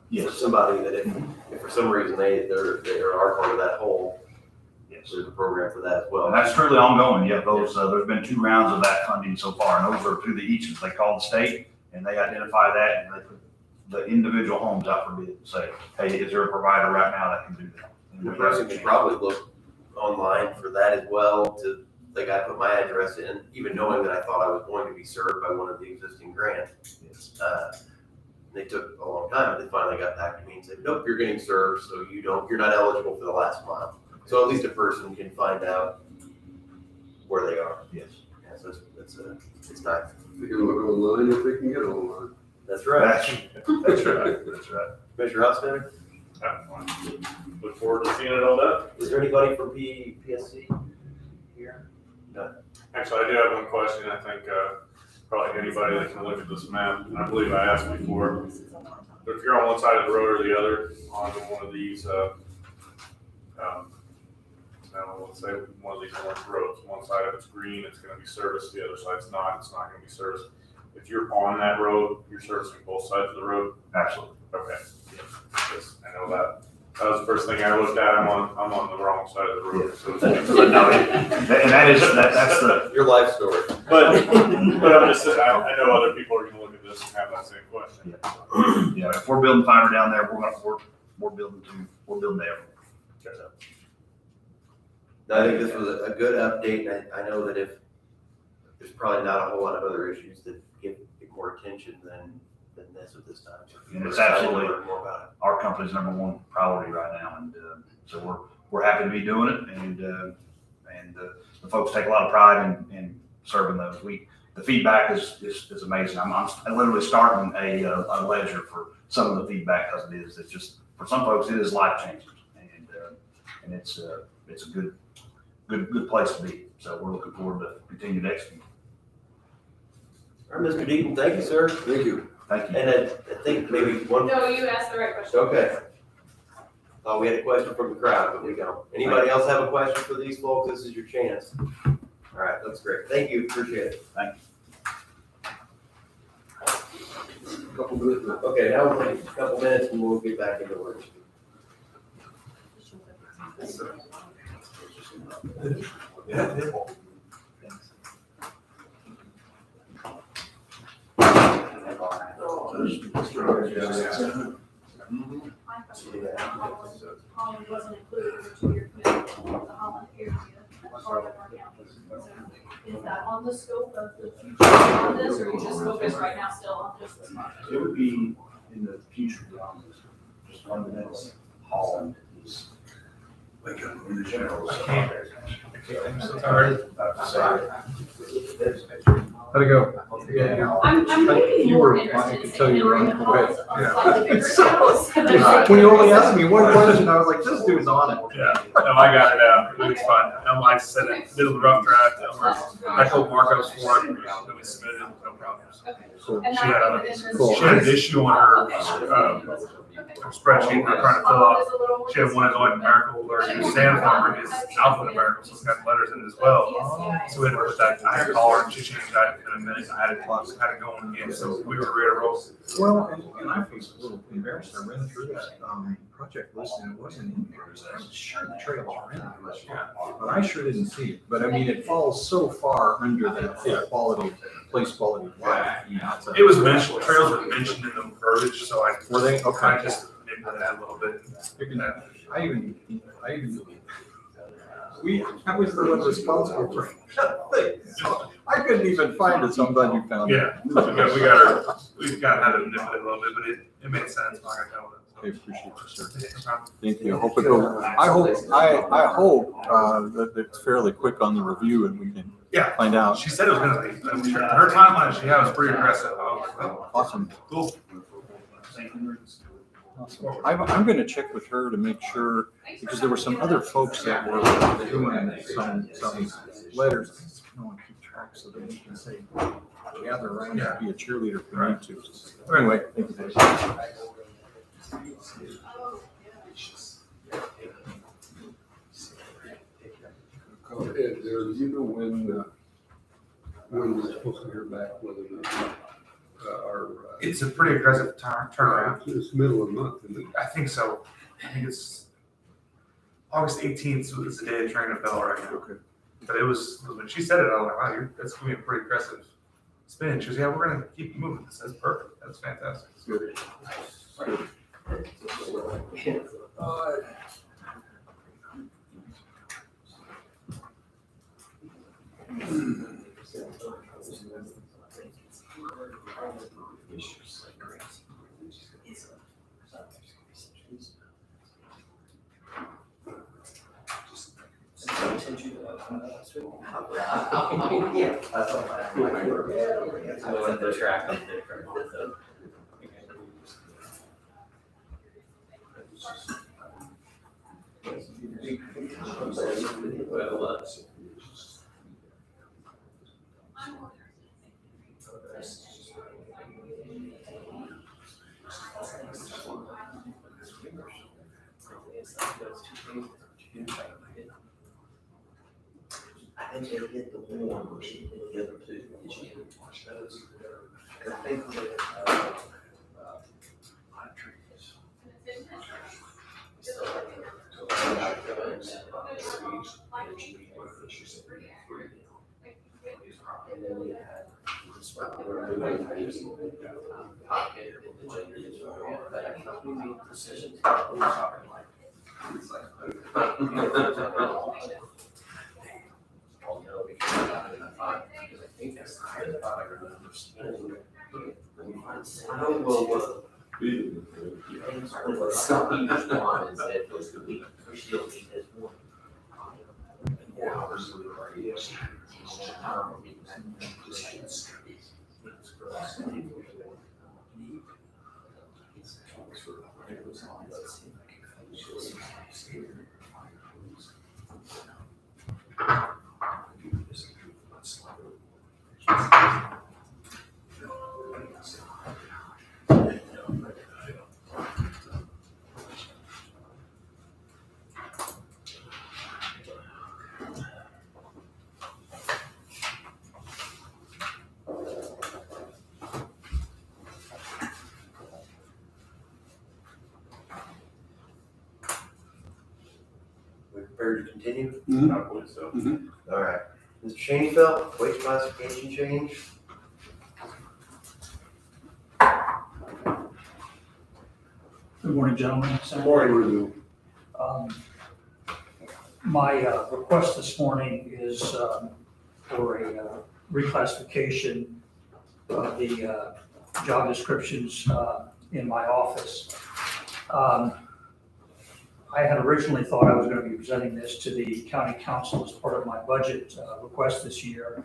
yes, For somebody that if for some reason they are part of that hole, yes. there's a program for that as well. And that's truly ongoing. Yeah, those there's been 2 rounds of that funding so far, and those are through the eaches. They call the state and they identify that, and they put the individual homes out for bid and say, hey, is there a provider right now that can do that? The person could probably look online for that as well. Like I put my address in, even knowing that I thought I was going to be served by one of the existing grants. They took a long time, but they finally got back to me and said, nope, you're getting served, so you're not eligible for the last mile. So at least a person can find out where they are. Yes. Yeah, so it's nice. They can look online if they can get online. That's right. That's right. That's right. Commissioner Hofstadter? look forward to seeing it all done. Is there anybody from PSC here? Actually, I do have one question. I think, probably anybody that can look at this map, and I believe I asked before. But if you're on one side of the road or the other on one of these, let's say one of these orange roads, one side of it's green, it's gonna be serviced, the other side's not, it's not gonna be serviced. If you're on that road, you're servicing both sides of the road? Absolutely. Okay. Yes, I know that. That was the first thing I looked at. I'm on the wrong side of the road, so. But no, and that's the, Your life story. But I'm just saying, I know other people are gonna look at this and have that same question. yeah, if we're building fiber down there, we're building there. I think this was a good update, and I know that if, there's probably not a whole lot of other issues that get more attention than this at this time. So And it's we're excited to absolutely learn more about our company's number one priority right now, and so we're happy to be doing it, and the folks take a lot of pride in serving those. The feedback is amazing. I'm literally starting a ledger for some of the feedback, because it's just, for some folks it is life changing, and it's a good place to be. So we're looking forward to continue to execute. it. All right, Mr. Deaton, thank you, sir. Thank you. Thank you. And I think maybe one. No, you asked the right question. Okay. Thought we had a question from the crowd, but we don't. Anybody else have a question for these folks? This is your chance. All right, that's great. Thank you, appreciate it. Thank Couple minutes. Okay, now we'll take a couple minutes and we'll get back into work. Holland wasn't included in the 2-year commitment, the Holland area, part of our county. So is that on the scope of the future on this, or you just focus right now still on just this project? It would be in the future beyond this, just fundamentally, Holland is like in the general. How'd it go? Yeah. I'm maybe You more were- I interested could in tell you were entering the on- halls of yeah. slightly bigger towns. When you only asked me one question, I was like, this dude's on it. Yeah, no, I got it out. It was fun. Like I said, it did a rough draft. I told Marcos for it, that we submitted, no problems. Cool. And She that had, within this- Cool. she had an issue on her spreadsheet, we're trying to fill out. She had one is like numerical, or Sam number is alphanumerical, so it's got letters in it as well. So we had to put that, I had to call her, and she changed that in a minute, I had to go in again, so we were ready to roll. Well, and I was a little embarrassed, I ran through that, project list and it wasn't in there, so I was sure the trails are in there, but I sure didn't see it, but I mean, it falls so far under that full quality, place quality of life. You know, it's a- It was mentioned, trails were mentioned in the verbiage, so I. Were they? Okay. I just nibbled that a little bit. I even, I was the one responsible for it. I couldn't even find it, so I'm glad you found it. Yeah, we've got how to nip it a little bit, but it made sense, like I told it. I appreciate you, sir. Yeah. Thank you. I hope it goes, I hope, that it's fairly quick on the review and we can Yeah. find out. She said it was gonna be, I'm sure, her timeline she had was pretty aggressive. I was like, well, Awesome. cool. I'm gonna check with her to make sure, because there were some other folks that were doing some letters. I don't want to keep track so that we can say, gather around and be a cheerleader if we need to. Anyway, thank you, Dave. Ed, do you know when we're supposed to hear back whether or not, our. It's a pretty aggressive turnaround. It's middle of the month, isn't it? I think so. I think it's August 18th was the day of training bell right now. Okay. But it was, when she said it, I was like, wow, that's gonna be a pretty aggressive spin. She goes, yeah, we're gonna keep moving. That's perfect. That's fantastic. Good. Yeah, that's all I have. The track is different, so. I think they get the one version, the other two. Did you watch those? And I think that, and then we had this one, we're moving pocket and the gender is but I can't we make decisions. It's like, Something each one is that goes to week, we still need this one. We're prepared to continue? Mhm. I believe so. All right. Mr. Shanefield, wage classification change? Good morning, gentlemen. Good morning. My request this morning is for a reclassification of the job descriptions in my office. I had originally thought I was going to be presenting this to the county council as part of my budget request this year.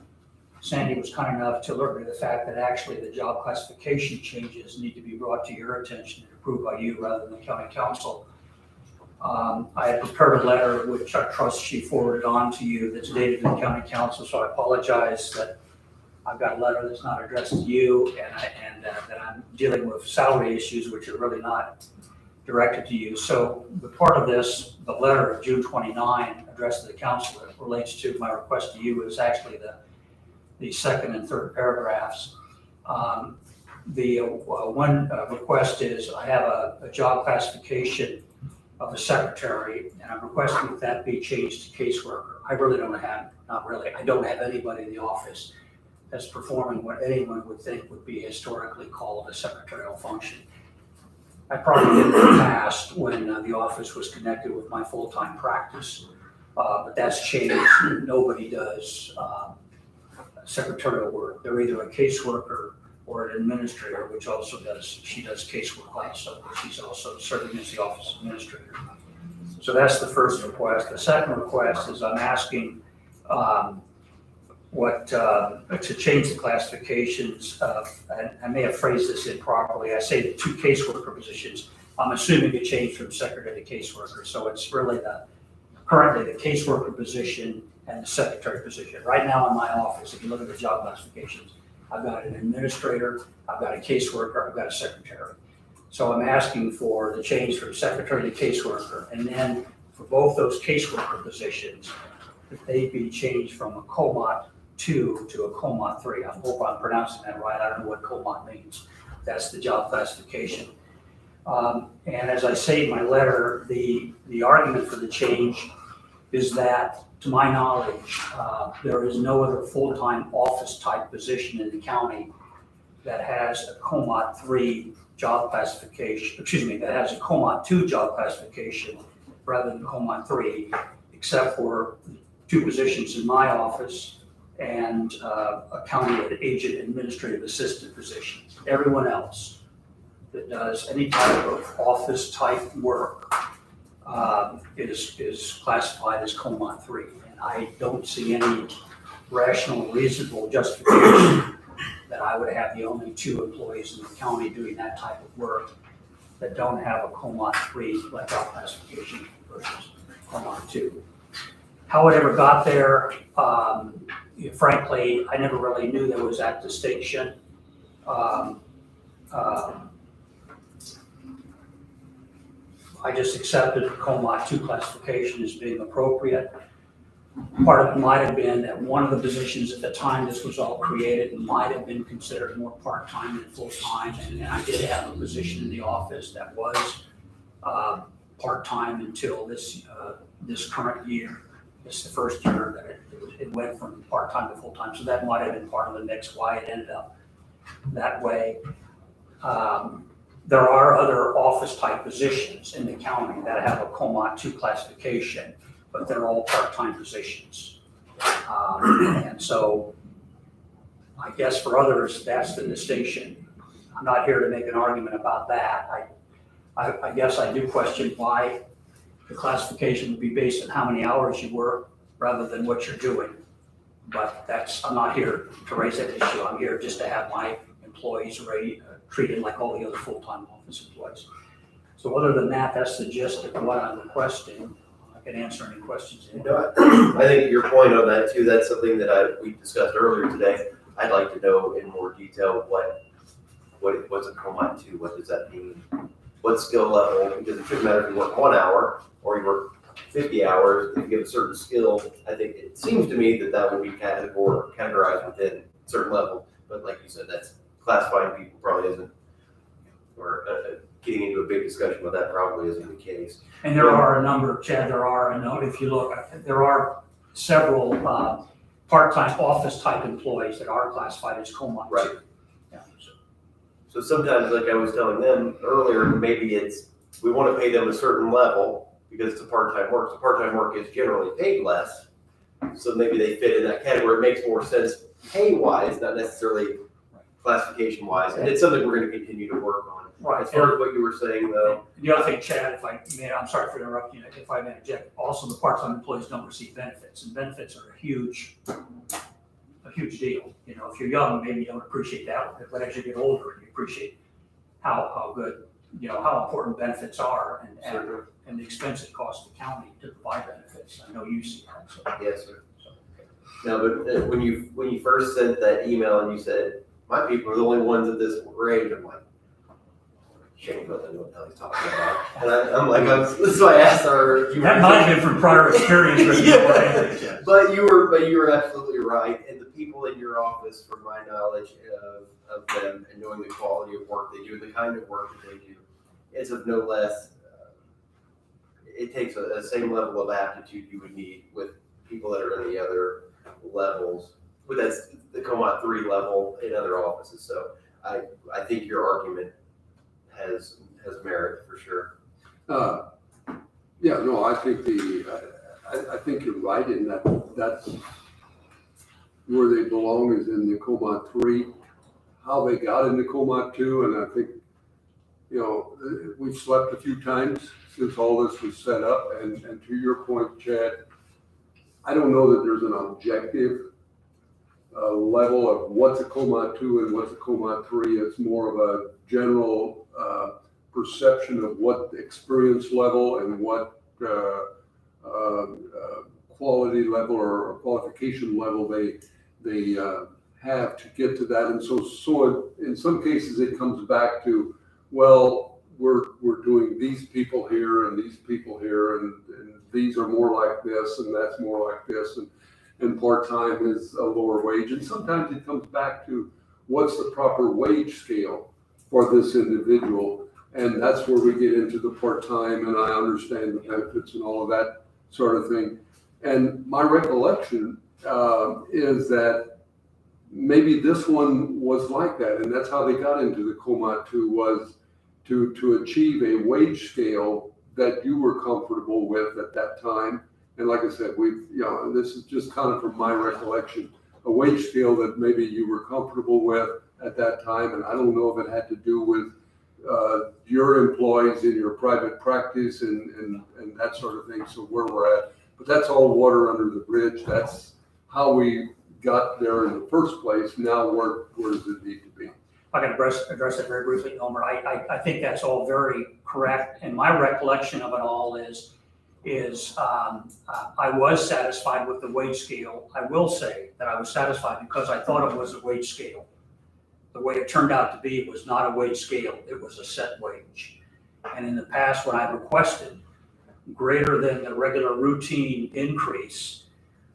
Sandy was kind enough to alert me to the fact that actually the job classification changes need to be brought to your attention and approved by you rather than the county council. I had prepared a letter, which I trust she forwarded on to you, that's dated to the county council, so I apologize that I've got a letter that's not addressed to you and that I'm dealing with salary issues, which are really not directed to you. So the part of this, the letter of June 29 addressed to the council that relates to my request to you is actually the second and third paragraphs. The one request is I have a job classification of a secretary, and I'm requesting that that be changed to caseworker. I really don't have, not really, I don't have anybody in the office that's performing what anyone would think would be historically called a secretarial function. I probably did in the past when the office was connected with my full-time practice, but that's changed. Nobody does secretarial work. They're either a caseworker or an administrator, which also she does casework also, but she's also serving as the office administrator. So that's the first request. The second request is I'm asking to change the classifications of, and I may have phrased this improperly, I say the two caseworker positions. I'm assuming it changed from secretary to caseworker, so it's really currently the caseworker position and the secretary position. Right now in my office, if you look at the job classifications, I've got an administrator, I've got a caseworker, I've got a secretary. So I'm asking for the change from secretary to caseworker, and then for both those caseworker positions, that they be changed from a COMOT 2 to a COMOT 3. I hope I'm pronouncing that right. I don't know what COMOT means. That's the job classification. And as I say in my letter, the argument for the change is that, to my knowledge, there is no other full-time office type position in the county that has a COMOT 3 job classification, that has a COMOT 2 job classification rather than COMOT 3, except for two positions in my office and a county agent administrative assistant position. Everyone else that does any type of office type work is classified as COMOT 3. And I don't see any rational, reasonable justification that I would have the only two employees in the county doing that type of work that don't have a COMOT 3 like job classification versus COMOT 2. How it ever got there, frankly, I never really knew there was that distinction. I just accepted the COMAT 2 classification as being appropriate. Part of it might have been that one of the positions at the time this was all created might have been considered more part-time than full-time, and I did have a position in the office that was part-time until this current year. This is the first year that it went from part-time to full-time, so that might have been part of the mix why it ended up that way. There are other office-type positions in the county that have a COMAT 2 classification, but they're all part-time positions. And so I guess for others, that's the distinction. I'm not here to make an argument about that. I guess I do question why the classification would be based on how many hours you work rather than what you're doing. But I'm not here to raise that issue. I'm here just to have my employees treated like all the other full-time office employees. So other than that, that's the gist of what I'm requesting. I can answer any questions. I think your point on that too, that's something that we discussed earlier today. I'd like to know in more detail what's a COMAT 2, what does that mean? What skill level, because it shouldn't matter if you work 1 hour or you work 50 hours, if you have a certain skill, I think it seems to me that would be categorized within a certain level. But like you said, that's classifying people probably isn't, or getting into a big discussion about that probably isn't the case. And there are a number, Chad, if you look, there are several part-time office type employees that are classified as COMAT 2. Right. Yeah. So sometimes, like I was telling them earlier, maybe we want to pay them a certain level because it's a part-time work. So part-time work is generally paid less. So maybe they fit in that category. It makes more sense pay-wise, not necessarily classification-wise. And it's something we're going to continue to work on. Right. As far as what you were saying, though. The other thing, Chad, I'm sorry for interrupting you, if I may interject, also the part-time employees don't receive benefits, and benefits are a huge deal. You know, if you're young, maybe you don't appreciate that, but as you get older, you appreciate how good, how important benefits are and the expense it costs the county to provide benefits. I know you see that. So. Yes, sir. No, but when you first sent that email and you said, my people are the only ones at this range, I'm like, shame, but I know what he's talking about. And I'm like, this is why I asked her. That might have been from prior experience. Yeah. But you were absolutely right. And the people in your office, from my knowledge of them and knowing the quality of work they do, the kind of work that they do, is of no less. It takes a same level of aptitude you would need with people that are in the other levels. But that's the COMAT 3 level in other offices. So I think your argument has merit for sure. Yeah, no, I think I think you're right in that's where they belong is in the COMAT 3. How they got into COMAT 2, and I think, we've slept a few times since all this was set up. And to your point, Chad, I don't know that there's an objective level of what's a COMAT 2 and what's a COMAT 3. It's more of a general perception of what experience level and what quality level or qualification level they have to get to that. And so in some cases it comes back to, well, we're doing these people here and these people here, and these are more like this and that's more like this, and part-time is a lower wage. And sometimes it comes back to what's the proper wage scale for this individual. And that's where we get into the part-time, and I understand the benefits and all of that sort of thing. And my recollection is that maybe this one was like that, and that's how they got into the COMAT 2, was to achieve a wage scale that you were comfortable with at that time. And like I said, and this is just kind of from my recollection, a wage scale that maybe you were comfortable with at that time. And I don't know if it had to do with your employees in your private practice and that sort of thing. So where we're at, but that's all water under the bridge. That's how we got there in the first place. Now where does it need to be? I can address it very briefly, Elmer. I think that's all very correct. And my recollection of it all is is I was satisfied with the wage scale. I will say that I was satisfied because I thought it was a wage scale. The way it turned out to be was not a wage scale, it was a set wage. And in the past, when I requested greater than the regular routine increase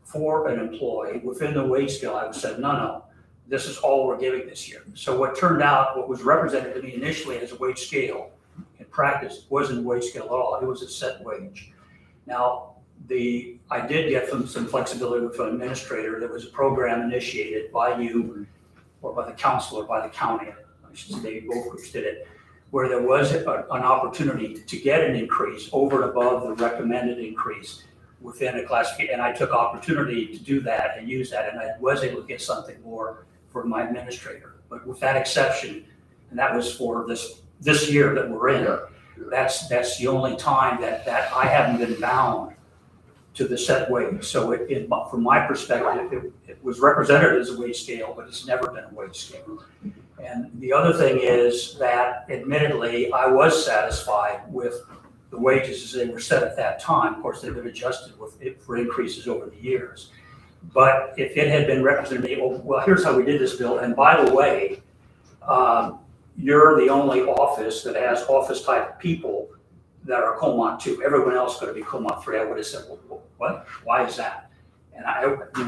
for an employee within the wage scale, I said, no, this is all we're giving this year. So what turned out, what was represented to me initially as a wage scale, in practice, wasn't a wage scale at all, it was a set wage. Now, I did get some flexibility with an administrator. There was a program initiated by you, or by the council, or by the county, I should say, both groups did it, where there was an opportunity to get an increase over and above the recommended increase within a classification. And I took opportunity to do that and use that, and I was able to get something more for my administrator. But with that exception, and that was for this year that we're in, that's the only time that I haven't been bound to the set wage. So from my perspective, it was represented as a wage scale, but it's never been a wage scale. And the other thing is that admittedly, I was satisfied with the wages as they were set at that time. Of course, they've been adjusted for increases over the years. But if it had been represented, well, here's how we did this, Bill. And by the way, you're the only office that has office type people that are Comont 2. Everyone else could be Comont 3. I would have said, well, what? Why is that? And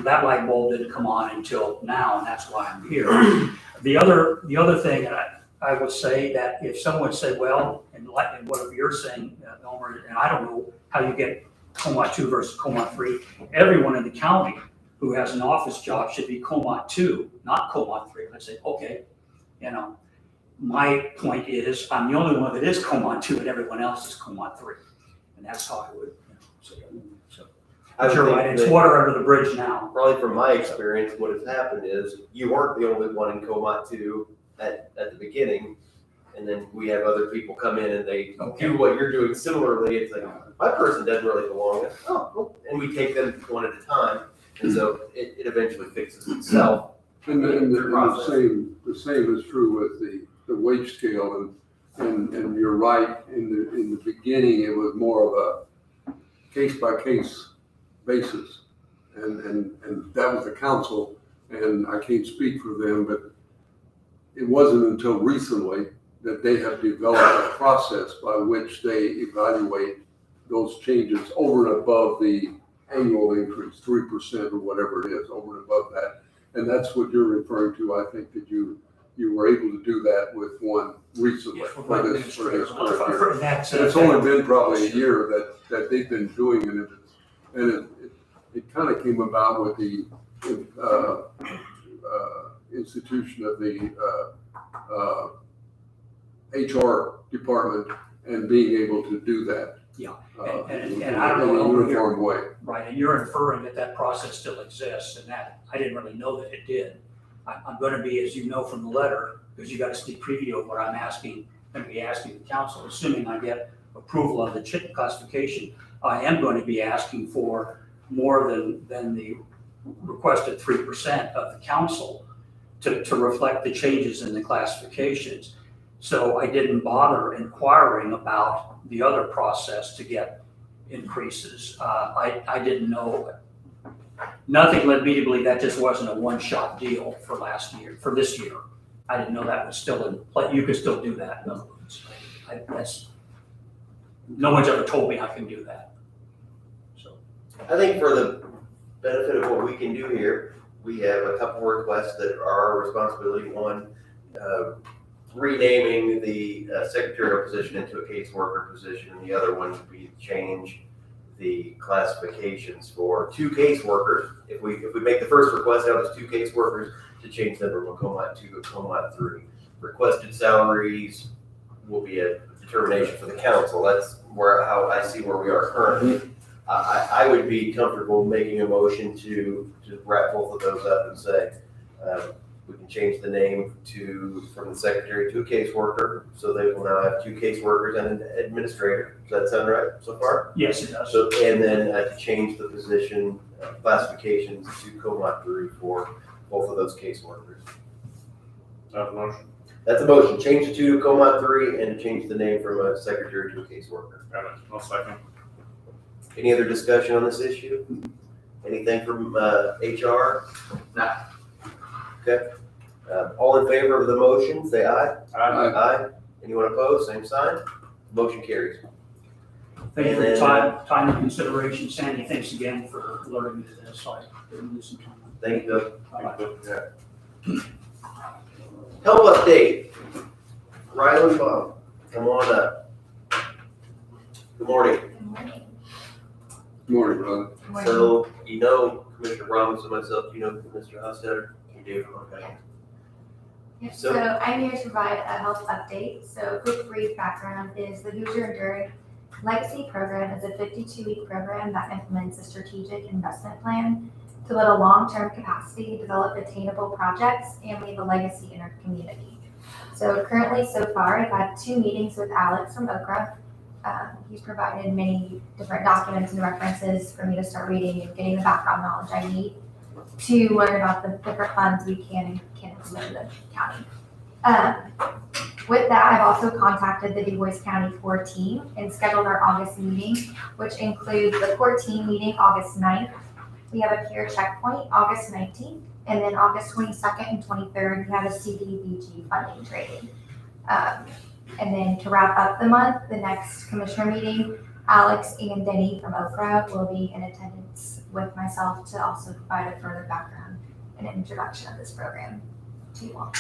that light bulb didn't come on until now, and that's why I'm here. The other thing, and I would say that if someone said, well, and what you're saying, Elmer, and I don't know how you get Comont 2 versus Comont 3. Everyone in the county who has an office job should be Comont 2, not Comont 3. I'd say, okay, my point is, I'm the only one that is Comont 2 and everyone else is Comont 3. And that's how I would, say it. But you're right, it's water under the bridge now. Probably from my experience, what has happened is you weren't the only one in Comont 2 at the beginning. And then we have other people come in and they do what you're doing similarly. It's like, my person doesn't really belong. And we take them one at a time. And so it eventually fixes itself. And the same is true with the wage scale, and you're right, in the beginning, it was more of a case-by-case basis. And that was the council, and I can't speak for them, but it wasn't until recently that they have developed a process by which they evaluate those changes over and above the annual increase, 3% or whatever it is, over and above that. And that's what you're referring to. I think that you were able to do that with one recently for this current year. And it's only been probably a year that they've been doing it. And it kind of came about with the institution of the HR department and being able to do that. Yeah, and I don't know. In a uniform way. Right, and you're inferring that process still exists, and that, I didn't really know that it did. I'm gonna be, as you know from the letter, because you got a sneak preview of what I'm gonna be asking the council, assuming I get approval of the CHIP classification, I am going to be asking for more than the requested 3% of the council to reflect the changes in the classifications. So I didn't bother inquiring about the other process to get increases. I didn't know. Nothing led me to believe that just wasn't a one-shot deal for this year. I didn't know that was still in play. You could still do that, in other words. No one's ever told me I can do that. So I think for the benefit of what we can do here, we have a couple requests that are our responsibility. One, renaming the secretarial position into a caseworker position, and the other one would be to change the classifications for 2 caseworkers. If we make the first request out as 2 caseworkers, to change them from Comont 2 to Comont 3. Requested salaries will be a determination for the council. That's how I see where we are currently. I would be comfortable making a motion to wrap both of those up and say, we can change the name from the secretary to a caseworker, so they will now have 2 caseworkers and an administrator. Does that sound right so far? Yes, it does. So, and then to change the position classifications to Comont 3 for both of those caseworkers. That's a motion. That's a motion. Change the 2 to Comont 3 and change the name from a secretary to a caseworker. Got it. I'll second. Any other discussion on this issue? Anything from HR? No. Okay. All in favor of the motion, say aye. Aye. Aye. Anyone opposed, same sign. Motion carries. Thank you for your time and consideration. Sandy, thanks again for alerting me to this, so I didn't lose some time. Thank you. Bye-bye. Help update. Ryland Baum, come on up. Good morning. Good morning, brother. So, you know Commissioner Ramos and myself, you know Mr. Hostetter? You do, okay. Yep, So- so I'm here to provide a health update. So quick brief background is the Hoosier Enduring Legacy Program is a 52-week program that implements a strategic investment plan to build a long-term capacity, develop attainable projects, and leave a legacy in our community. So currently, so far, I've had 2 meetings with Alex from Okra. He's provided many different documents and references for me to start reading and getting the background knowledge I need to learn about the different funds we can implement in the county. With that, I've also contacted the Du Bois County core team and scheduled our August meeting, which includes the core team meeting August 9th. We have a peer checkpoint August 19th, and then August 22nd and 23rd, we have a CDBG funding training. And then to wrap up the month, the next commissioner meeting, Alex and Denny from Okra will be in attendance with myself to also provide a further background and introduction of this program to you all.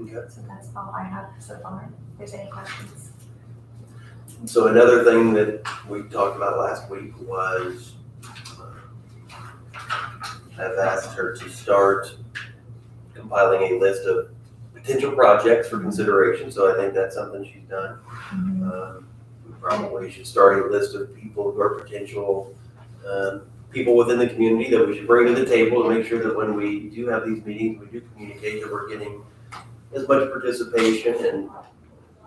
Okay. So that's all I have so far. If there's any questions. So another thing that we talked about last week was I've asked her to start compiling a list of potential projects for consideration, so I think that's something she's done. We probably should start a list of people who are potential people within the community that we should bring to the table to make sure that when we do have these meetings, we do communicate that we're getting as much participation and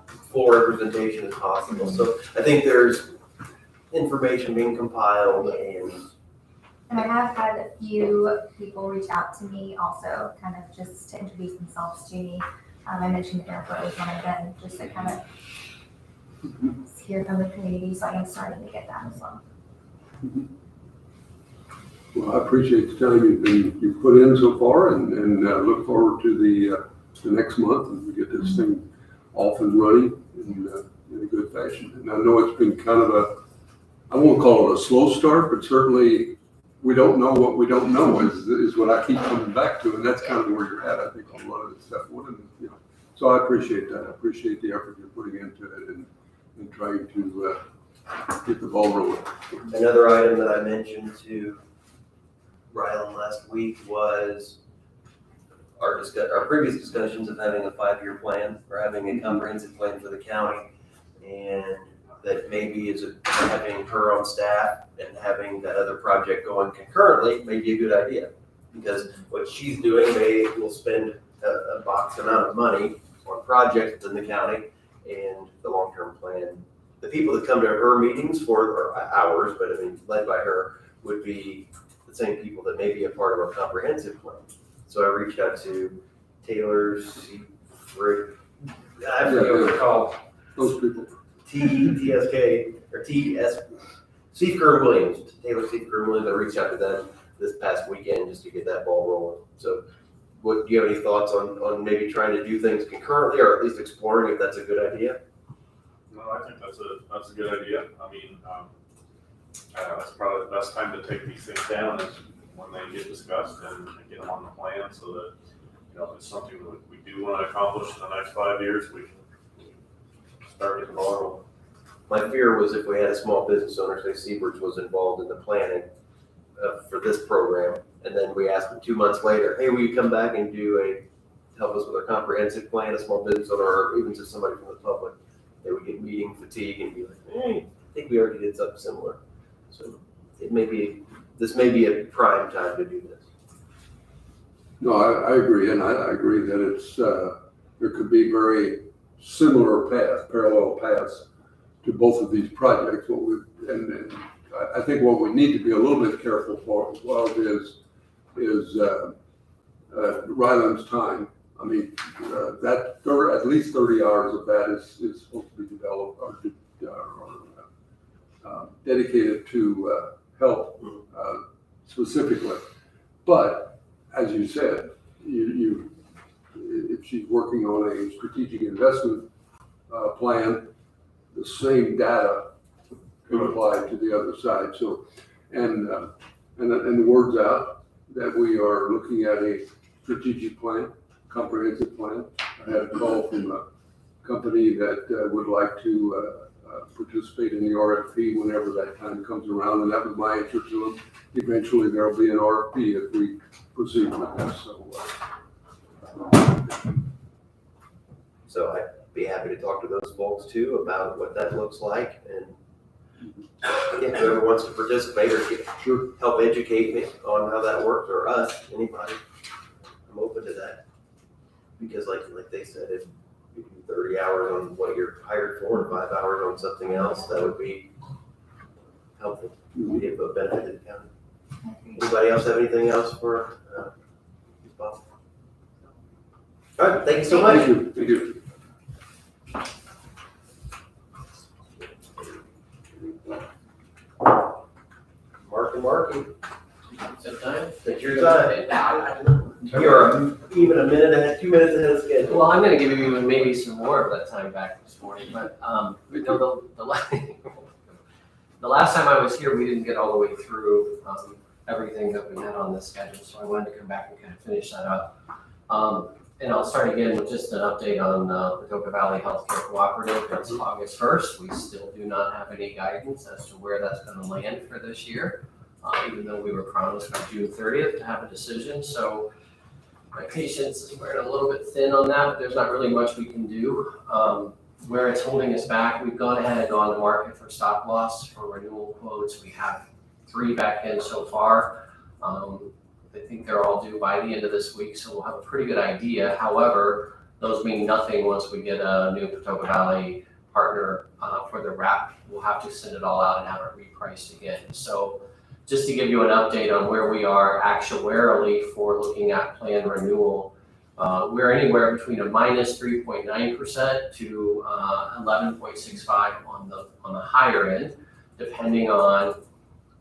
full representation as possible. So I think there's information being compiled And I have had a few people reach out to me also, kind of just to introduce themselves to me. I mentioned the airport was one of them, just to kind of hear from the community, so I am starting to get that as well. Well, I appreciate the time you've put in so far and look forward to the next month and we get this thing off and running in a good fashion. And I know it's been kind of I won't call it a slow start, but certainly we don't know what we don't know is what I keep coming back to. And that's kind of where you're at, I think, on a lot of this stuff. So I appreciate that. I appreciate the effort you're putting into it and trying to get the ball rolling. Another item that I mentioned to Ryland last week was our previous discussions of having a 5-year plan or having a comprehensive plan for the county, and that maybe having her on staff and having that other project going concurrently may be a good idea, because what she's doing, they will spend a box amount of money on projects in the county, and the long-term plan. The people that come to her meetings or ours, but I mean, led by her, would be the same people that may be a part of our comprehensive plan. So I reached out to Taylor Seifried, I forget what they're called. Those people. TSK or TS Seifker and Williams, Taylor Seifker and Williams. I reached out to them this past weekend just to get that ball rolling. So do you have any thoughts on maybe trying to do things concurrently, or at least exploring if that's a good idea? No, I think that's a good idea. I mean, that's probably the best time to take these things down is when they get discussed and get them on the plan, so that, you know, if it's something that we do want to accomplish in the next 5 years, we can start getting the ball rolling. My fear was if we had a small business owner, say Seabrooks was involved in the planning for this program, and then we asked them 2 months later, hey, will you come back and help us with our comprehensive plan, a small business owner, or even just somebody from the public, they would get meeting fatigue and be like, hey, I think we already did something similar. So this may be a prime time to do this. No, I agree, and I agree that it's there could be very similar parallel paths to both of these projects. And I think what we need to be a little bit careful for as well is Ryland's time. I mean, at least 30 hours of that is supposed to be developed or dedicated to help specifically. But as you said, if she's working on a strategic investment plan, the same data can apply to the other side. So, and the word's out that we are looking at a strategic plan, comprehensive plan. I had a call from a company that would like to participate in the RFP whenever that time comes around, and that was my answer to them. Eventually, there'll be an RFP if we proceed with this. So I'd be happy to talk to those folks too about what that looks like, and again, whoever wants to participate or help educate me on how that works, or us, anybody, I'm open to that. Because like they said, if you do 30 hours on what you're hired for and 5 hours on something else, that would be helpful. Give a benefit to the county. Anybody else have anything else for Bob? All right, thank you so much. Thank you. Thank you. Marky. Take your time. You're even a minute ahead, 2 minutes ahead of schedule. Well, I'm gonna give you maybe some more of that time back this morning, but, the last time I was here, we didn't get all the way through, everything that we had on the schedule, so I wanted to come back and kind of finish that up. And I'll start again with just an update on, Patoka Valley Healthcare Cooperative. It's August 1st. We still do not have any guidance as to where that's gonna land for this year, even though we were promised by June 30th to have a decision, so my patience is wearing a little bit thin on that, but there's not really much we can do. Where it's holding us back, we've gone ahead and gone to market for stop loss for renewal quotes. We have 3 back in so far. I think they're all due by the end of this week, so we'll have a pretty good idea. However, those mean nothing once we get a new Patoka Valley partner for the wrap. We'll have to send it all out and have it repriced again. So just to give you an update on where we are actuarially for looking at plan renewal, we're anywhere between a minus 3.9% to 11.65 on the higher end, depending on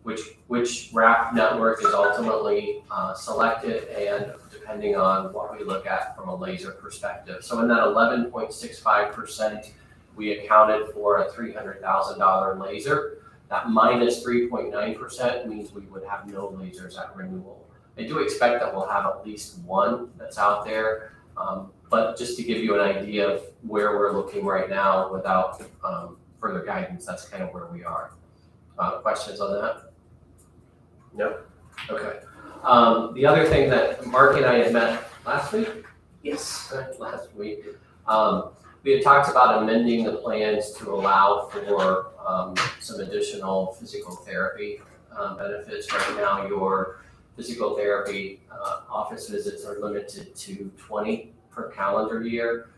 which wrap network is ultimately selected and depending on what we look at from a laser perspective. So in that 11.65%, we accounted for a $300,000 laser. That minus 3.9% means we would have no lasers at renewal. I do expect that we'll have at least one that's out there, but just to give you an idea of where we're looking right now without further guidance, that's kind of where we are. Questions on that? No? Okay. The other thing that Mark and I had met last week? Yes. Last week. We had talked about amending the plans to allow for some additional physical therapy benefits. Right now, your physical therapy office visits are limited to 20 per calendar year.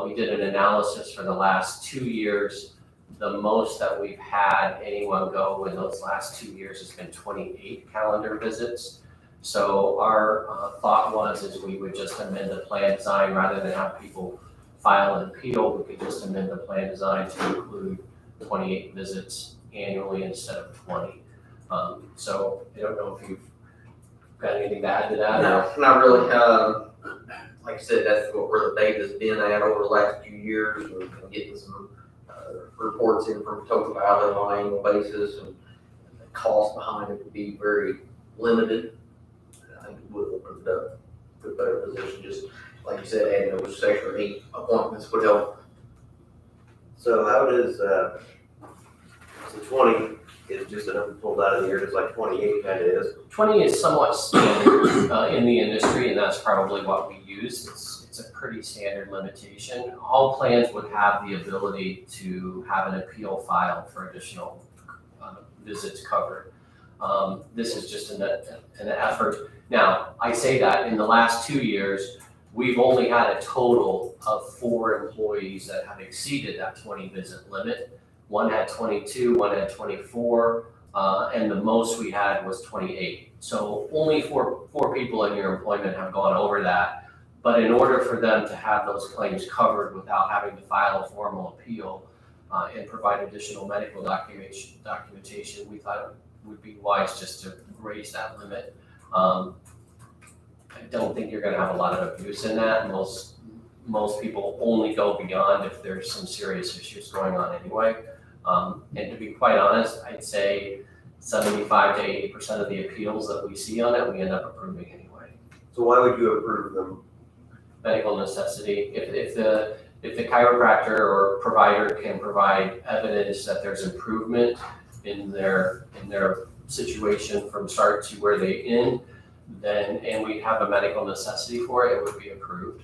We did an analysis for the last 2 years. The most that we've had anyone go in those last 2 years has been 28 calendar visits. So our thought is we would just amend the plan design rather than have people file and appeal. We could just amend the plan design to include 28 visits annually instead of 20. So I don't know if you've got anything to add to that? No, not really. Like I said, that's where the data's been at over the last few years. We've been getting some reports in from Patoka Valley on an annual basis, and the cost behind it would be very limited. I think it would open it up to a better position. Just like you said, adding those Section 8 appointments would help. So how does, so 20 is just a number pulled out of the air, just like 28 kind of is? 20 is somewhat standard in the industry, and that's probably what we use. It's a pretty standard limitation. All plans would have the ability to have an appeal file for additional visits covered. This is just an effort. Now, I say that in the last 2 years, we've only had a total of 4 employees that have exceeded that 20 visit limit. One had 22, one had 24, and the most we had was 28. So only four people in your employment have gone over that. But in order for them to have those claims covered without having to file a formal appeal, and provide additional medical documentation, we thought it would be wise just to raise that limit. I don't think you're gonna have a lot of abuse in that. Most people only go beyond if there's some serious issues going on anyway. And to be quite honest, I'd say 75 to 80% of the appeals that we see on it, we end up approving anyway. So why would you approve them? Medical necessity. If the chiropractor or provider can provide evidence that there's improvement in their situation from start to where they end, then, and we have a medical necessity for it, it would be approved.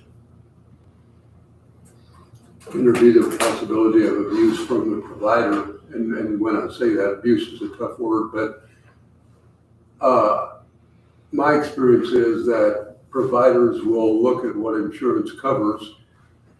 Can there be the possibility of abuse from the provider? And when I say that, abuse is a tough word, but my experience is that providers will look at what insurance covers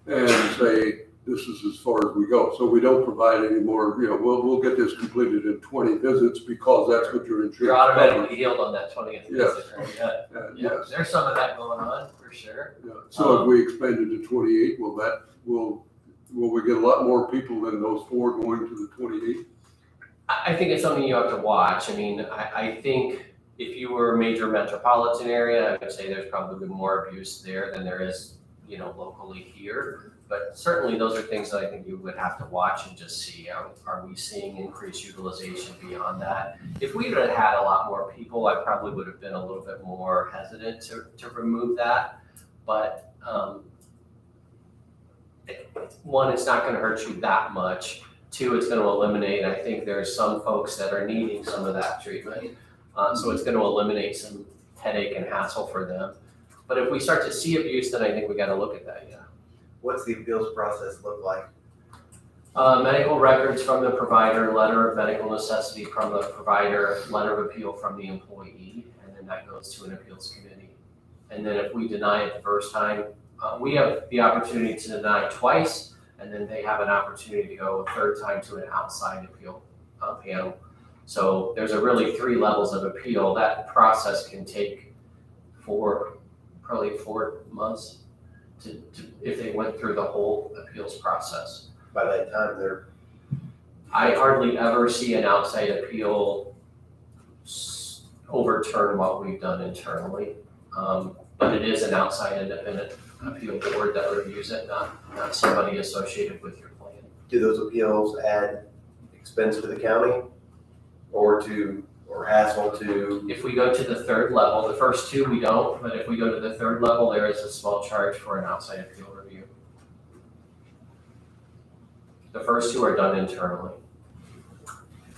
and say, this is as far as we go. So we don't provide any more, we'll get this completed in 20 visits because that's what your insurance You're covers. automatically healed on that 20th Yes. visit, right? Yeah. Yes. There's some of that going on, for sure. Yeah. So if we expand it to 28, will we get a lot more people than those 4 going to the 28? I think it's something you have to watch. I mean, I think if you were a major metropolitan area, I would say there's probably more abuse there than there is, locally here. But certainly those are things that I think you would have to watch and just see, are we seeing increased utilization beyond that? If we would have had a lot more people, I probably would have been a little bit more hesitant to remove that. But one, it's not gonna hurt you that much. 2, it's gonna eliminate, I think there's some folks that are needing some of that treatment. So it's gonna eliminate some headache and hassle for them. But if we start to see abuse, then I think we gotta look at that, yeah. What's the appeals process look like? Medical records from the provider, letter of medical necessity from the provider, letter of appeal from the employee, and then that goes to an appeals committee. And then if we deny it the first time, we have the opportunity to deny twice, and then they have an opportunity to go a third time to an outside appeal panel. So there's really 3 levels of appeal. That process can take probably 4 months to if they went through the whole appeals process. By that time, I hardly ever see an outside appeal overturn what we've done internally. But it is an outside independent appeal board that reviews it, not somebody associated with your plan. do those appeals add expense to the county or hassle to? If we go to the 3rd level, the first 2 we don't, but if we go to the 3rd level, there is a small charge for an outside appeal review. The first 2 are done internally.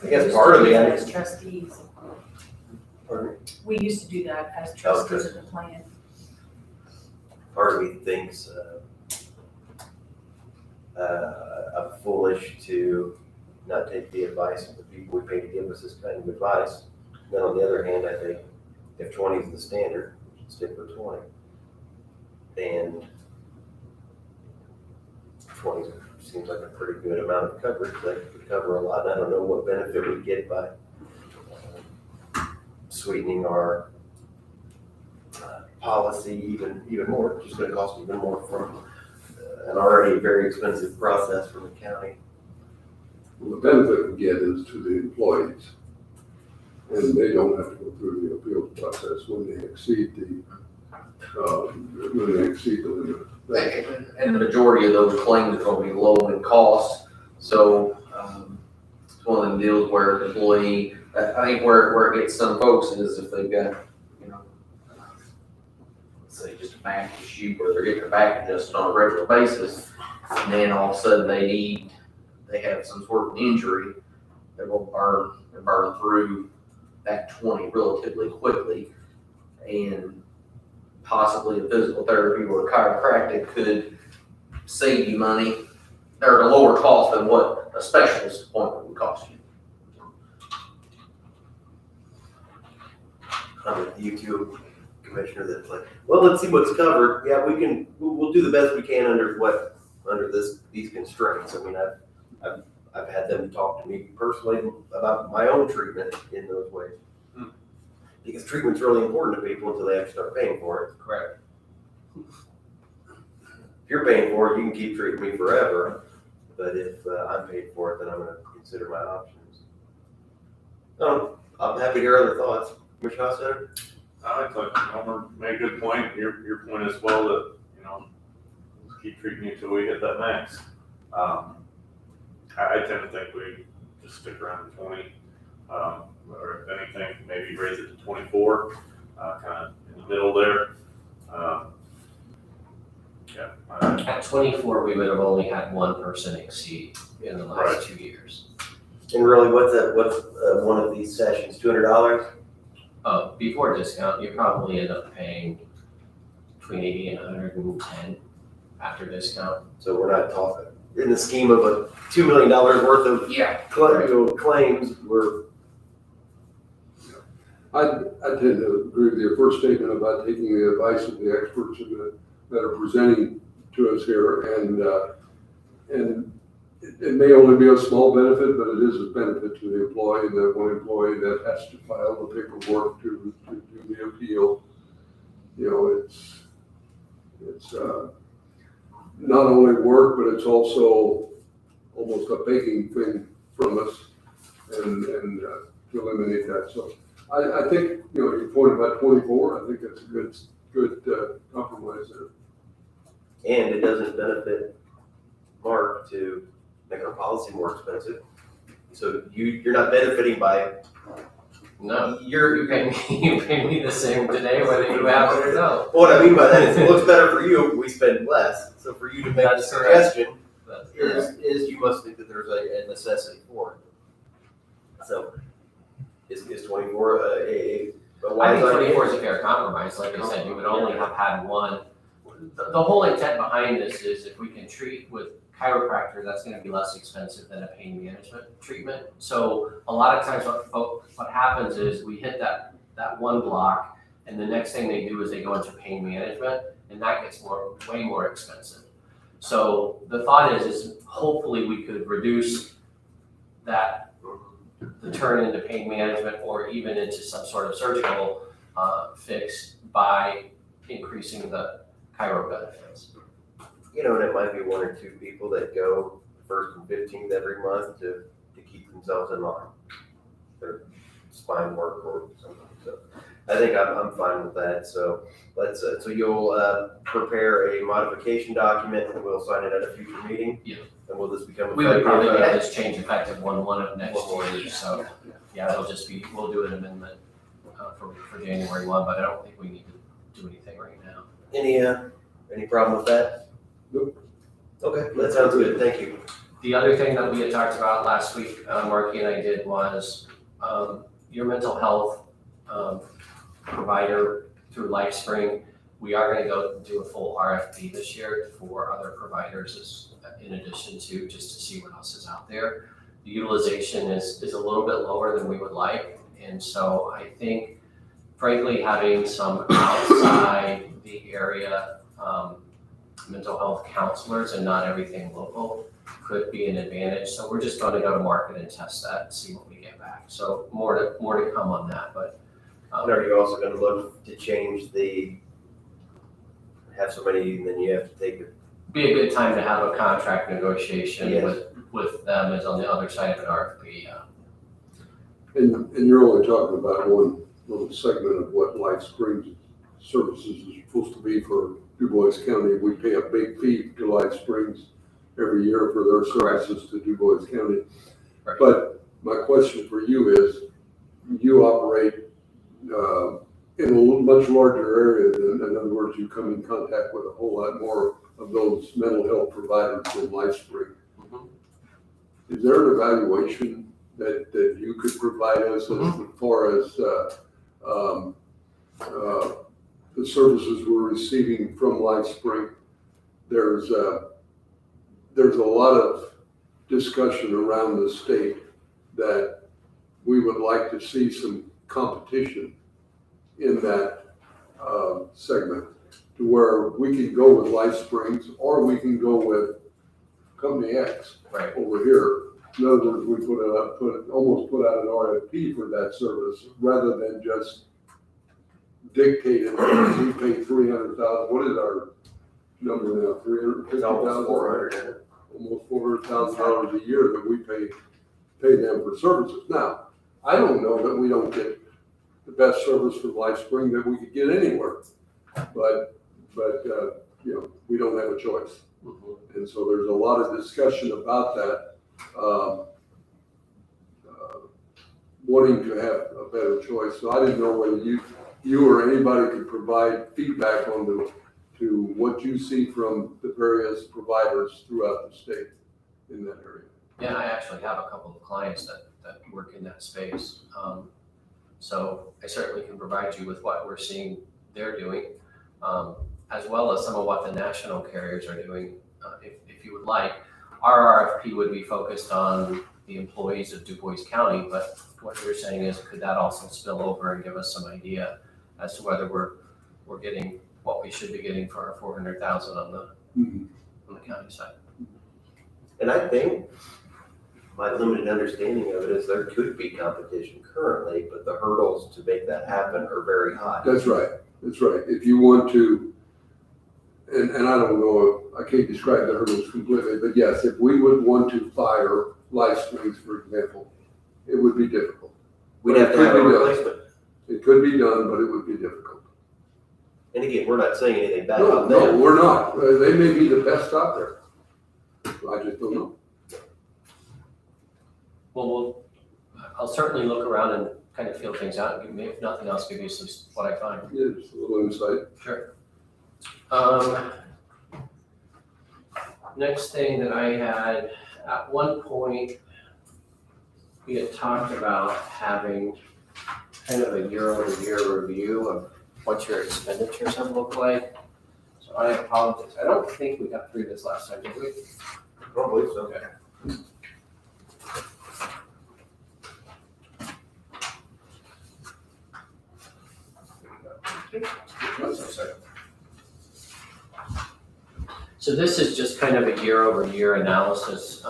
I guess part of the, As trustees, pardon me? we used to do that as trustees of the plan. Part of me thinks I'm foolish to not take the advice of the people we pay to give us this kind of advice. Then on the other hand, I think if 20 is the standard, we should stick with 20. And 20 seems like a pretty good amount of coverage. That could cover a lot. I don't know what benefit we get by sweetening our policy even more. It's just gonna cost even more from an already very expensive process from the county. Well, the benefit we get is to the employees. And they don't have to go through the appeals process when they exceed the limit. And the majority of those claims are gonna be low in cost, so, it's one of them deals where the employee, I think where it gets some folks is if they've got, let's say just a back issue where they're getting their back adjusted on a regular basis, and then all of a sudden they have some sort of injury, they're gonna burn through that 20 relatively quickly, and possibly a physical therapy or a chiropractic could save you money, or at a lower cost than what a specialist appointment would cost you. I'm with you too, Commissioner, that's like, well, let's see what's covered. Yeah, we'll do the best we can under these constraints. I mean, I've had them talk to me personally about my own treatment in those ways. Because treatment's really important to people until they have to start paying for it. Correct. If you're paying for it, you can keep treating me forever. but if I'm paid for it, then I'm gonna consider my options. I'm happy to hear other thoughts. Commissioner Hostetter? I thought Elmer made a good point, your point as well, that, you know, let's keep treating you until we hit that max. I tend to think we just stick around at 20, or if anything, maybe raise it to 24, kind of in the middle there. At 24, we would have only had one person exceed in the last 2 years. And really, what's one of these sessions, $200? Before discount, you probably end up paying between 80 and 110 after discount. So we're not talking, in the scheme of a $2 million worth of claims, I tend to agree with your first statement about taking the advice of the experts that are presenting to us here, and it may only be a small benefit, but it is a benefit to the employee, and that one employee that has to file the paperwork to do the appeal. You know, it's not only work, but it's also almost a begging thing from us, and to eliminate that. So I think, you know, your point about 24, I think that's a good compromise there. and it doesn't benefit Mark to make our policy more expensive. So you're not benefiting by. No, you pay me the same today whether you have it or no. What I mean by that is it looks better for you if we spend less. So for you to make a suggestion is you must think that there's a necessity for it. So is 24 a I think 24 is a fair compromise. Like I said, you would only have had one. The whole intent behind this is if we can treat with chiropractor, that's going to be less expensive than a pain management treatment. So a lot of times what happens is we hit that one block, and the next thing they do is they go into pain management, and that gets way more expensive. So the thought is hopefully we could reduce the turn into pain management or even into some sort of surgical fix by increasing the chiro benefits. You know, and it might be one or two people that go first and 15th every month to keep themselves in line. Their spine work or something. So I think I'm fine with that. So let's so you'll prepare a modification document and we'll sign it at a future meeting. Yeah. And will this become We would probably get this change effective 1/1 of next year. So yeah, it'll just be, we'll do an amendment for January 1, but I don't think we need to do anything right now. Any problem with that? Nope. Okay, that sounds good. Thank you. The other thing that we had talked about last week, Marky and I did, was your mental health provider through LifeSpring. We are going to go do a full RFP this year for other providers in addition to just to see what else is out there. The utilization is a little bit lower than we would like. And so I think, frankly, having some outside the area mental health counselors and not everything local could be an advantage. So we're just going to go to market and test that and see what we get back. So more to come on that. But are you also going to look to change have somebody and then you have to take it? Be a good time to have a contract negotiation Yes. with them as on the other side of an RFP. And you're only talking about one little segment of what LifeSpring services is supposed to be for DuBois County. We pay a big fee to LifeSprings every year for their services to DuBois County. Right. But my question for you is, you operate in a much larger area than, in other words, you come in contact with a whole lot more of those mental health providers than LifeSpring. Mm-hmm. Is there an evaluation that you could provide us as far as the services we're receiving from LifeSpring? There's a lot of discussion around the state that we would like to see some competition in that segment, to where we can go with LifeSprings or we can go with Company X over here. In other words, we almost put out an RFP for that service rather than just dictate it. We pay $300,000. What is our number now? $350,000. almost $400,000 a year that we pay them for services. Now, I don't know that we don't get the best service for LifeSpring that we could get anywhere, but you know, we don't have a choice. And so there's a lot of discussion about that, wanting to have a better choice. So I didn't know whether you or anybody could provide feedback on to what you see from the various providers throughout the state in that area. Yeah, I actually have a couple of clients that work in that space. So I certainly can provide you with what we're seeing they're doing, as well as some of what the national carriers are doing, if you would like. Our RFP would be focused on the employees of Du Bois County, but what you're saying is, could that also spill over and give us some idea as to whether we're getting what we should be getting for our 400,000 on the county side? And I think my limited understanding of it is there could be competition currently, but the hurdles to make that happen are very high. That's right. That's right. If you want to, and I don't know, I can't describe the hurdles completely, but yes, if we would want to fire LifeSprings, for example, it would be difficult. We'd have to have a replacement. It could be done, but it would be difficult. And again, we're not saying anything bad No, about them. no, we're not. They may be the best out there. I just don't know. Well, I'll certainly look around and kind of feel things out, and if nothing else, give you some, what I find. Yeah, just a little insight. Sure. Next thing that I had, at one point, we had talked about having kind of a year-over-year review of what your expenditures have looked like. So I apologize. I don't think we got through this last time, did we? Probably so. Okay. So this is just kind of a year-over-year analysis.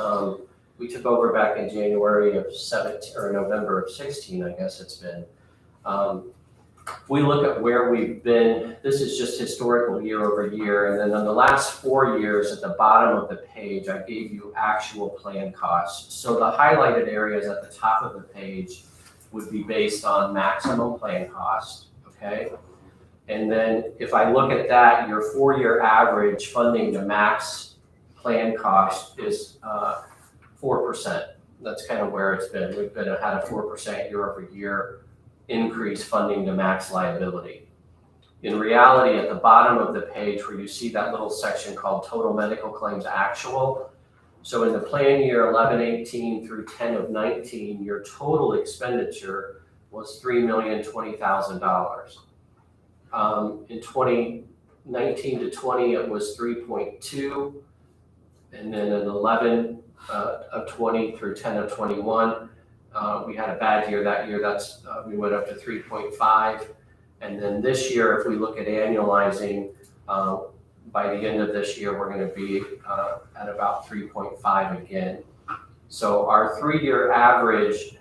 We took over back in January of 17, or November of 16, I guess it's been. We look at where we've been. This is just historical year-over-year. And then on the last 4 years at the bottom of the page, I gave you actual plan costs. So the highlighted areas at the top of the page would be based on maximum plan cost, okay? And then if I look at that, your 4-year average funding to max plan cost is 4%. That's kind of where it's been. We've had a 4% year-over-year increase funding to max liability. In reality, at the bottom of the page where you see that little section called total medical claims actual, so in the plan year 11-18 through 10 of 19, your total expenditure was $3,020,000. In 2019 to 20, it was 3.2, and then in 11 of 20 through 10 of 21, we had a bad year that year. That's we went up to 3.5, and then this year, if we look at annualizing, by the end of this year, we're going to be at about 3.5 again. So our 3-year average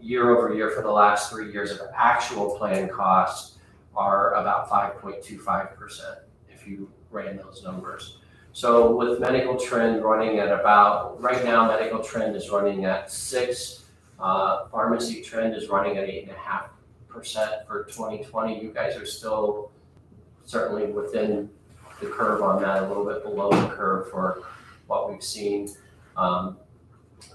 year over year for the last 3 years of actual plan costs are about 5.25% if you ran those numbers. So with medical trend running at about, right now medical trend is running at 6, pharmacy trend is running at 8.5% for 2020. You guys are still certainly within the curve on that, a little bit below the curve for what we've seen.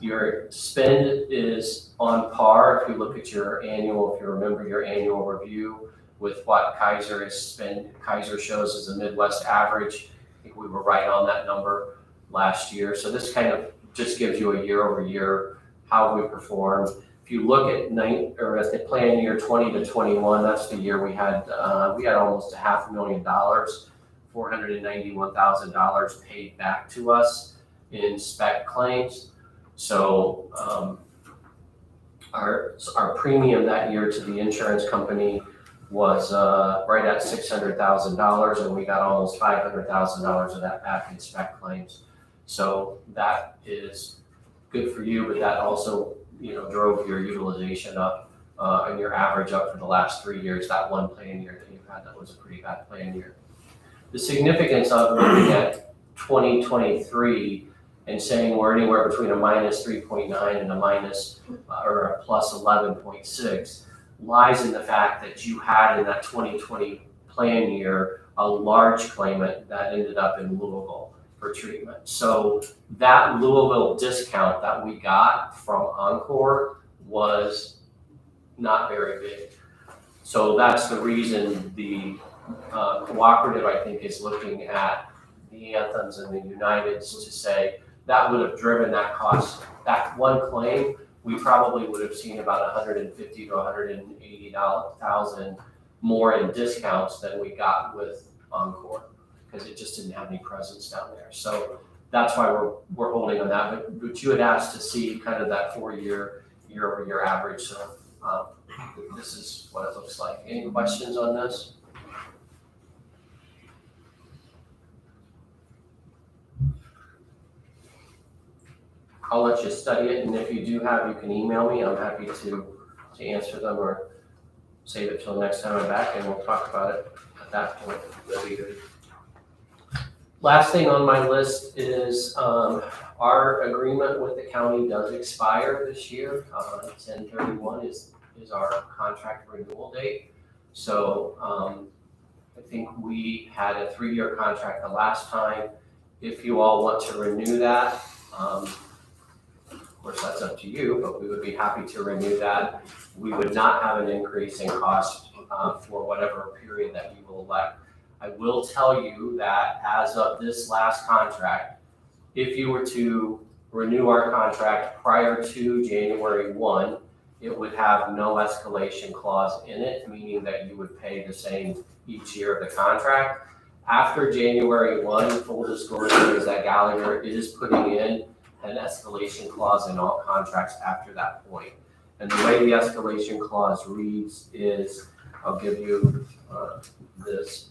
Your spend is on par if you look at your annual, if you remember your annual review with what Kaiser has spent. Kaiser shows as a Midwest average. I think we were right on that number last year. So this kind of just gives you a year over year how we performed. If you look at the plan year 20 to 21, that's the year we had almost $500,000, $491,000 paid back to us in spec claims. So our premium that year to the insurance company was right at $600,000, and we got almost $500,000 of that back in spec claims. So that is good for you, but that also, drove your utilization up and your average up for the last 3 years. That one plan year that you had, that was a pretty bad plan year. The significance of looking at 2023 and saying we're anywhere between a minus 3.9 and a minus or a plus 11.6 lies in the fact that you had in that 2020 plan year a large claimant that ended up in Louisville for treatment. So that Louisville discount that we got from Encore was not very big. So that's the reason the cooperative, I think, is looking at the Anthems and the Uniteds to say that would have driven that cost. That one claim, we probably would have seen about 150 to 180,000 more in discounts than we got with Encore, because it just didn't have any presence down there. So that's why we're holding on that. But you had asked to see kind of that 4-year, year-over-year average. So this is what it looks like. Any questions on this? I'll let you study it, and if you do have, you can email me. I'm happy to answer them or save it till next time I'm back, and we'll talk about it at that point. That'd be good. Last thing on my list is our agreement with the county does expire this year. 10/31 is our contract renewal date. So I think we had a 3-year contract the last time. If you all want to renew that, of course, that's up to you, but we would be happy to renew that. We would not have an increase in cost for whatever period that you will elect. I will tell you that as of this last contract, if you were to renew our contract prior to January 1, it would have no escalation clause in it, meaning that you would pay the same each year of the contract. After January 1, full disclosure is that Gallagher is putting in an escalation clause in all contracts after that point. And the way the escalation clause reads is, I'll give you this.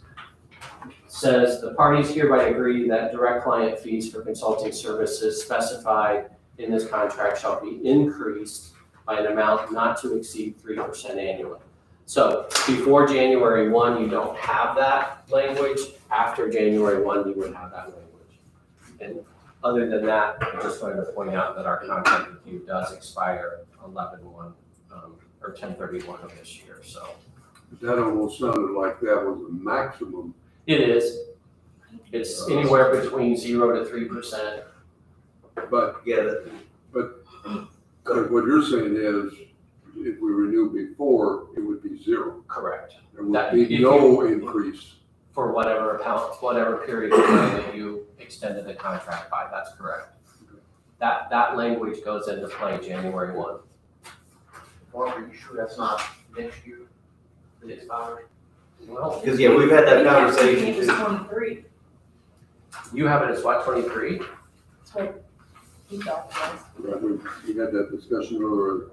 It says, the parties hereby agree that direct client fees for consulting services specified in this contract shall be increased by an amount not to exceed 3% annually. So before January 1, you don't have that language. After January 1, you would have that language. And other than that, I just wanted to point out that our contract with you does expire 11/1 or 10/31 of this year. So That almost sounded like that was a maximum. it is. It's anywhere between 0 to 3%. But Yeah, but what you're saying is, if we renew before, it would be 0. Correct. There would That- be if no increase. For whatever amount, whatever period of time that you extended the contract by, that's correct. That language goes into play January 1. Mark, are you sure that's not next year that it expires? Well, because yeah, we've had that It conversation. was 23. you have it as what, 23? He thought it was. Right, we had that discussion earlier.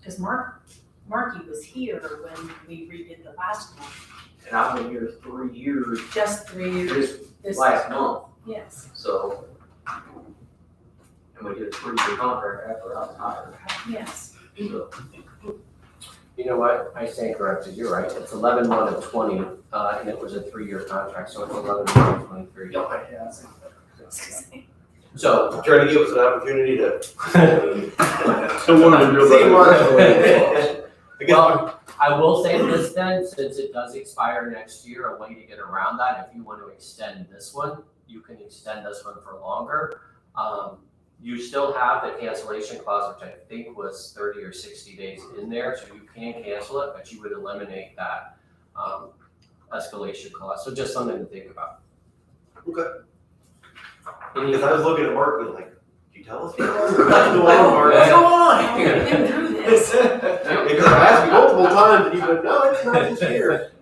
Because Marky was here when we redid the last one, And I've been here 3 years, just 3 years. this This- last month, Yes, so. And we did a 3-year contract after I was hired, yes. so. You know what? I stand corrected. You're right. It's 11/1 of 20, and it was a 3-year contract, so it's 11/1 of 23. So Trying to give us an opportunity to. Don't want to do See, Mark. Well, I will say this then, since it does expire next year, a way to get around that, if you want to extend this one, you can extend this one for longer. You still have the cancellation clause, which I think was 30 or 60 days in there, so you can cancel it, but you would eliminate that escalation clause. So just something to think about. Okay. Any- Because I was looking at Mark and like, did you tell us? What's going on, Mark? Yeah. Come on. We've been through this. Because I asked you multiple times and you went, no, it's not this year.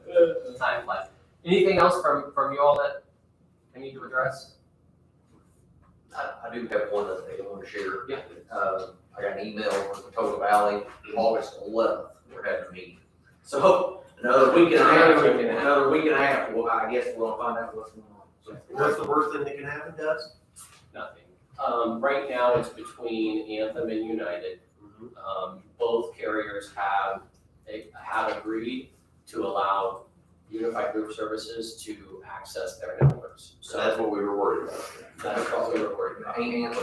Time flies. Anything else from you all that I need to address? I do have one other thing I want to share. I got an email from Patoka Valley, August 11th, we're having a meeting. So another week and a half, well, I guess we'll find out what's going on. So, What's the worst thing that can happen to us? Nothing. Right now, it's between Anthem and United. Both carriers have agreed to allow Unified Group Services to access their networks. So that's what we were worried about. That's what we were worried about. And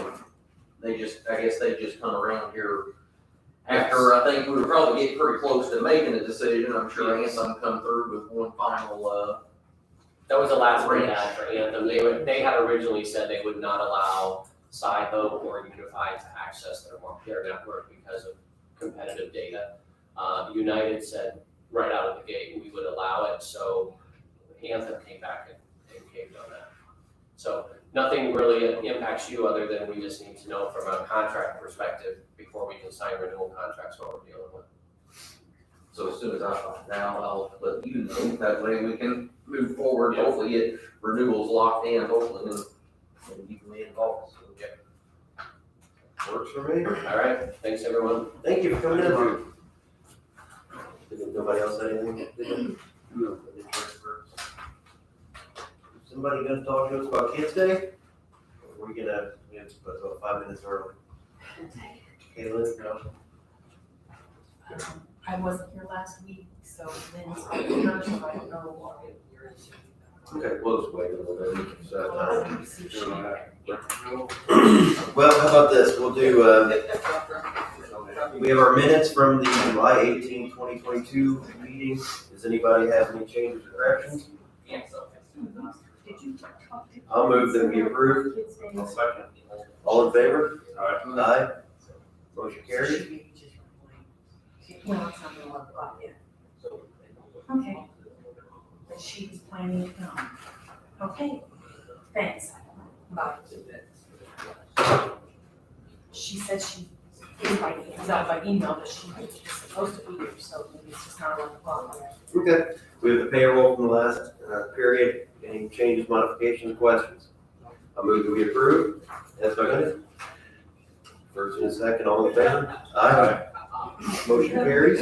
they just, I guess they just come around here after, I think we were probably getting pretty close to making a decision. I'm sure Anthem come through with one final, That was the last we had for Anthem. They had originally said they would not allow Sci-Ho or Unified to access their network because of competitive data. United said right out of the gate, we would allow it, so Anthem came back and caved on that. So nothing really impacts you other than we just need to know from a contract perspective before we can sign renewal contracts what we're dealing with. so as soon as I find out, I'll let you know. That way we can move forward, hopefully get renewals locked in, hopefully, and you can be involved. So, yeah. Works for me. All right, thanks everyone. Thank you for coming in. Did nobody else say anything? No. Somebody gonna talk to us about Kids Day? Or are we gonna, about 5 minutes early? Kayla, no? I wasn't here last week, so then it's my first, so I don't know what you're into. Okay, we'll just wait a little bit. Well, how about this? We'll do, we have our minutes from the July 18, 2022 meeting. Does anybody have any changes or corrections? Did you talk to? I'll move that we approve. I'll second. All in favor? Aye. Aye. Motion carried. Well, it's not gonna look like it. Okay. But she was planning to come. Okay, thanks. Bye. She said she got by email, but she was supposed to be here, so maybe it's just not 11 o'clock yet. Okay. We have the payroll from the last period. Any changes, modifications, questions? I'll move that we approve. As seconded. First and second, all in favor? Aye. Motion carries.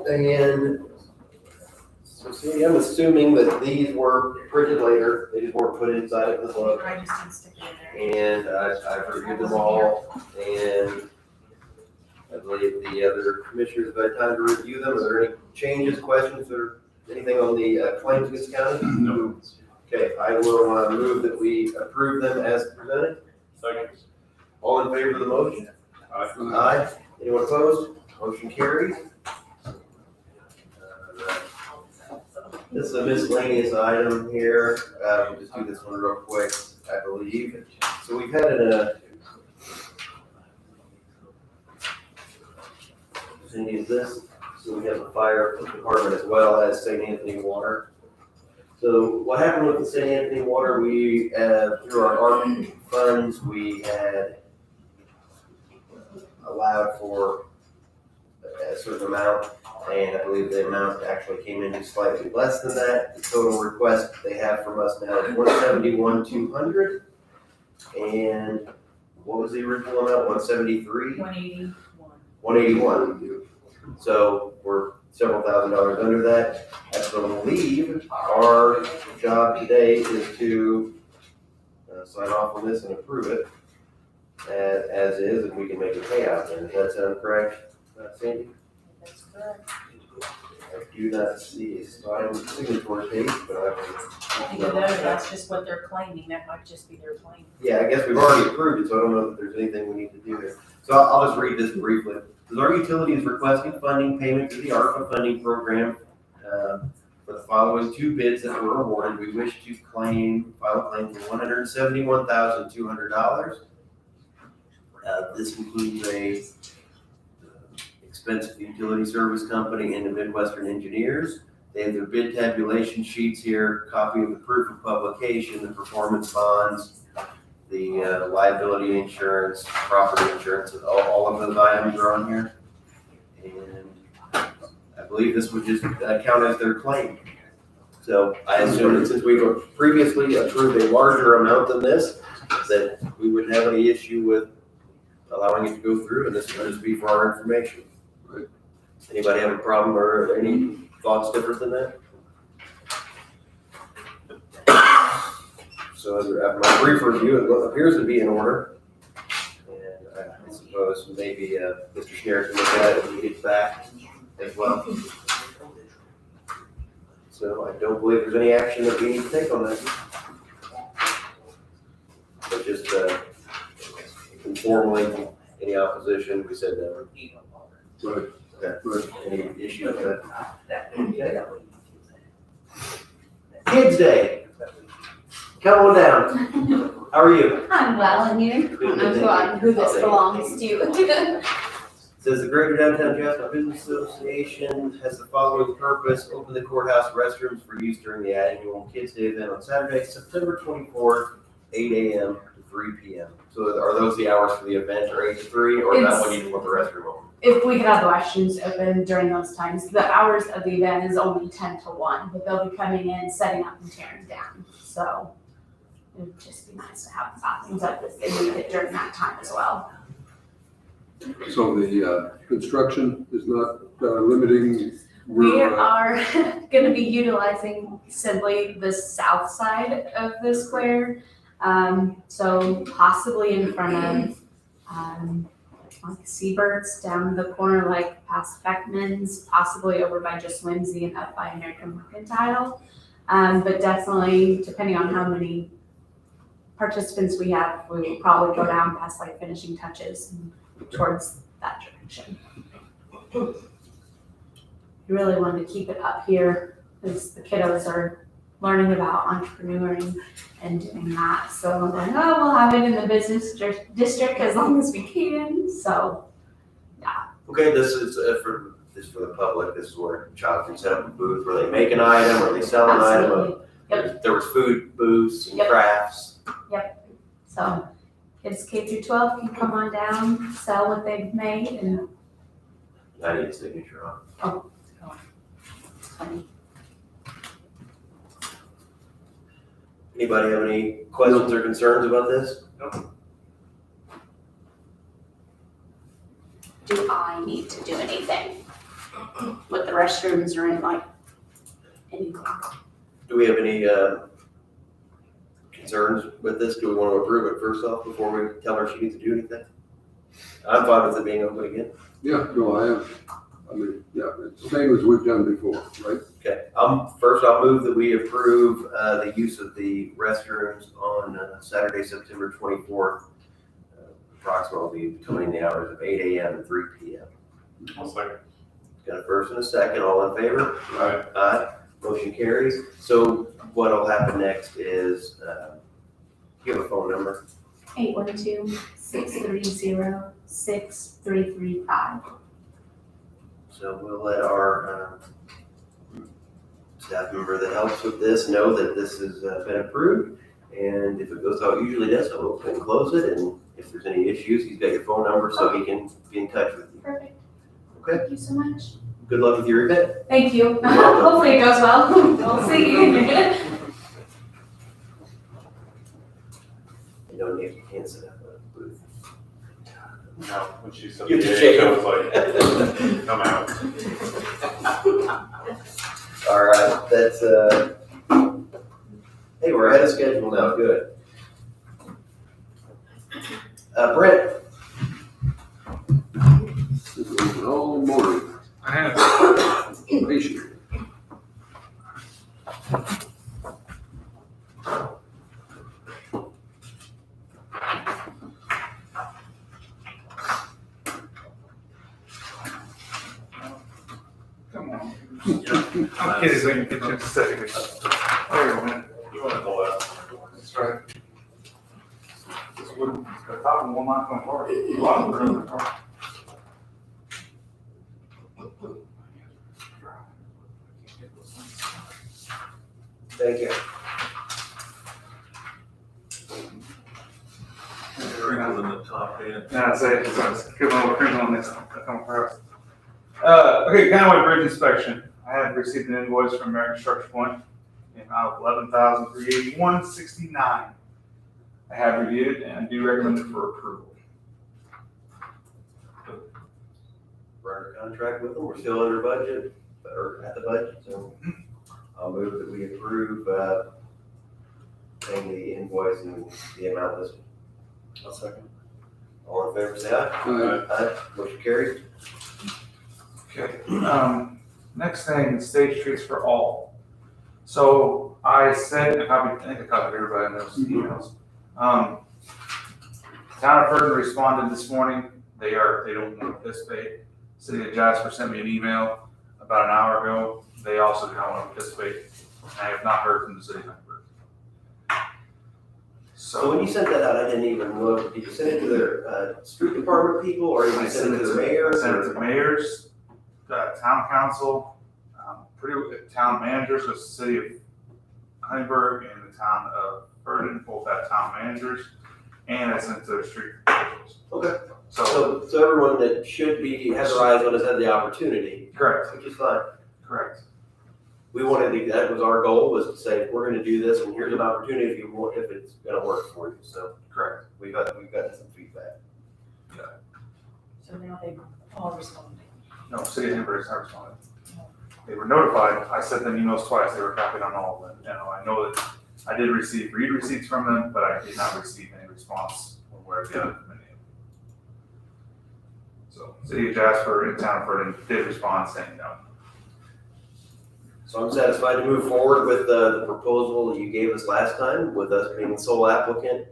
And so Cindy, I'm assuming that these were printed later. They just weren't put inside of the book. I just didn't stick it in there. And I've reviewed them all, and I believe the other commissioners have had time to review them. Are there any changes, questions, or anything on the claims against the county? No. Okay, I will move that we approve them as presented. Second. All in favor of the motion? Aye. Aye. Anyone opposed? Motion carries. This is a miscellaneous item here. We'll just do this one real quick, I believe. So we've had Cindy, is this? So we have the fire department as well as St. Anthony Water. So what happened with the St. Anthony Water, we, through our ARP funds, we had allowed for a certain amount, and I believe the amount actually came in just slightly less than that. The total request they have from us now is $171,200. And what was the original amount? 173? 181. 181. So we're several $1,000s under that. I believe our job today is to sign off on this and approve it as is, and we can make a payout. And does that sound correct, Sandy? That's correct. I do not see a signed signatory page, but Either that or that's just what they're claiming, that might just be their claim. yeah, I guess we've already approved it, so I don't know if there's anything we need to do here. So I'll just read this briefly. Says our utility is requesting funding payment to the ARPA funding program for the following two bids that were awarded. We wish to file a claim for $171,200. This includes a expensive utility service company and the Midwestern Engineers. They have their bid tabulation sheets here, copy of the proof of publication, the performance bonds, the liability insurance, property insurance, all of those items are on here. And I believe this would just count as their claim. So I assume that since we've previously approved a larger amount than this, that we wouldn't have any issue with allowing it to go through, and this would just be for our information. Anybody have a problem or any thoughts different than that? So after my brief review, it appears to be in order. And I suppose maybe Mr. Schneider can look at it when he gets back as well. So I don't believe there's any action that we need to take on that. But just, informally, any opposition, we said no. Right. Okay. Any issues with that? Kids Day. Come on down. How are you? I'm well, and you? Good, I'm thank glad who this you. belongs to. Says the Greater Downtown Jasper Business Association has the following purpose: open the courthouse restrooms for use during the annual Kids Day event on Saturday, September 24th, 8 a.m. to 3 p.m. So are those the hours for the event, or 8 to 3, or that one you can put the restroom open? If we could have the restrooms open during those times, the hours of the event is only 10 to 1, but they'll be coming in, setting up and tearing down. So it would just be nice to have the bathrooms up if they need it during that time as well. So the construction is not limiting. We are gonna be utilizing simply the south side of the square. So possibly in front of, like Seabirds down the corner, like past Beckman's, possibly over by just Whimsy and up by American Mercantile. But definitely, depending on how many participants we have, we will probably go down past like finishing touches and towards that direction. We really wanted to keep it up here because the kiddos are learning about entrepreneuring and doing that. So I'm like, oh, we'll have it in the business district as long as we can. So, yeah. Okay, this is for the public. This is where a child can set up a booth where they make an item or they sell an Absolutely. item. There was food booths and Yep. crafts. Yep. So kids K through 12 can come on down, sell what they've made, and I need a signature on. funny. Anybody have any questions or concerns about this? Do I need to do anything with the restrooms or anything? Do we have any concerns with this? Do we want to approve it first off before we tell her she needs to do anything? I'm fine with it being open again. Yeah, no, I am. I mean, yeah, it's the same as we've done before, right? Okay, first I'll move that we approve the use of the restrooms on Saturday, September 24th, approximately between the hours of 8 a.m. and 3 p.m. I'll second. Got a first and a second, all in favor? Aye. Aye, motion carries. So what'll happen next is, you have a phone number? 812-630-6335. So we'll let our staff member that helps with this know that this has been approved. And if it goes how it usually does, I'll open and close it. And if there's any issues, he's got your phone number so he can be in touch with you. Perfect. Okay. Thank you so much. Good luck with your event. Thank you. welcome. Hopefully it goes well. We'll see. You know, Nick, you can't set up a booth. No, when she said You the have to age, shake I was like, come out. All right, that's, hey, we're ahead of schedule now, good. Brent. This is all morning. I have. Patient. Come on. I'm kidding, so you can get you a second. There you go. You want to go last? That's right. This wouldn't, the top one will not come apart. A lot of room apart. Thank you. Crinkle in the top end. That's it, so give a little crinkle on this, come across. Okay, Conway Bridge inspection. I have received an invoice from American Structure Point in amount of $11,381.69. I have reviewed it and do recommend it for approval. We're under contract with them, we're still under budget, or at the budget, so I'll move that we approve, paying the invoice and the amount listed. I'll second. All in favor, say aye. Aye. Aye, motion carries. Okay, next thing, State Streets for All. So I sent a copy, I think I copied everybody in those emails. Town of Ferguson responded this morning. They don't want to participate. City of Jasper sent me an email about an hour ago. They also do not want to participate. I have not heard from the city of Huntingburg. So when you sent that out, I didn't even look. Did you send it to their street department people, or did you send it to the mayor? I sent it to mayors, town council, town managers, the city of Huntingburg and the town of Vernon, both have town managers, and I sent it to their street officials. Okay. So, So everyone that should be, has their eyes on has had the opportunity. Correct. Which is fine. Correct. We wanted to, that was our goal, was to say, we're gonna do this, and here's an opportunity if you want, if it's gonna work for you, so. Correct. We've got some feedback. So now they've all responded. No, city of Huntingburg has not responded. They were notified. I sent them emails twice. They were copied on all of them. Now, I know that I did receive read receipts from them, but I did not receive any response one way or the other from any of them. So, city of Jasper and town of Vernon did respond saying no. So I'm satisfied to move forward with the proposal that you gave us last time, with us being the sole applicant.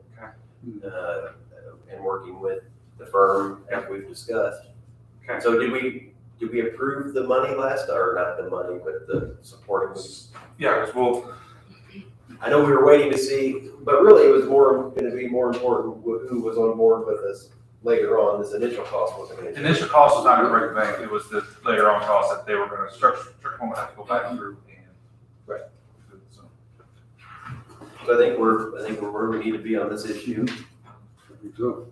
And working with the firm as we've discussed. Okay. So did we approve the money last, or not the money, but the supporting? Yeah, because we'll. I know we were waiting to see, but really it was gonna be more important who was on board with us later on. This initial cost wasn't gonna. Initial cost was not going to break the bank. It was the later on cost that they were going to structure one would have to go back through and. Right. So. So I think we're where we need to be on this issue. I think so.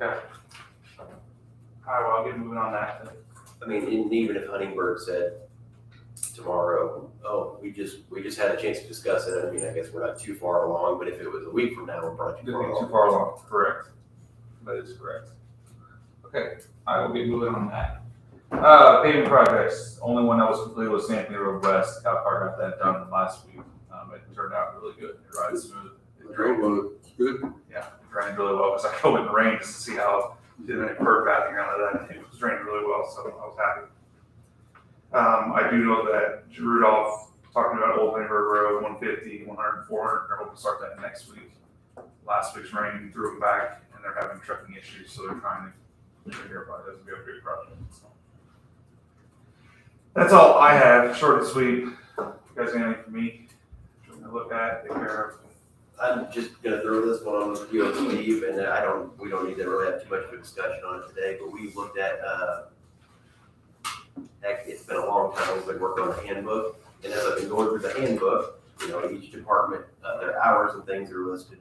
Okay. All right, well, I'll get moving on that then. I mean, even if Huntingburg said tomorrow, oh, we just had a chance to discuss it, I mean, I guess we're not too far along, but if it was a week from now, we're probably too far along. Too far along, correct. That is correct. Okay, I will get moving on that. Paving projects, only one that was completed was Anthony Road West. Cal Car got that done last week. It turned out really good. It rides smooth. It drained, Good. yeah, it drained really well, because I go in the rain just to see how it did any bird bathing out of that. It was draining really well, so I was happy. I do know that Rudolph, talking about Old Huntingburg Road, 150, 100, 400, they're hoping to start that next week. Last week's rain threw them back, and they're having trucking issues, so they're trying to figure out if it doesn't be a big project. So. That's all I have, short and sweet. If you guys have anything for me to look at, take care of? I'm just gonna throw this one on with you and Steve, and we don't need to really have too much of a discussion on it today, but we looked at, heck, it's been a long time we've been working on the handbook, and as I've been going through the handbook, you know, each department, their hours and things are listed,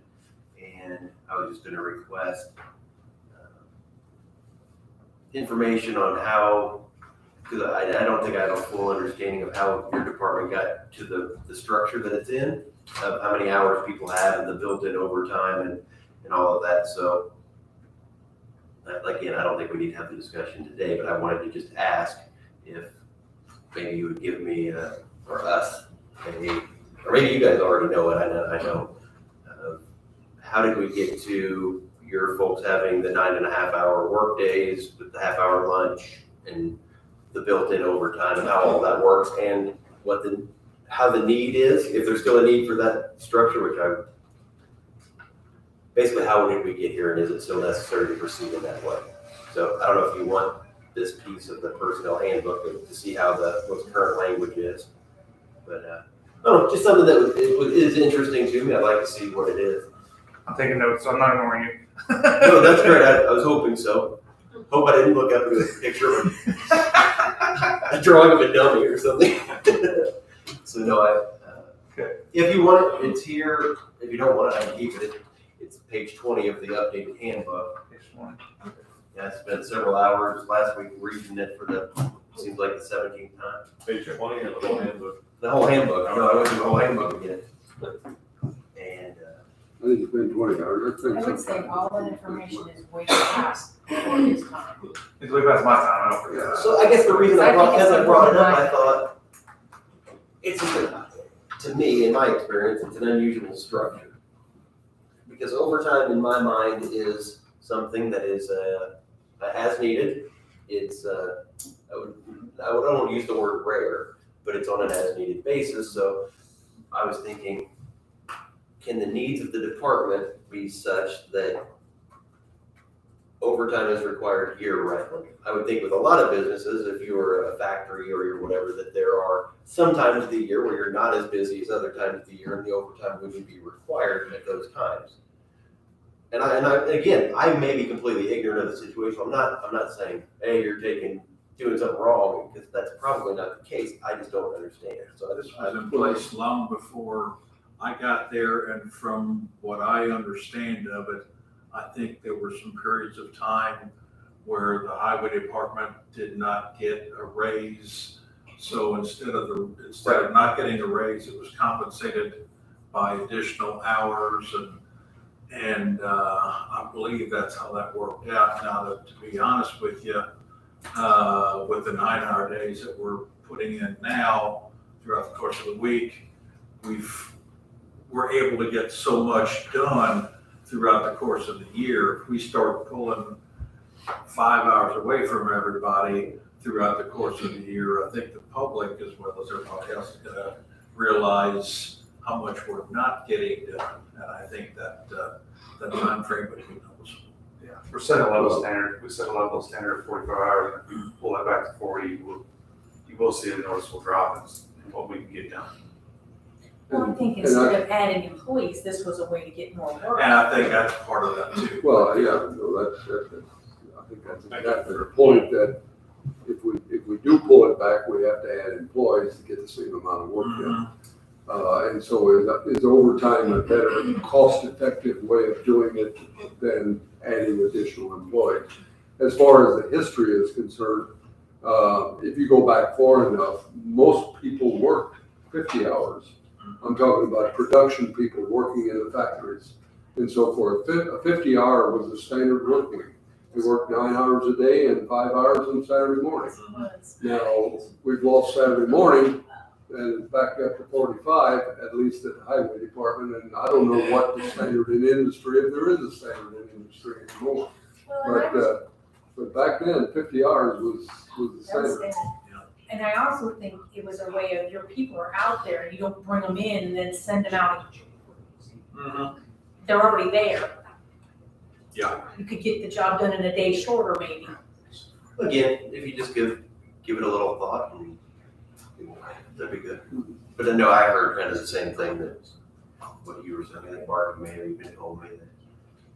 and I was just gonna request information on how, because I don't think I have a full understanding of how your department got to the structure that it's in, of how many hours people have and the built-in overtime and all of that, so again, I don't think we need to have the discussion today, but I wanted to just ask if maybe you would give me, or us, or maybe you guys already know it, I know. How did we get to your folks having the 9.5-hour work days with the half-hour lunch and the built-in overtime, and how all that works, and how the need is, if there's still a need for that structure, basically how did we get here, and is it still necessary to proceed in that way? So I don't know if you want this piece of the personnel handbook to see how what's current language is, but I don't know, just something that is interesting to me. I'd like to see what it is. I'm taking notes, so I'm not ignoring you. No, that's great. I was hoping so. Hope I didn't look up at a picture of a drawing of a dummy or something. So no, if you want it, it's here. If you don't want it, I can keep it. It's page 20 of the updated handbook. Page 20. Yeah, I spent several hours last week reading it for seems like the 17th time. Page 20 of the whole handbook. The whole handbook. No, I went through the whole handbook again. And I think it's been 20 hours. I would say all that information is way past for his time. It's way past my time, I don't forget that. so I guess the reason I brought it up, I thought it's just to me, in my experience, it's an unusual structure. Because overtime, in my mind, is something that is as needed. it's, I don't want to use the word rare, but it's on an as-needed basis, so I was thinking, can the needs of the department be such that overtime is required year-round? I would think with a lot of businesses, if you're a factory or you're whatever, that there are some times of the year where you're not as busy as other times of the year, and the overtime wouldn't be required at those times. And again, I may be completely ignorant of the situation. I'm not saying, hey, you're doing something wrong, because that's probably not the case. I just don't understand. So This was in place long before I got there, and from what I understand of it, I think there were some periods of time where the highway department did not get a raise. So instead of not getting a raise, it was compensated by additional hours, and I believe that's how that worked out. Now, to be honest with you, with the 9-hour days that we're putting in now throughout the course of the week, we're able to get so much done throughout the course of the year. If we start pulling 5 hours away from everybody throughout the course of the year, I think the public, as well as everybody else, is gonna realize how much we're not getting done. And I think that the timeframe between those. Yeah, we're setting a level standard. We set a level standard of 45 hours. If you pull that back to 40, you will see a noticeable drop in what we can get done. Well, I think instead of adding employees, this was a way to get more work. And I think that's part of that too. Well, yeah, no, that's, I think that's exactly the point, that if we do pull it back, we have to add employees to get the same amount of work done. And so is overtime a better cost-effective way of doing it than adding additional employees? As far as the history is concerned, if you go back far enough, most people worked 50 hours. I'm talking about production people working in the factories and so forth. A 50-hour was the standard work week. We worked 9 hours a day and 5 hours on Saturday morning. Now, we've lost Saturday morning, and it's back up to 45, at least at the highway department. And I don't know what the standard in industry, if there is a standard in industry anymore. But back then, 50 hours was the standard. And I also think it was a way of, your people are out there, and you don't bring them in and then send them out. They're already there. Yeah. You could get the job done in a day shorter, maybe. Again, if you just give it a little thought, and that'd be good. But then, no, I heard kind of the same thing that what you were saying. I think Mark may have even told me that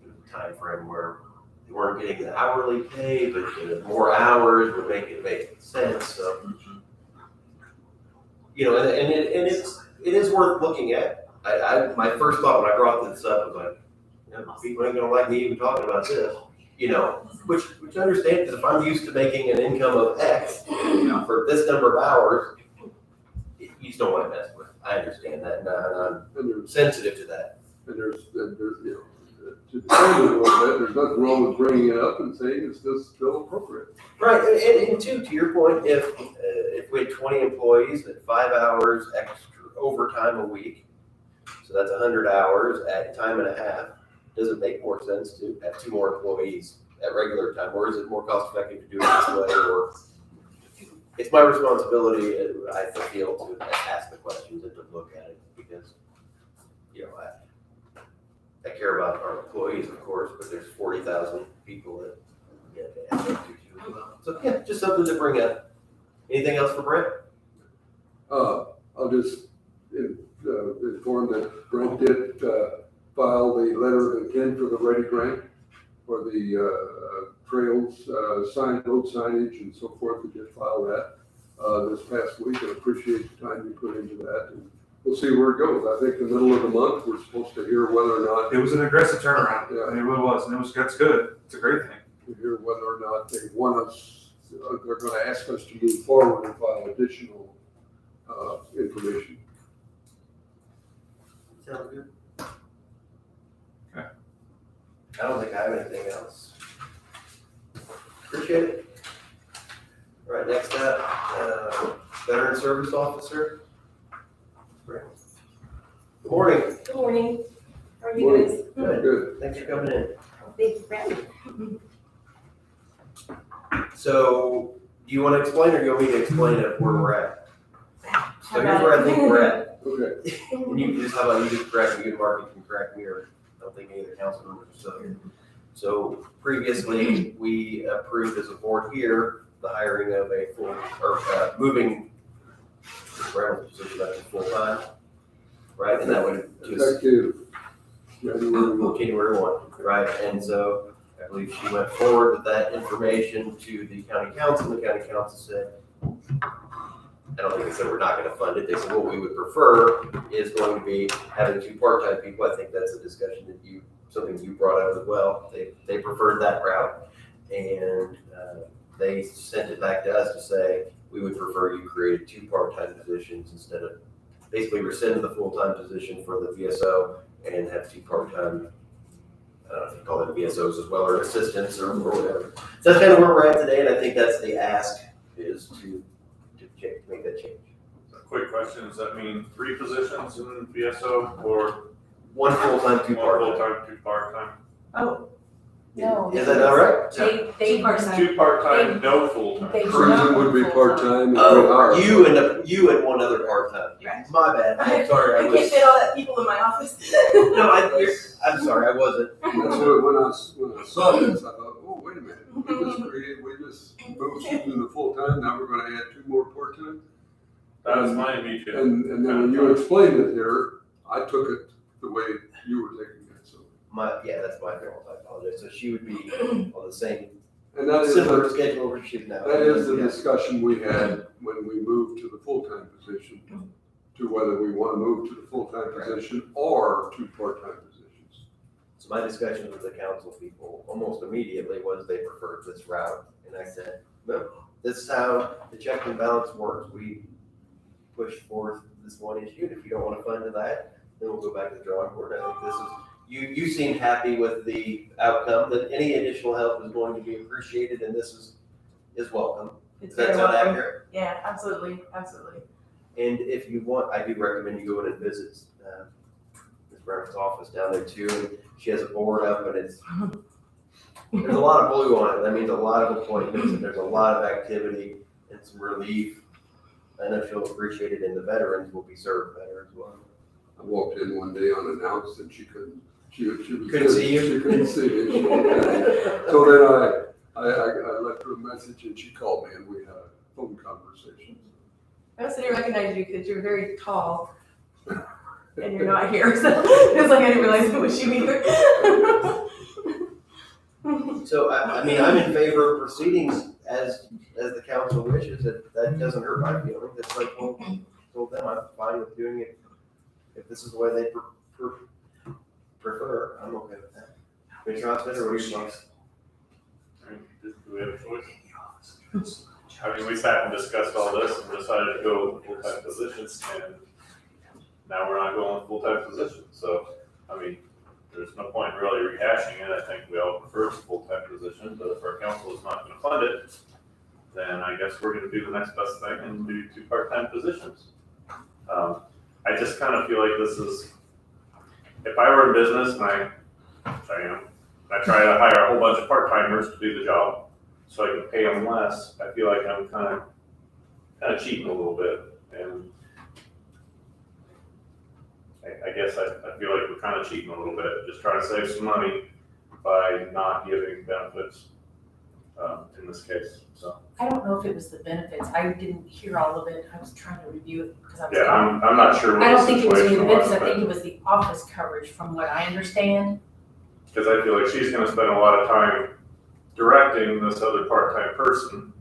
there was a time frame where they weren't getting the hourly pay, but more hours would make it sense. So, and it is worth looking at. My first thought when I brought this up was like, people ain't gonna like me even talking about this. Which I understand, because if I'm used to making an income of X for this number of hours, you just don't want to mess with it. I understand that, and I'm sensitive to that. And there's to defend it a little bit, there's nothing wrong with bringing it up and saying it's still appropriate. Right, and to your point, if we had 20 employees at 5 hours extra overtime a week, so that's 100 hours at time and a half, does it make more sense to have 2 more employees at regular time, or is it more cost effective to do it this way? Or it's my responsibility, I feel, to ask the questions and to look at it, because I care about our employees, of course, but there's 40,000 people that they have to do as well. So yeah, just something to bring up. Anything else for Brent? I'll just inform that Brent did file the letter of intent for the Ready Grant for the trails, road signage and so forth. We did file that this past week. I appreciate the time you put into that. And we'll see where it goes. I think the middle of the month, we're supposed to hear whether or not. It was an aggressive turnaround. Yeah. It really was. And that's good. It's a great thing. To hear whether or not they want us, they're going to ask us to move forward and file additional information. Sounds good. Okay. I don't think I have anything else. Appreciate it. All right, next up, Veteran Service Officer. Good morning. Good morning. How are you guys? Good. Thanks for coming in. Thank you, Brad. So, do you want to explain or do you want me to explain it where we're at? So here's where I think we're at. Okay. And you can just, how about you just correct me, you and Mark can correct me, or I don't think any of the council members are still here. So previously, we approved as a board here, the hiring of a full, or moving Reynolds position up to full-time, right? And that would just. Effective January 1. January 1, right? And so I believe she went forward with that information to the county council. The county council said, I don't think they said we're not gonna fund it. They said what we would prefer is going to be having 2 part-time people. I think that's a discussion that something you brought up as well. They preferred that route. And they sent it back to us to say, we would prefer you create 2 part-time positions instead of basically rescind the full-time position for the VSO and have 2 part-time, I don't know if you call them VSOs as well, or assistants or whatever. So that's kind of where we're at today, and I think that's the ask, is to make that change. Quick question, does that mean 3 positions in VSO or? 1 full-time, 2 part-time. 1 full-time, 2 part-time? Oh, no. Is that not right? They 2 part-time. 2 part-time, no full-time. Cruising would be part-time. and Oh, we hire. you and 1 other part-time. My bad, I'm sorry, I I was. can't fit all that people in my office. No, I'm sorry, I wasn't. That's what, when I saw this, I thought, oh, wait a minute, we just moved into the full-time, now we're gonna add 2 more part-time? That was my immediate. And then when you explained it here, I took it the way you were taking it, so. Yeah, that's my fault, I apologize. So she would be on the same, And that is, similar the- schedule where she's now. that is the Yeah. discussion we had when we moved to the full-time position, to whether we wanna move to the full-time position or 2 part-time positions. So my discussion with the council people almost immediately was they preferred this route. And I said, no, this is how the check and balance works. We push forth this one issue. If you don't want to fund that, then we'll go back to the drawing board. I think this is, you seem happy with the outcome, that any additional help is going to be appreciated, and this is welcome. It's Does that very sound welcome. accurate? Yeah, absolutely, absolutely. And if you want, I do recommend you go in and visit Ms. Brown's office down there too. And she has a board up, and there's a lot of blue on it. That means a lot of appointments, and there's a lot of activity and some relief. I know she'll appreciate it, and the veterans will be served better as well. I walked in one day unannounced and she couldn't see you? She couldn't see me. So then I left her a message and she called me and we had a phone conversation. I also didn't recognize you because you're very tall and you're not here, so it's like I didn't realize it was you either. So, I mean, I'm in favor of proceedings as the council wishes. That doesn't hurt my feelings. It's like, well, told them I'm fine with doing it. If this is the way they prefer, I'm okay with that. Commissioner Hostetter, what do you think? Do we have a choice? I mean, we sat and discussed all this and decided to go full-time positions, and now we're not going full-time positions. So, I mean, there's no point really rehashing it. I think we all prefer a full-time position, but if our council is not gonna fund it, then I guess we're gonna do the next best thing and do 2 part-time positions. I just kind of feel like this is, if I were in business and I try to hire a whole bunch of part-timers to do the job so I can pay them less, I feel like I'm kind of cheating a little bit. And I guess I feel like we're kind of cheating a little bit, just trying to save some money by not giving benefits in this case, so. I don't know if it was the benefits. I didn't hear all of it. I was trying to review it because I was. Yeah, I'm not sure what I the don't think it was the situation benefits. was, I think it was the office coverage from what I understand. because I feel like she's gonna spend a lot of time directing this other part-time person,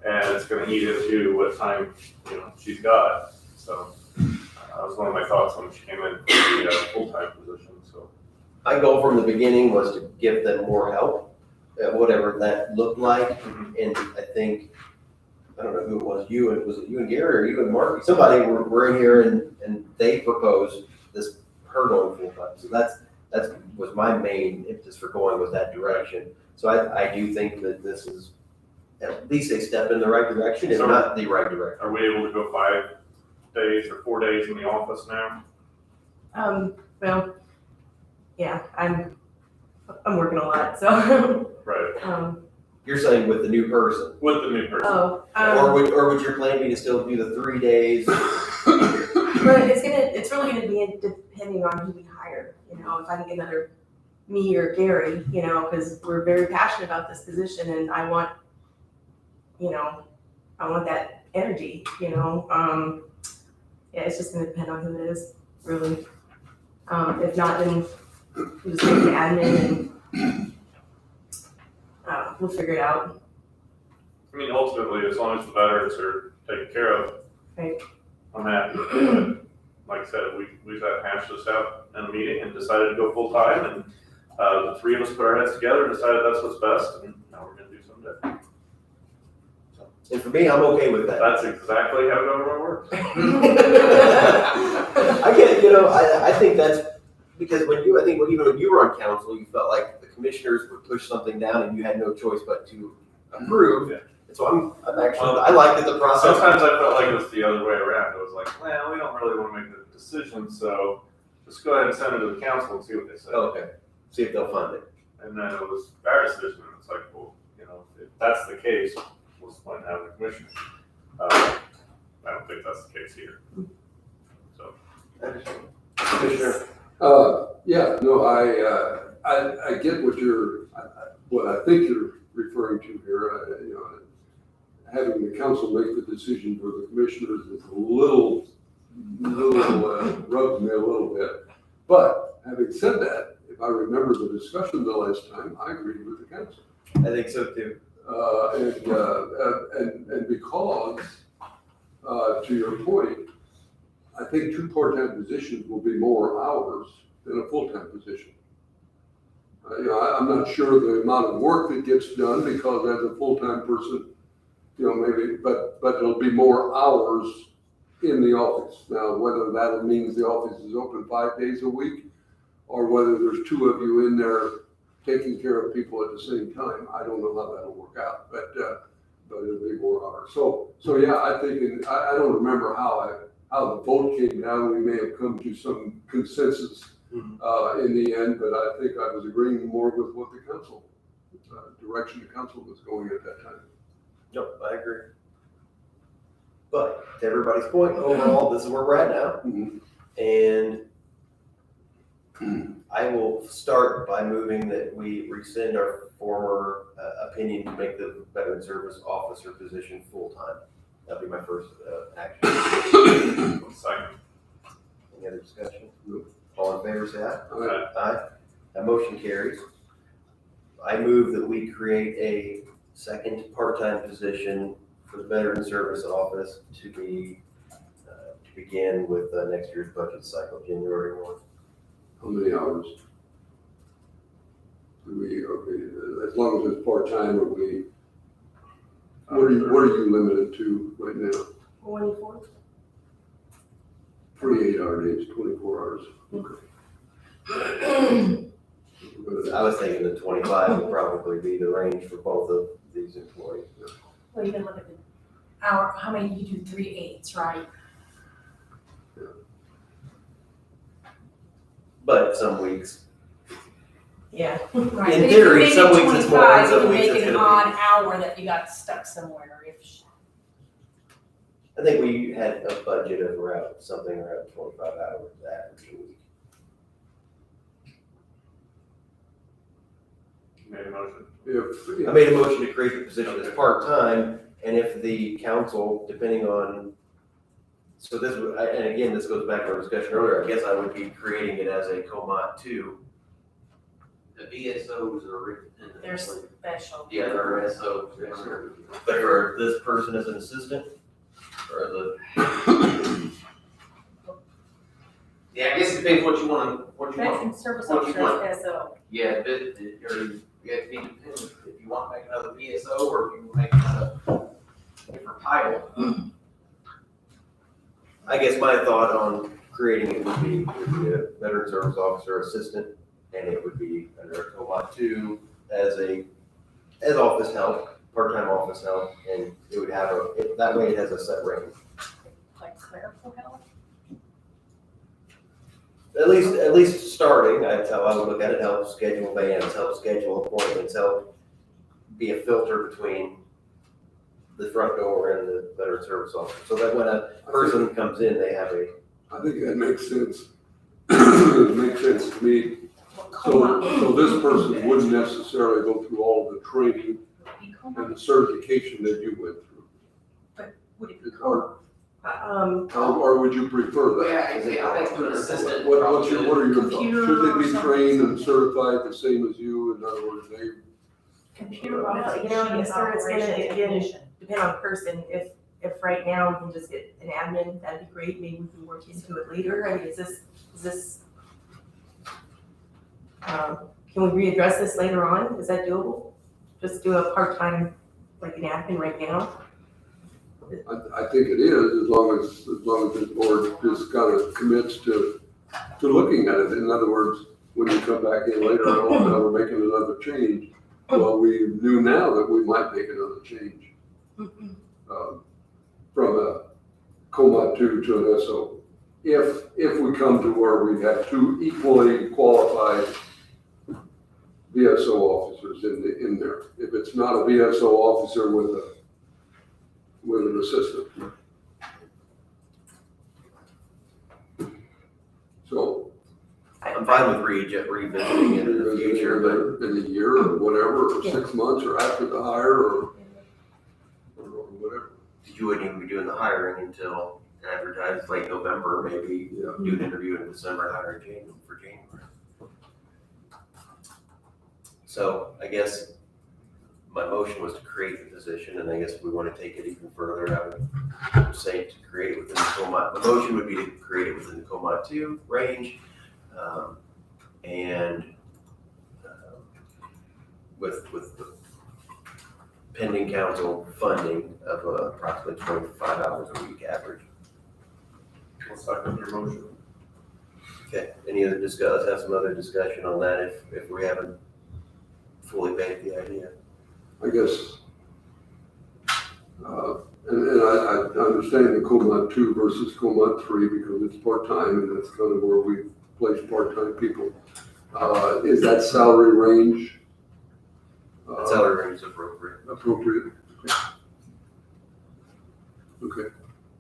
and it's gonna eat into what time, she's got. So, that was one of my thoughts when she came in for the full-time position, so. My goal from the beginning was to give them more help, whatever that looked like. And I think, I don't know who it was, was it you and Gary or you and Mark? Somebody were in here and they proposed this her going full-time. So that was my main impetus for going with that direction. So I do think that this is at least a step in the right direction, if So- not the right direction. Are we able to go 5 days or 4 days in the office now? Well, yeah, I'm working a lot, so. Right. You're saying with the new person? With the new person. Oh, Or would your plan be to still do the 3 days? But it's really gonna be depending on who we hire, you know, if I can get another me or Gary, you know, because we're very passionate about this position and I want, you know, I want that energy, you know, yeah, it's just gonna depend on who it is, really. If not, then we'll just make the admin and, we'll figure it out. I mean, ultimately, as long as the veterans are taken care of, Right. I'm happy. But like I said, we've hashed this out in a meeting and decided to go full time, and the three of us put our heads together and decided that's what's best, and now we're gonna do something different. And for me, I'm okay with that. That's exactly how government works. I get, you know, I think that's because even when you were on council, you felt like the commissioners would push something down and you had no choice but to approve. Yeah. And so I'm actually, I like that the process. Sometimes I felt like it was the other way around. It was like, well, we don't really want to make the decision, so just go ahead and send it to the council and see what they say. Oh, okay. See if they'll fund it. And then it was our decision, and it's like, well, you know, if that's the case, what's the point of having a commissioner? I don't think that's the case here. So. Commissioner. Yeah, no, I get what I think you're referring to here, you know, having the council make the decision for the commissioners is a little rubs me a little bit. But having said that, if I remember the discussion the last time, I agreed with the council. I think so too. And because, to your point, I think 2 part-time positions will be more hours than a full-time position. You know, I'm not sure the amount of work that gets done because as a full-time person, you know, maybe, but it'll be more hours in the office. Now, whether that means the office is open 5 days a week or whether there's 2 of you in there taking care of people at the same time, I don't know how that'll work out, but it'll be more hours. So yeah, I think, I don't remember how the vote came down. We may have come to some consensus in the end, but I think I was agreeing more with what the council, direction the council was going at that time. Yep, I agree. But to everybody's point, overall, this is where we're at now. And I will start by moving that we rescind our former opinion to make the veteran service officer position full-time. That'll be my first action. Second. Any other discussion? All in favor, say aye. Aye. Aye. That motion carries. I move that we create a second part-time position for the veteran service office to begin with next year's budget cycle, January 1. How many hours? Okay, as long as it's part-time, what are you limited to right now? 24. 48-hour days, 24 hours. Okay. I was thinking that 25 would probably be the range for both of these employees. Well, you can look at the hour, how many, you do 3 8s, right? But some weeks, Yeah. Right. In But if theory, you make some it weeks it's more, 25, some you can weeks make it's it an gonna odd hour that you got stuck somewhere. I think we had a budget of something around 25 hours average a week. Made a motion. I made a motion to create the position as part-time, and if the council, depending on, so this, and again, this goes back to our discussion earlier, I guess I would be creating it as a COMOT 2. The VSOs are written in. They're special. Yeah, they're SO. But for this person as an assistant, or the, Yeah, I guess it depends what you want. Veteran Service What you want. Officer, SO. Yeah, but you have to be dependent if you want to make another VSO or if you want to make another different title. I guess my thought on creating it would be a veteran service officer assistant, and it would be under a COMOT 2 as office help, part-time office help, and it would have that way it has a set range. Like clerical help? At least starting, that's how I would look at it, help schedule bands, help schedule appointments, help be a filter between the front door and the veteran service officer, so that when a person comes in, they have a. I think that makes sense. It makes sense to me. So this person wouldn't necessarily go through all the training and the certification that you went through. But would it be Or would you prefer that? I think an assistant. What are your thoughts? Computer Should or they be something? trained and certified the same as you? In other words, they, computer Well, officer, you know, she is sir, it's gonna, operations again, technician. depend on the person. If right now we can just get an admin, that'd be great. Maybe we can work into it later. I mean, is this, can we readdress this later on? Is that doable? Just do a part-time, like an admin right now? I think it is, as long as the board just kind of commits to looking at it. In other words, when you come back in later, oh, now we're making another change. Well, we knew now that we might make another change. From a COMA 2 to an SO. If we come to where we have two equally qualified VSO officers in there. If it's not a VSO officer with an assistant. So. I'm fine with revisiting it in the future, but. In a year or whatever, or 6 months, or after the hire, or whatever. You wouldn't even be doing the hiring until advertised late November, maybe do an interview in December, hire in January for January. So I guess my motion was to create the position, and I guess if we want to take it even further, I would say to create it within the COMA. The motion would be to create it within the COMA 2 range, and with the pending council funding of approximately 25 hours a week average. I'll second your motion. Okay, any other let's have some other discussion on that if we haven't fully baked the idea. I guess, and I understand the COMA 2 versus COMA 3 because it's part-time, and that's kind of where we place part-time people. Is that salary range? Salary range is appropriate. Appropriate. Okay.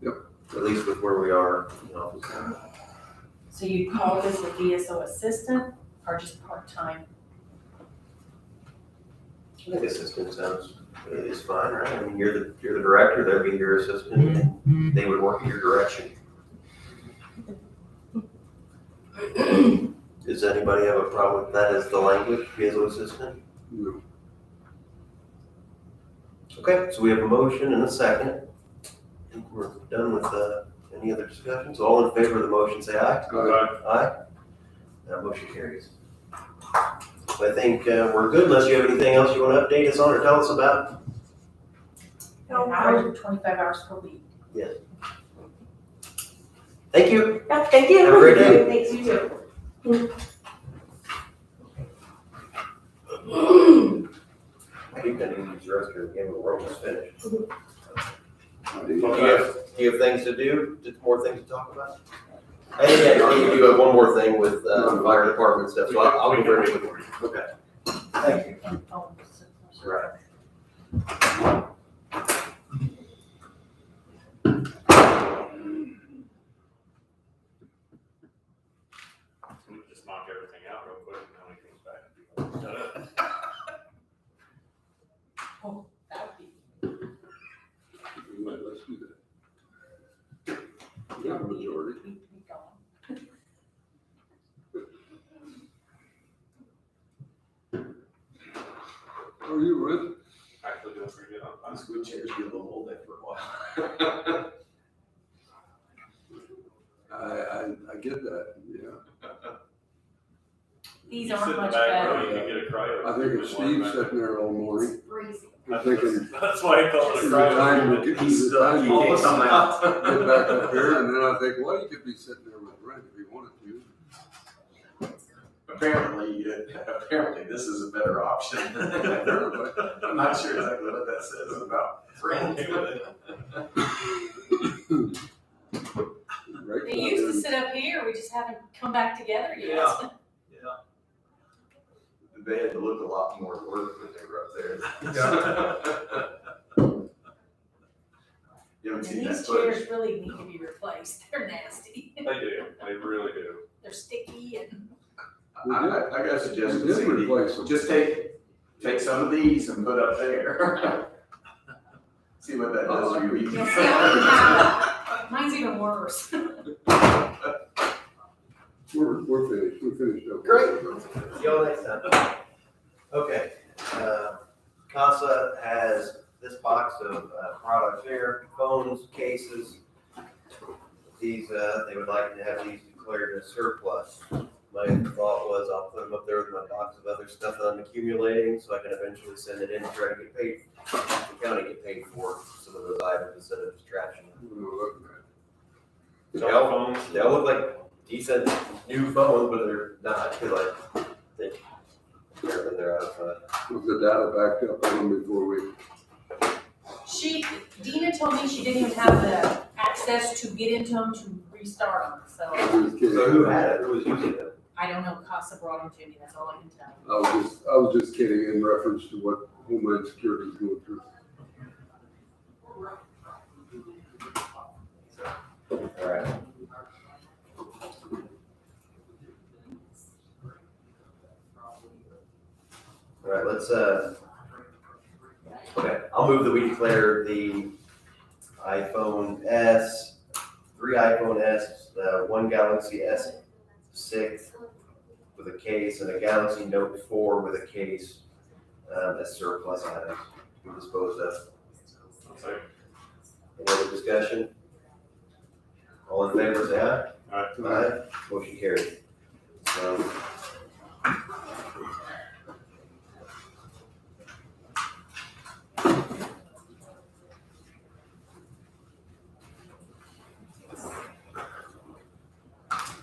Yep. At least with where we are, So you call this a VSO assistant or just part-time? I think assistant is fine, right? I mean, you're the director, they'll be your assistant, and they would work in your direction. Does anybody have a problem with that as the language, VSO assistant? No. Okay, so we have a motion and a second. I think we're done with any other discussions. All in favor of the motion, say aye. Aye. That motion carries. So I think we're good unless you have anything else you want to update us on or tell us about. Hours or 25 hours per week. Yes. Thank you. Yeah, thank you. Have a great day. Thanks, you too. I think that needs the rest of the game of the world is finished. Okay. Do you have things to do? More things to talk about? Hey, yeah, you do have one more thing with fire department stuff, so I'll be ready with you. Okay. Thank you. Right. Just knock everything out real quick and then we comes back. Oh, that would be. Let's do that. Yeah, majority. How are you, Red? Actually doing pretty good. I'm These wheelchairs get a little old there for a while. I get that, yeah. These You sit aren't in the much back row, better. you can get a cryo. I think it's Steve sitting there all morning. I'm thinking, That's why I call it a is the time cryo. to get, is the time to Almost on that. get back up here, and then I think, well, you could be sitting there with Brent if you wanted to. Apparently this is a better option. I'm not sure exactly what that says about Frank. They used to sit up here, we just haven't come back together yet. Yeah. They had to look a lot more work when they were up there. You haven't And seen that these footage? chairs really need to be replaced. They're nasty. They do, they really do. They're sticky and. I got a suggestion, We did Cindy. replace them. Just take some of these and put up there. See what that does for your meeting. Yeah, see, I don't have, mine's even worse. We're finished, we're finished up. Great. See y'all next time. Okay, CASA has this box of products here, phones, cases. These, they would like to have these declared as surplus. My thought was I'll put them up there with my box of other stuff that I'm accumulating, so I can eventually send it in and try to get paid, the county get paid for some of those items instead of just trashing them. They'll look like decent new phones, but they're not. They're like, they're out of, Was the data backed up on them before we? Dina told me she didn't even have the access to get into them to restart them, so. So who had it? Who was using it? I don't know, Casa brought them to me, that's all I can tell. I was just kidding in reference to what Homeland Security is going through. All right. All right, let's, okay, I'll move that we declare the iPhone S, 3 iPhone S, one Galaxy S6 with a case and a Galaxy Note 4 with a case, as surplus items to be disposed of. Any other discussion? All in favor, say aye. Aye. Motion carried.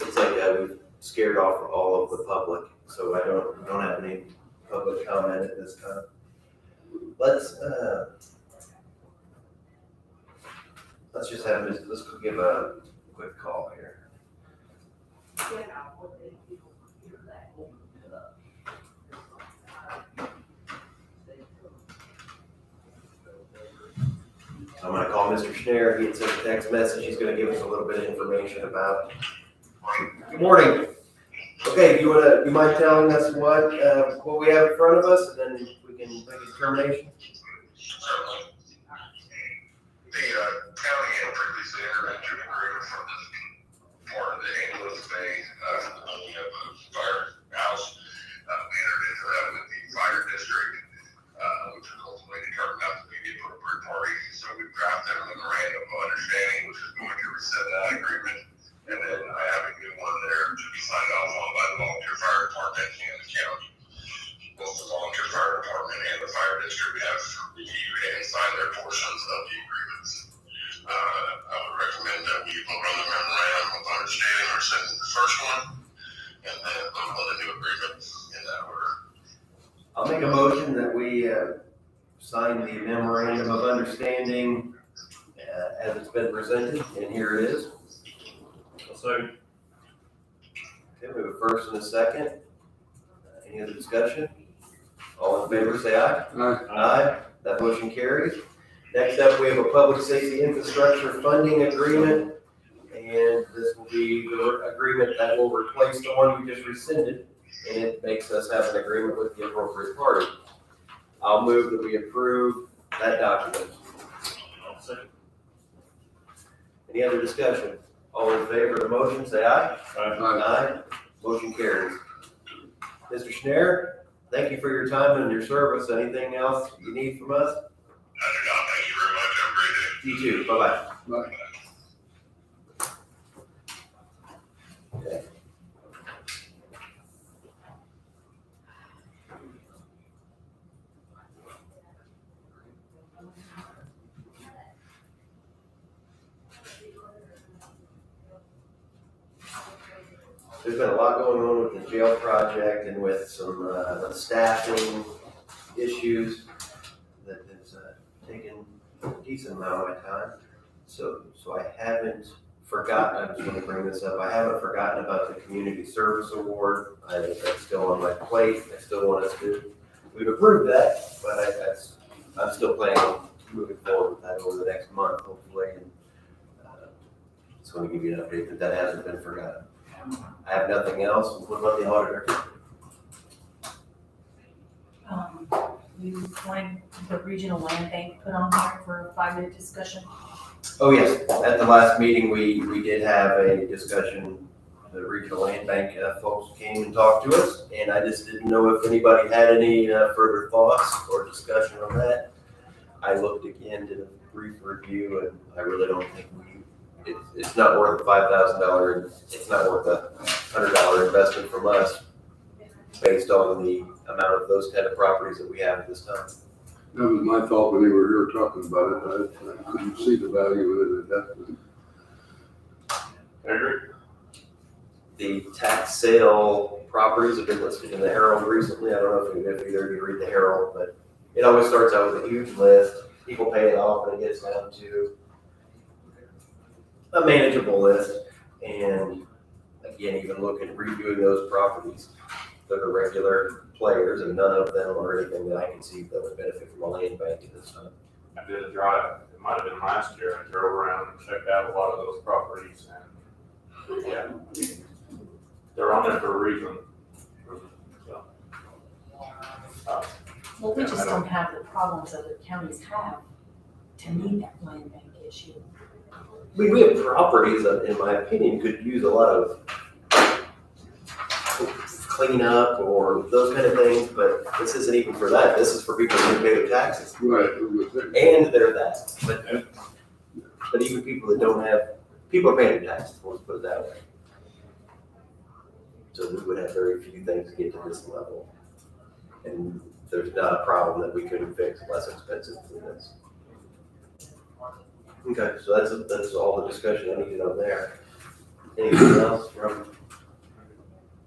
It's like we've scared off all of the public, so I don't have any public comment at this time. Let's just have this, let's give a quick call here. I'm gonna call Mr. Schneier. He had sent a text message. He's gonna give us a little bit of information about. Good morning. Okay, you mind telling us what we have in front of us, and then we can make a determination? The county had previously entered into an agreement for the ambulance bay, for the building of a firehouse. We entered into that with the fire district, which was ultimately determined not to be the appropriate party. So we drafted a memorandum of understanding, which is going to reset that agreement. And then I have a new one there to be signed off on by the volunteer fire department and the county. Both the volunteer fire department and the fire district have reviewed and signed their portions of the agreements. I would recommend that we vote on the memorandum of understanding or send the first one, and then vote on the new agreement in that order. I'll make a motion that we sign the memorandum of understanding as it's been presented, and here it is. Okay, we have a first and a second. Any other discussion? All in favor, say aye. Aye. Aye. That motion carries. Next up, we have a public safety infrastructure funding agreement. And this will be the agreement that will replace the one we just rescinded. And it makes us have an agreement with the appropriate party. I'll move that we approve that document. Any other discussion? All in favor of the motion, say aye. Aye. Motion carries. Mr. Schneier, thank you for your time and your service. Anything else you need from us? Thank you very much. Have a great day. You too. Bye-bye. Bye. Okay. There's been a lot going on with the jail project and with some staffing issues that has taken a decent amount of my time. So I haven't forgotten, I just want to bring this up, I haven't forgotten about the Community Service Award. That's still on my plate. I still want us to, we've approved that, but I'm still planning on moving forward with that over the next month, hopefully. And just want to give you an update that hasn't been forgotten. I have nothing else. What about the auditor? You wanted the regional land bank put on here for a 5-minute discussion? Oh, yes. At the last meeting, we did have a discussion. The regional land bank folks came and talked to us, and I just didn't know if anybody had any further thoughts or discussion on that. I looked again, did a brief review, and I really don't think it's not worth a $5,000, it's not worth a $100 investment from us based on the amount of those kind of properties that we have at this time. That was my thought when they were here talking about it. I couldn't see the value in it at that point. I agree. The tax sale properties have been listed in the Herald recently. I don't know if either of you read the Herald, but it always starts out with a huge list. People pay it off, and it gets down to a manageable list. And again, even reviewing those properties, they're the regular players, and none of them are anything that I can see that would benefit from a land bank at this time. I did a drive, it might have been last year, I drove around and checked out a lot of those properties, and yeah, they're on there for a reason. So, Well, we Yeah, just I don't- don't have the problems other counties have to meet that land bank issue. We have properties that, in my opinion, could use a lot of cleanup or those kind of things, but this isn't even for that. This is for people who pay their taxes. Right. And they're that. But even people that don't have, people are paying their taxes, let's put it that way. So we would have very few things get to this level. And there's not a problem that we couldn't fix less expensive than this. Okay, so that's all the discussion I needed on there. Anything else from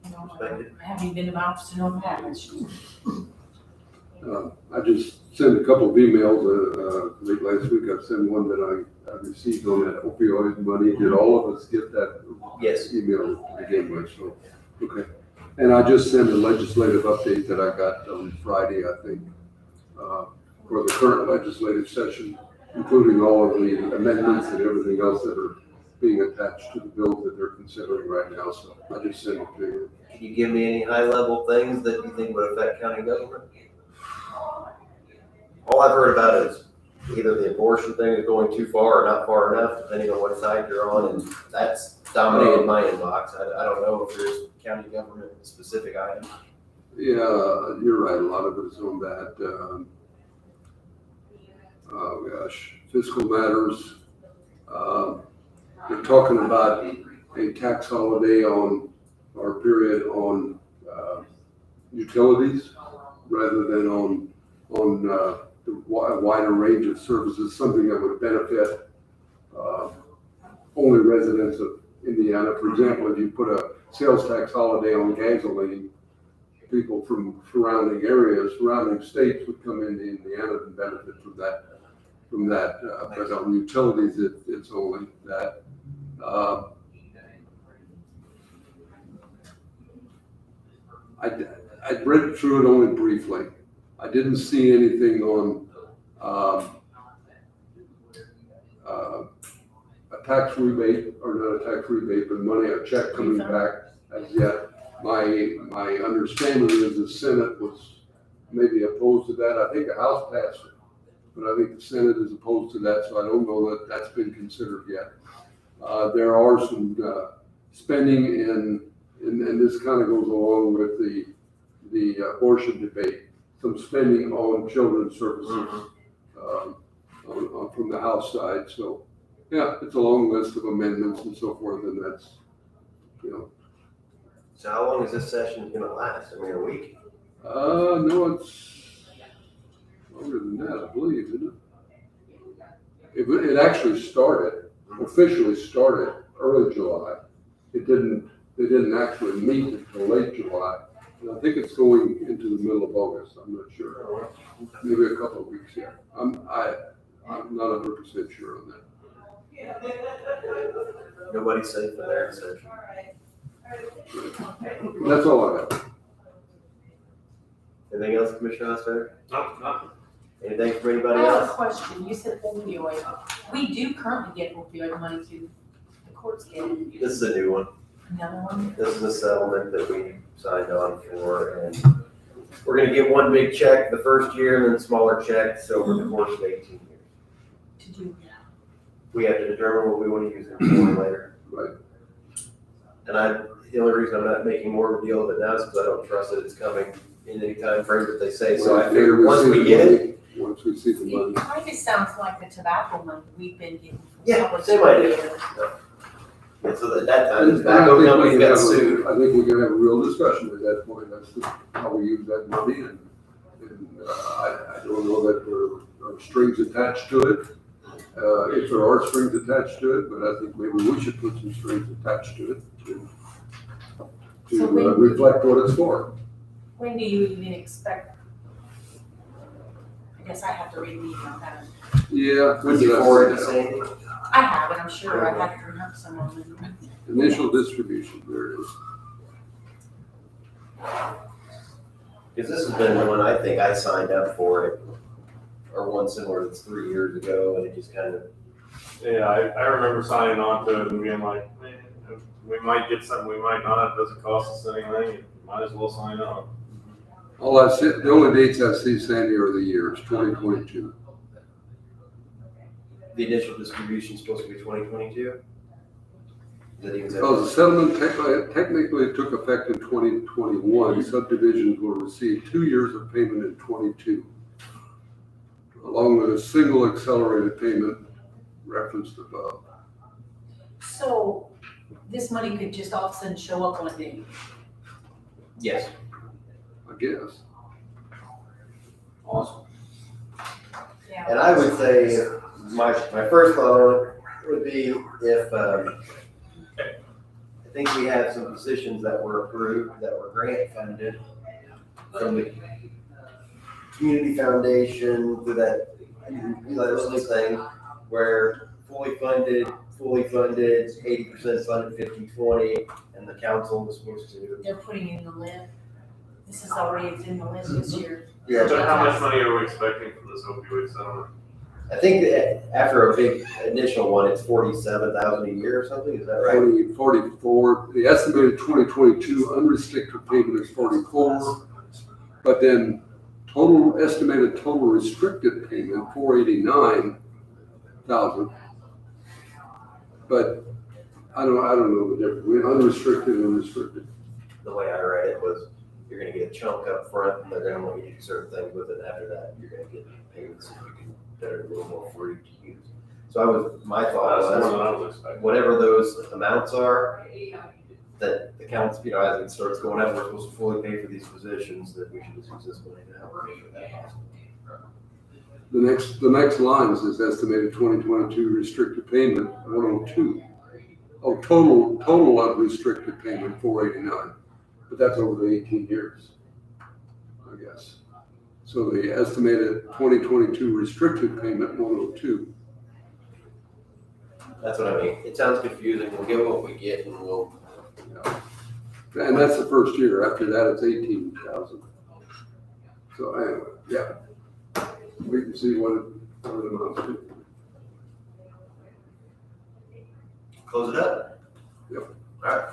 perspective? I haven't even been about to know what happens. I just sent a couple of emails, late last week. I sent one that I received on that opioid money. Did all of us get that? Yes. Email to begin with, so, okay. And I just sent a legislative update that I got on Friday, I think, for the current legislative session, including all of the amendments and everything else that are being attached to the bill that they're considering right now, so I just sent it to you. Can you give me any high-level things that you think would affect county government? All I've heard about is either the abortion thing is going too far or not far enough, depending on what side you're on, and that's dominated my inbox. I don't know if there's county government specific items. Yeah, you're right, a lot of it is on that, oh gosh, fiscal matters. We're talking about a tax holiday on, or period on, utilities rather than on the wider range of services, something that would benefit, only residents of Indiana. For example, if you put a sales tax holiday on gasoline, people from surrounding areas, surrounding states would come into Indiana and benefit from that. But on utilities, it's only that. I read through it only briefly. I didn't see anything on a tax rebate, or not a tax rebate, but money, a check coming back as yet. My understanding is the Senate was maybe opposed to that. I think the House passed it, but I think the Senate is opposed to that, so I don't know that that's been considered yet. There are some spending and this kind of goes along with the abortion debate, some spending on children's services from the House side. So, yeah, it's a long list of amendments and so forth, and that's, you know. So how long is this session gonna last? I mean, a week? No, it's longer than that, I believe, isn't it? It actually officially started early July. They didn't actually meet until late July. And I think it's going into the middle of August, I'm not sure. Maybe a couple of weeks, yeah. I'm not 100% sure on that. Nobody's safe in there, so. That's all I have. Anything else, Commissioner Oster? No. Anything from I anybody have a else? question. You said opioid. We do currently get opioid money to the courts get it. This is a new one. Another one? This is a settlement that we signed on for, and we're gonna get one big check the first year and then smaller checks over the course of 18 years. To do We have to determine what we want to use it for later. Right. And the only reason I'm not making more of a deal of it now is because I don't trust that it's coming in any time frame that they say. So I figure once we get it. Once we see the money. It kind of sounds like the tobacco money we've been getting. from Yeah, public same idea. service. And so at that time, the tobacco company got sued. I think we can have a real discussion at that point as to how we use that money, and I don't know that there are strings attached to it. If there are strings attached to it, but I think maybe we should put some strings attached to it to reflect what it's for. When do you even expect? I guess I have to read the email, haven't Yeah. Would you forward it to Sandy? I have, and I'm sure I have to have someone. Initial distribution, there it is. Because this has been the one I think I signed up for it, or one similar that's 3 years ago, and it just kind of. Yeah, I remember signing on to it and being like, man, we might get something, we might not, it doesn't cost us anything, you might as well sign up. All I see, the only dates I see, Sandy, are the years, 2022. The initial distribution is supposed to be 2022? Because the settlement technically took effect in 2021, subdivisions will receive 2 years of payment in 22, along with a single accelerated payment referenced above. So this money could just all of a sudden show up one day. Yes. I guess. Awesome. Yeah. And I would say, my first thought would be if, I think we have some positions that were approved, that were grant funded from the community foundation to that, those thing where fully funded, 80% funded, 50/20, and the council was supposed to. They're putting in the list. This is already in the list this year. Yeah. So how much money are we expecting from this opioid settlement? I think that after a big initial one, it's 47,000 a year or something, is that right? 44, the estimated 2022 unrestricted payment is 44, but then estimated total restricted payment, 489,000. But I don't know the difference between unrestricted and restricted. The way I read it was, you're gonna get a chunk up front, and they're gonna want you to do certain things with it, after that, you're gonna get payments that are a little more free to use. So my thought That's more than I was, was expecting. whatever those amounts are, that the council, as it starts going up, we're supposed to fully pay for these positions, that we should just use this money to help pay for that. The next line says estimated 2022 restricted payment 102. Oh, total unrestricted payment 489, but that's over the 18 years, I guess. So the estimated 2022 restricted payment 102. That's what I mean. It sounds confusing. We'll get what we get, and we'll. And that's the first year. After that, it's 18,000. So anyway, yeah. We can see what it amounts to. Close it up? Yep. All right.